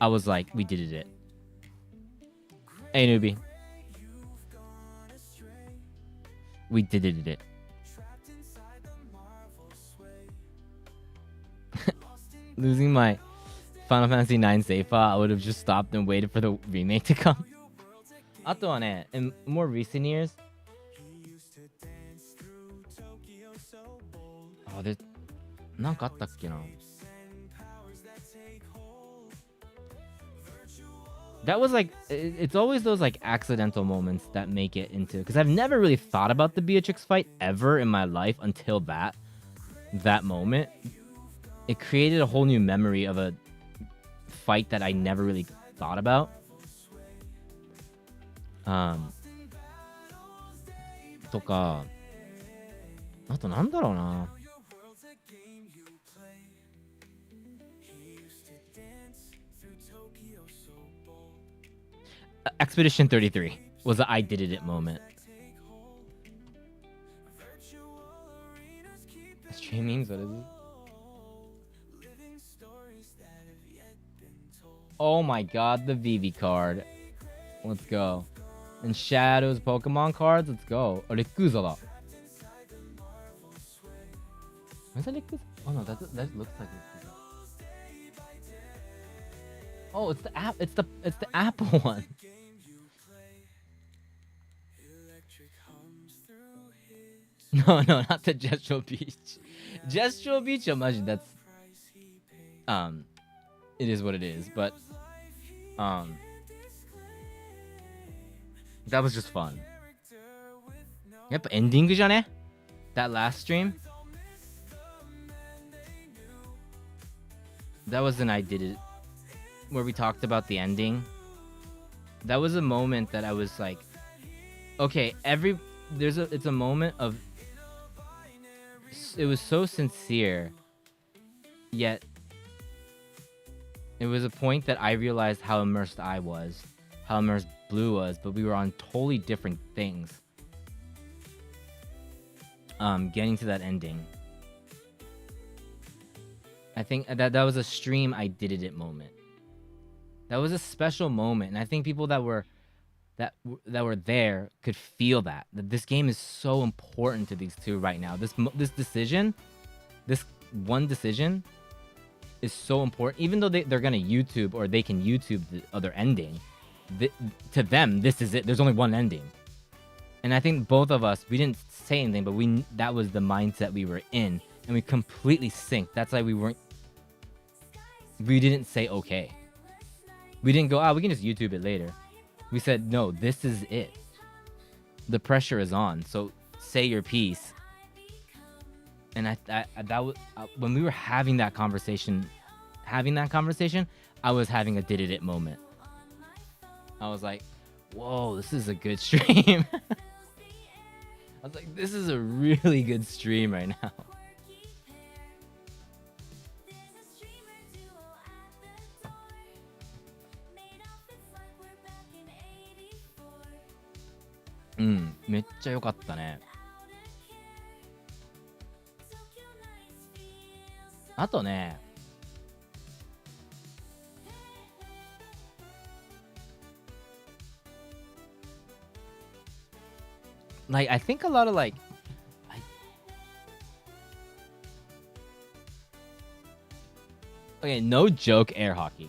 I was like, we did it. Hey newbie. We did it. Losing my Final Fantasy IX save file, I would have just stopped and waited for the remake to come. あとはね, in more recent years... Oh, there's... なんかあったっけな? That was like, it's always those like accidental moments that make it into, because I've never really thought about the Beatrix fight ever in my life until that moment. It created a whole new memory of a fight that I never really thought about. とか、あとなんだろうな。Expedition 33 was a I did it moment. Stream memes, what is it? Oh my god, the Vivi card. Let's go. And Shadows Pokemon cards, let's go. Oh, Rikuza だ. Is that Rikuza? Oh no, that looks like Rikuza. Oh, it's the app. It's the Apple one. No, not the Gestural Beach. Gestural Beach, imagine that's it is what it is, but that was just fun. Yep, ending じゃね? That last stream. That was an I did it where we talked about the ending. That was a moment that I was like, okay, it's a moment of, it was so sincere, yet it was a point that I realized how immersed I was, how immersed Blue was, but we were on totally different things. Getting to that ending. I think that was a stream I did it moment. That was a special moment, and I think people that were there could feel that this game is so important to these two right now. This one decision is so important. Even though they're gonna YouTube, or they can YouTube the other ending, to them this is it. There's only one ending, and I think both of us, we didn't say anything, but that was the mindset we were in, and we completely synced. That's why we didn't say okay. We didn't go, we can just YouTube it later. We said, no, this is it. The pressure is on, so say your piece. And when we were having that conversation, I was having a did it moment. I was like, whoa, this is a good stream. I was like, this is a really good stream right now. Me めっちゃ良かったね。あとね、like I think a lot of like okay, no joke, air hockey.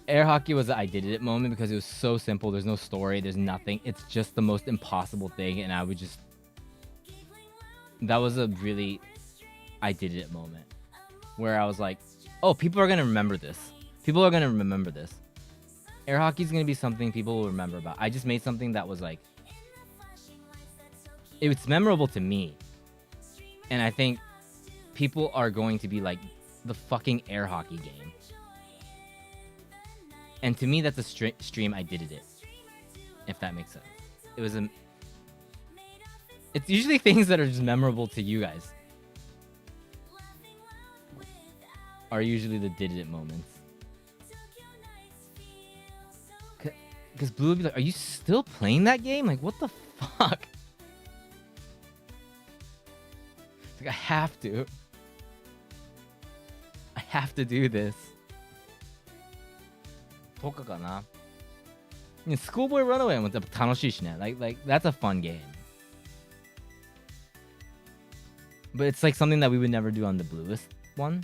Air hockey was an I did it moment because it was so simple. There's no story, there's nothing. It's just the most impossible thing, and I would just, that was a really I did it moment where I was like, oh, people are gonna remember this. People are gonna remember this. Air hockey is gonna be something people will remember about. I just made something that was like, it's memorable to me, and I think people are going to be like, the fucking air hockey game. And to me, that's a stream I did it, if that makes sense. It was it's usually things that are just memorable to you guys are usually the did it moments. Because Blue would be like, are you still playing that game? Like, what the fuck? It's like, I have to do this. とかかな。Schoolboy Runaway もやっぱ楽しいしね。Like that's a fun game. But it's like something that we would never do on the blluist one.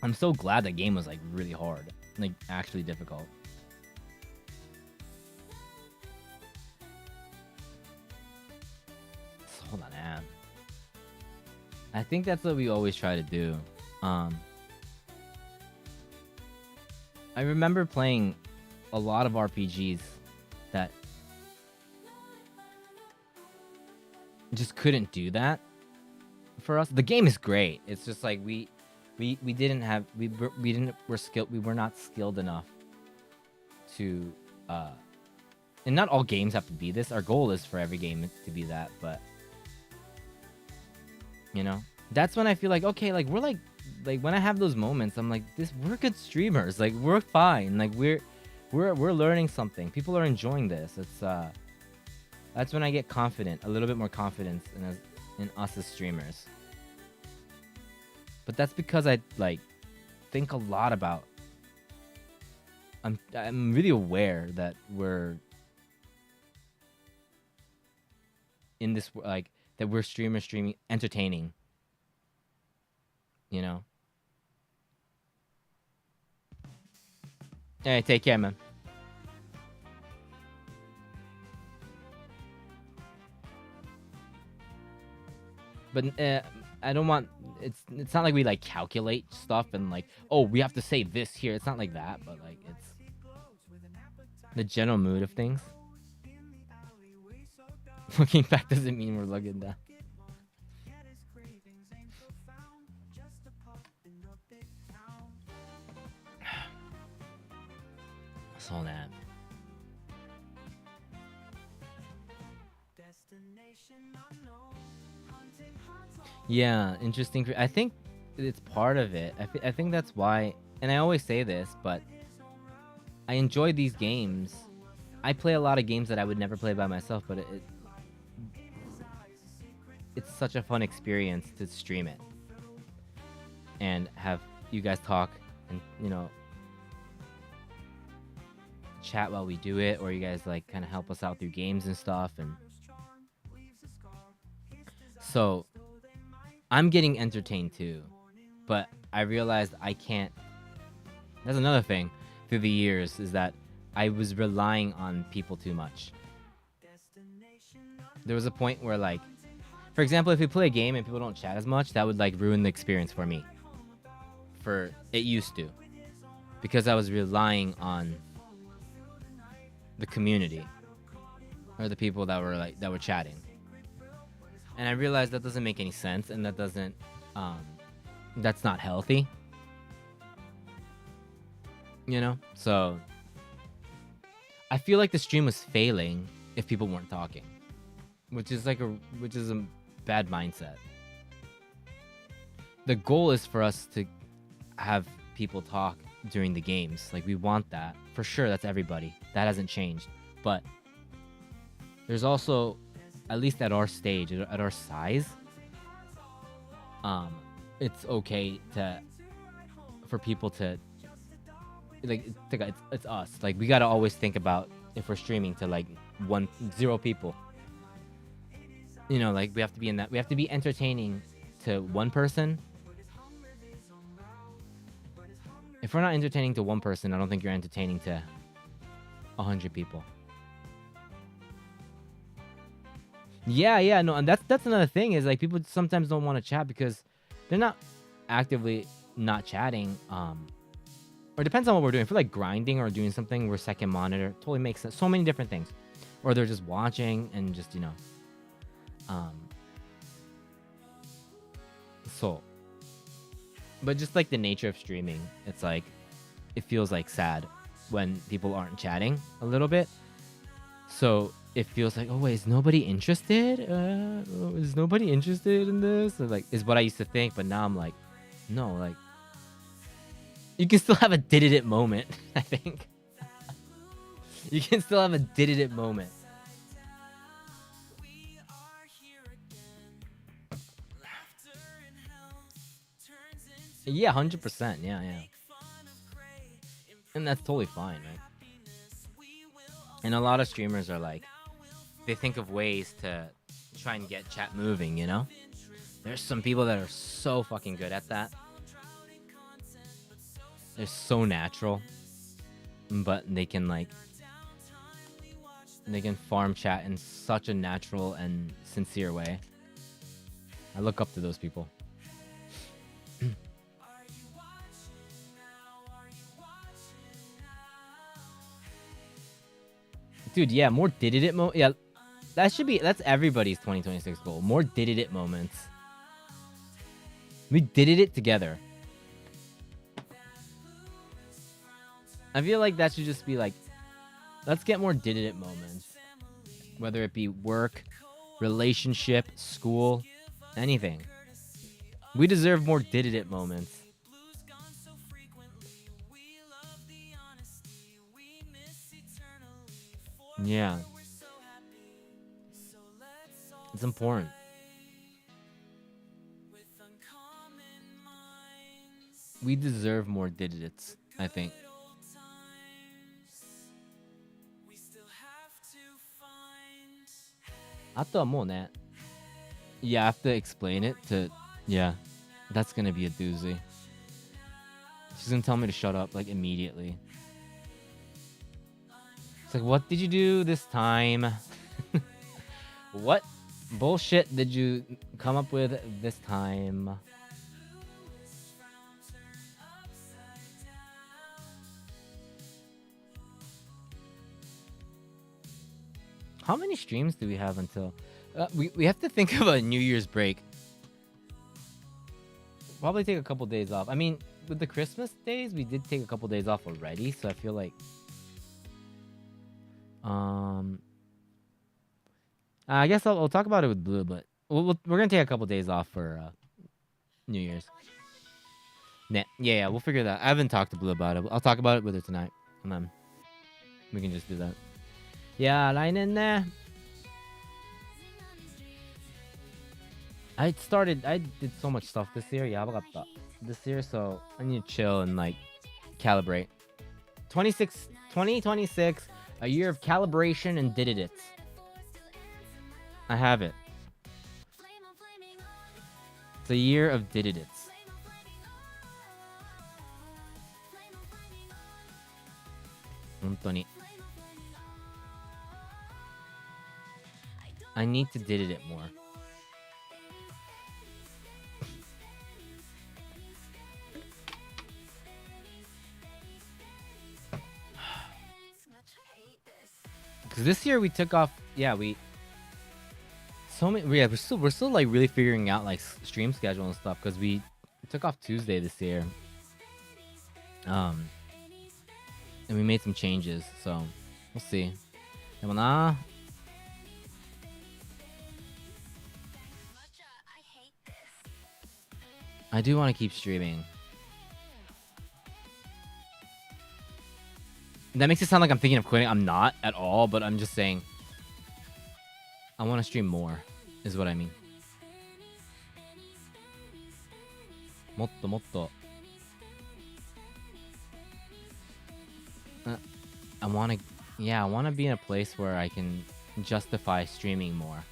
I'm so glad that game was like really hard. Like actually difficult. So だね。I think that's what we always try to do. I remember playing a lot of RPGs that just couldn't do that for us. The game is great. It's just like we didn't have we were not skilled enough to and not all games have to be this. Our goal is for every game to be that, but you know, that's when I feel like, okay, like we're like when I have those moments, I'm like, we're good streamers. Like we're fine. Like we're learning something. People are enjoying this. It's that's when I get confident, a little bit more confidence in us as streamers. But that's because I like think a lot about. I'm really aware that we're in this, like, that we're streaming entertaining, you know. Hey, take care, man. But I don't want, it's not like we like calculate stuff and like, oh, we have to say this here. It's not like that, but like it's the general mood of things. Looking back doesn't mean we're looking down. So that. Yeah, interesting. I think it's part of it. I think that's why, and I always say this, but I enjoy these games. I play a lot of games that I would never play by myself, but it's such a fun experience to stream it and have you guys talk and, you know, chat while we do it, or you guys like kind of help us out through games and stuff. And so I'm getting entertained too, but I realized I can't. That's another thing through the years, is that I was relying on people too much. There was a point where, like, for example, if we play a game and people don't chat as much, that would like ruin the experience for me. It used to, because I was relying on the community or the people that were chatting. And I realized that doesn't make any sense, and that doesn't, that's not healthy. You know? So I feel like the stream was failing if people weren't talking, which is a bad mindset. The goal is for us to have people talk during the games. Like, we want that. For sure, that's everybody. That hasn't changed. But there's also, at least at our stage, at our size, it's okay for people to, like, it's us. Like, we gotta always think about, if we're streaming to like 0 people, you know, like, we have to be entertaining to one person. If we're not entertaining to one person, I don't think you're entertaining to 100 people. Yeah, no, and that's another thing, is like, people sometimes don't want to chat because they're not actively not chatting, or it depends on what we're doing. If we're like grinding or doing something, we're second monitor, totally makes sense. So many different things. Or they're just watching and just, you know, so, but just like the nature of streaming, it's like, it feels like sad when people aren't chatting a little bit. So it feels like, oh wait, is nobody interested? Is nobody interested in this? Or like, is what I used to think, but now I'm like, no, like, you can still have a did it moment. I think you can still have a did it moment. Yeah, 100%. Yeah. And that's totally fine, right? And a lot of streamers are like, they think of ways to try and get chat moving, you know? There's some people that are so fucking good at that. They're so natural, but they can farm chat in such a natural and sincere way. I look up to those people. Dude, yeah, more did it yeah, that's everybody's 2026 goal. More did it moments. We did it together. I feel like that should just be like, let's get more did it moments. Whether it be work, relationship, school, anything. We deserve more did it moments. Yeah. It's important. We deserve more digits, I think. Yeah, I have to explain it to... Yeah, that's gonna be a doozy. She's gonna tell me to shut up, like, immediately. It's like, what did you do this time? What bullshit did you come up with this time? How many streams do we have until... we have to think of a New Year's break. Probably take a couple days off. I mean, with the Christmas days, we did take a couple days off already, so I feel like... I guess I'll talk about it with Blue, but we're gonna take a couple days off for New Year's. Yeah, we'll figure that. I haven't talked to Blue about it. I'll talk about it with her tonight, and then we can just do that. Yeah, line in there. I did so much stuff this year. This year, so I need to chill and like calibrate. 2026, a year of calibration and did it. I have it. It's a year of did it. I need to did it more. Because this year we took off. Yeah, we're still like really figuring out like stream schedule and stuff because we took off Tuesday this year. And we made some changes, so we'll see. I do want to keep streaming. That makes it sound like I'm thinking of quitting. I'm not at all, but I'm just saying I want to stream more, is what I mean. Motto. I want to be in a place where I can justify streaming more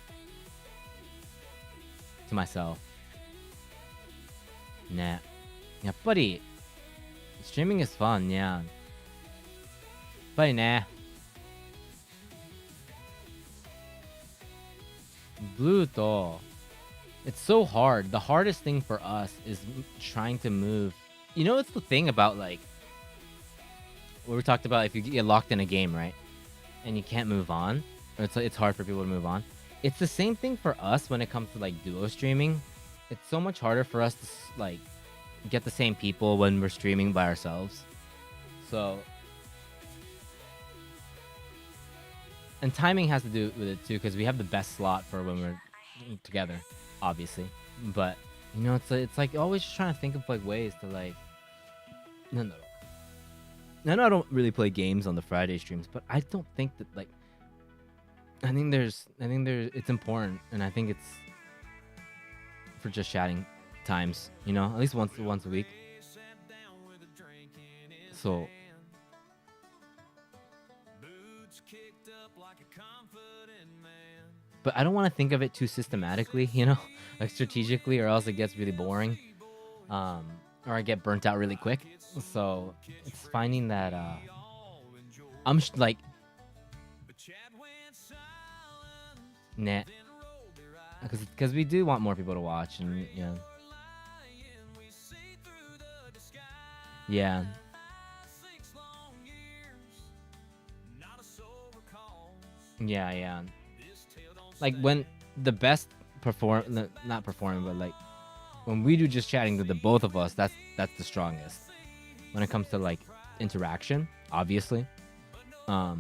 to myself. Nah. Yappari, streaming is fun, yeah. But nah. Blue to. It's so hard. The hardest thing for us is trying to move. You know, it's the thing about like what we talked about. If you get locked in a game, right, and you can't move on, or it's hard for people to move on. It's the same thing for us when it comes to like duo streaming. It's so much harder for us to like get the same people when we're streaming by ourselves. So, and timing has to do with it too, because we have the best slot for when we're together, obviously. But you know, it's like always just trying to think of like ways to like. No. I don't really play games on the Friday streams, but I don't think that like. I think there's it's important, and I think it's for just chatting times, you know, at least once a week. So but I don't want to think of it too systematically, you know, like strategically, or else it gets really boring, or I get burnt out really quick. So it's finding that I'm like nah, because we do want more people to watch, and yeah. Yeah. Yeah. Like when the best not performing, but like when we do just chatting to the both of us, that's the strongest. When it comes to like interaction, obviously. More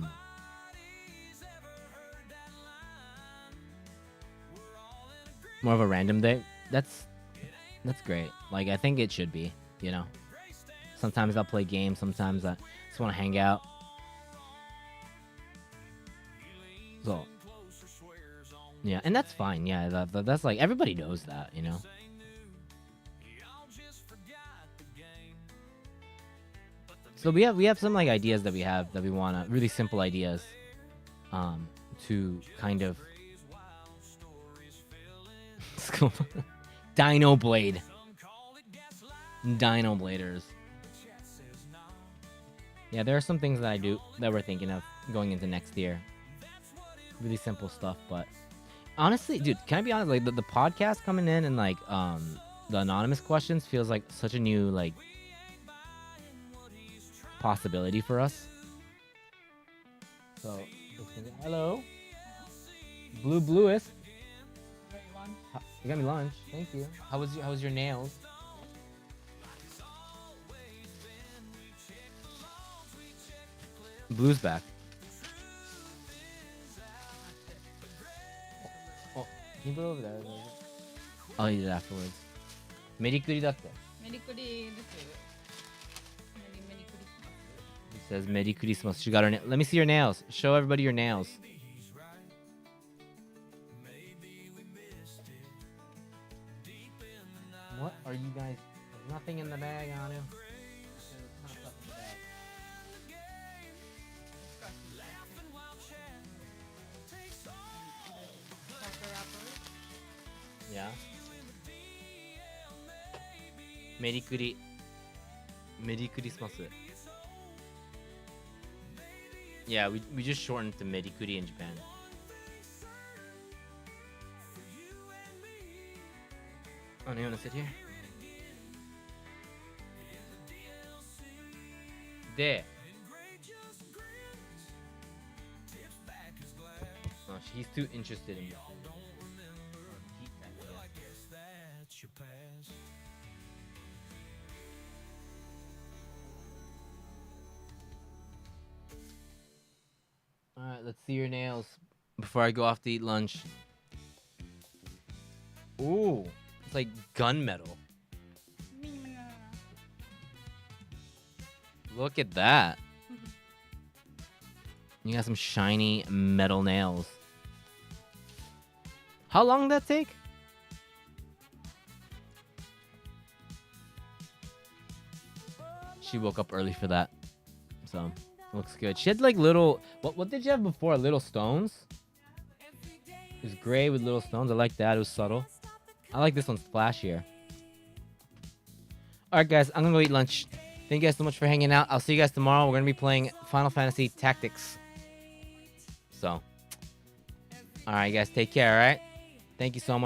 of a random day. That's great. Like I think it should be, you know. Sometimes I'll play games, sometimes I just want to hang out. So yeah, and that's fine. Yeah, that's like everybody knows that, you know. So we have some like ideas that we want to really simple ideas to kind of Dino Blade. Dino Bladers. Yeah, there are some things that we're thinking of going into next year. Really simple stuff, but honestly, dude, can I be honest? Like the podcast coming in and like the anonymous questions feels like such a new like possibility for us. So, hello, blluist. You got me lunch. Thank you. How was your nails? Blue's back. Oh, can you put it over there? I'll eat it afterwards. Merikuri datte. Merikuri desu. It says Merry Christmas. She got her Let me see your nails. Show everybody your nails. What are you guys? There's nothing in the bag, Anu. Yeah. Merry Christmas. Yeah, we just shortened to Merikuri in Japan. Oh, you wanna sit here? There. Oh, he's too interested in me. Alright, let's see your nails before I go off to eat lunch. Ooh, it's like gunmetal. Look at that. You got some shiny metal nails. How long did that take? She woke up early for that. So, looks good. She had like little... What did you have before? Little stones? It was gray with little stones. I like that. It was subtle. I like this one's flashier. Alright, guys. I'm gonna go eat lunch. Thank you guys so much for hanging out. I'll see you guys tomorrow. We're gonna be playing Final Fantasy Tactics. So, alright, guys. Take care, alright? Thank you so much.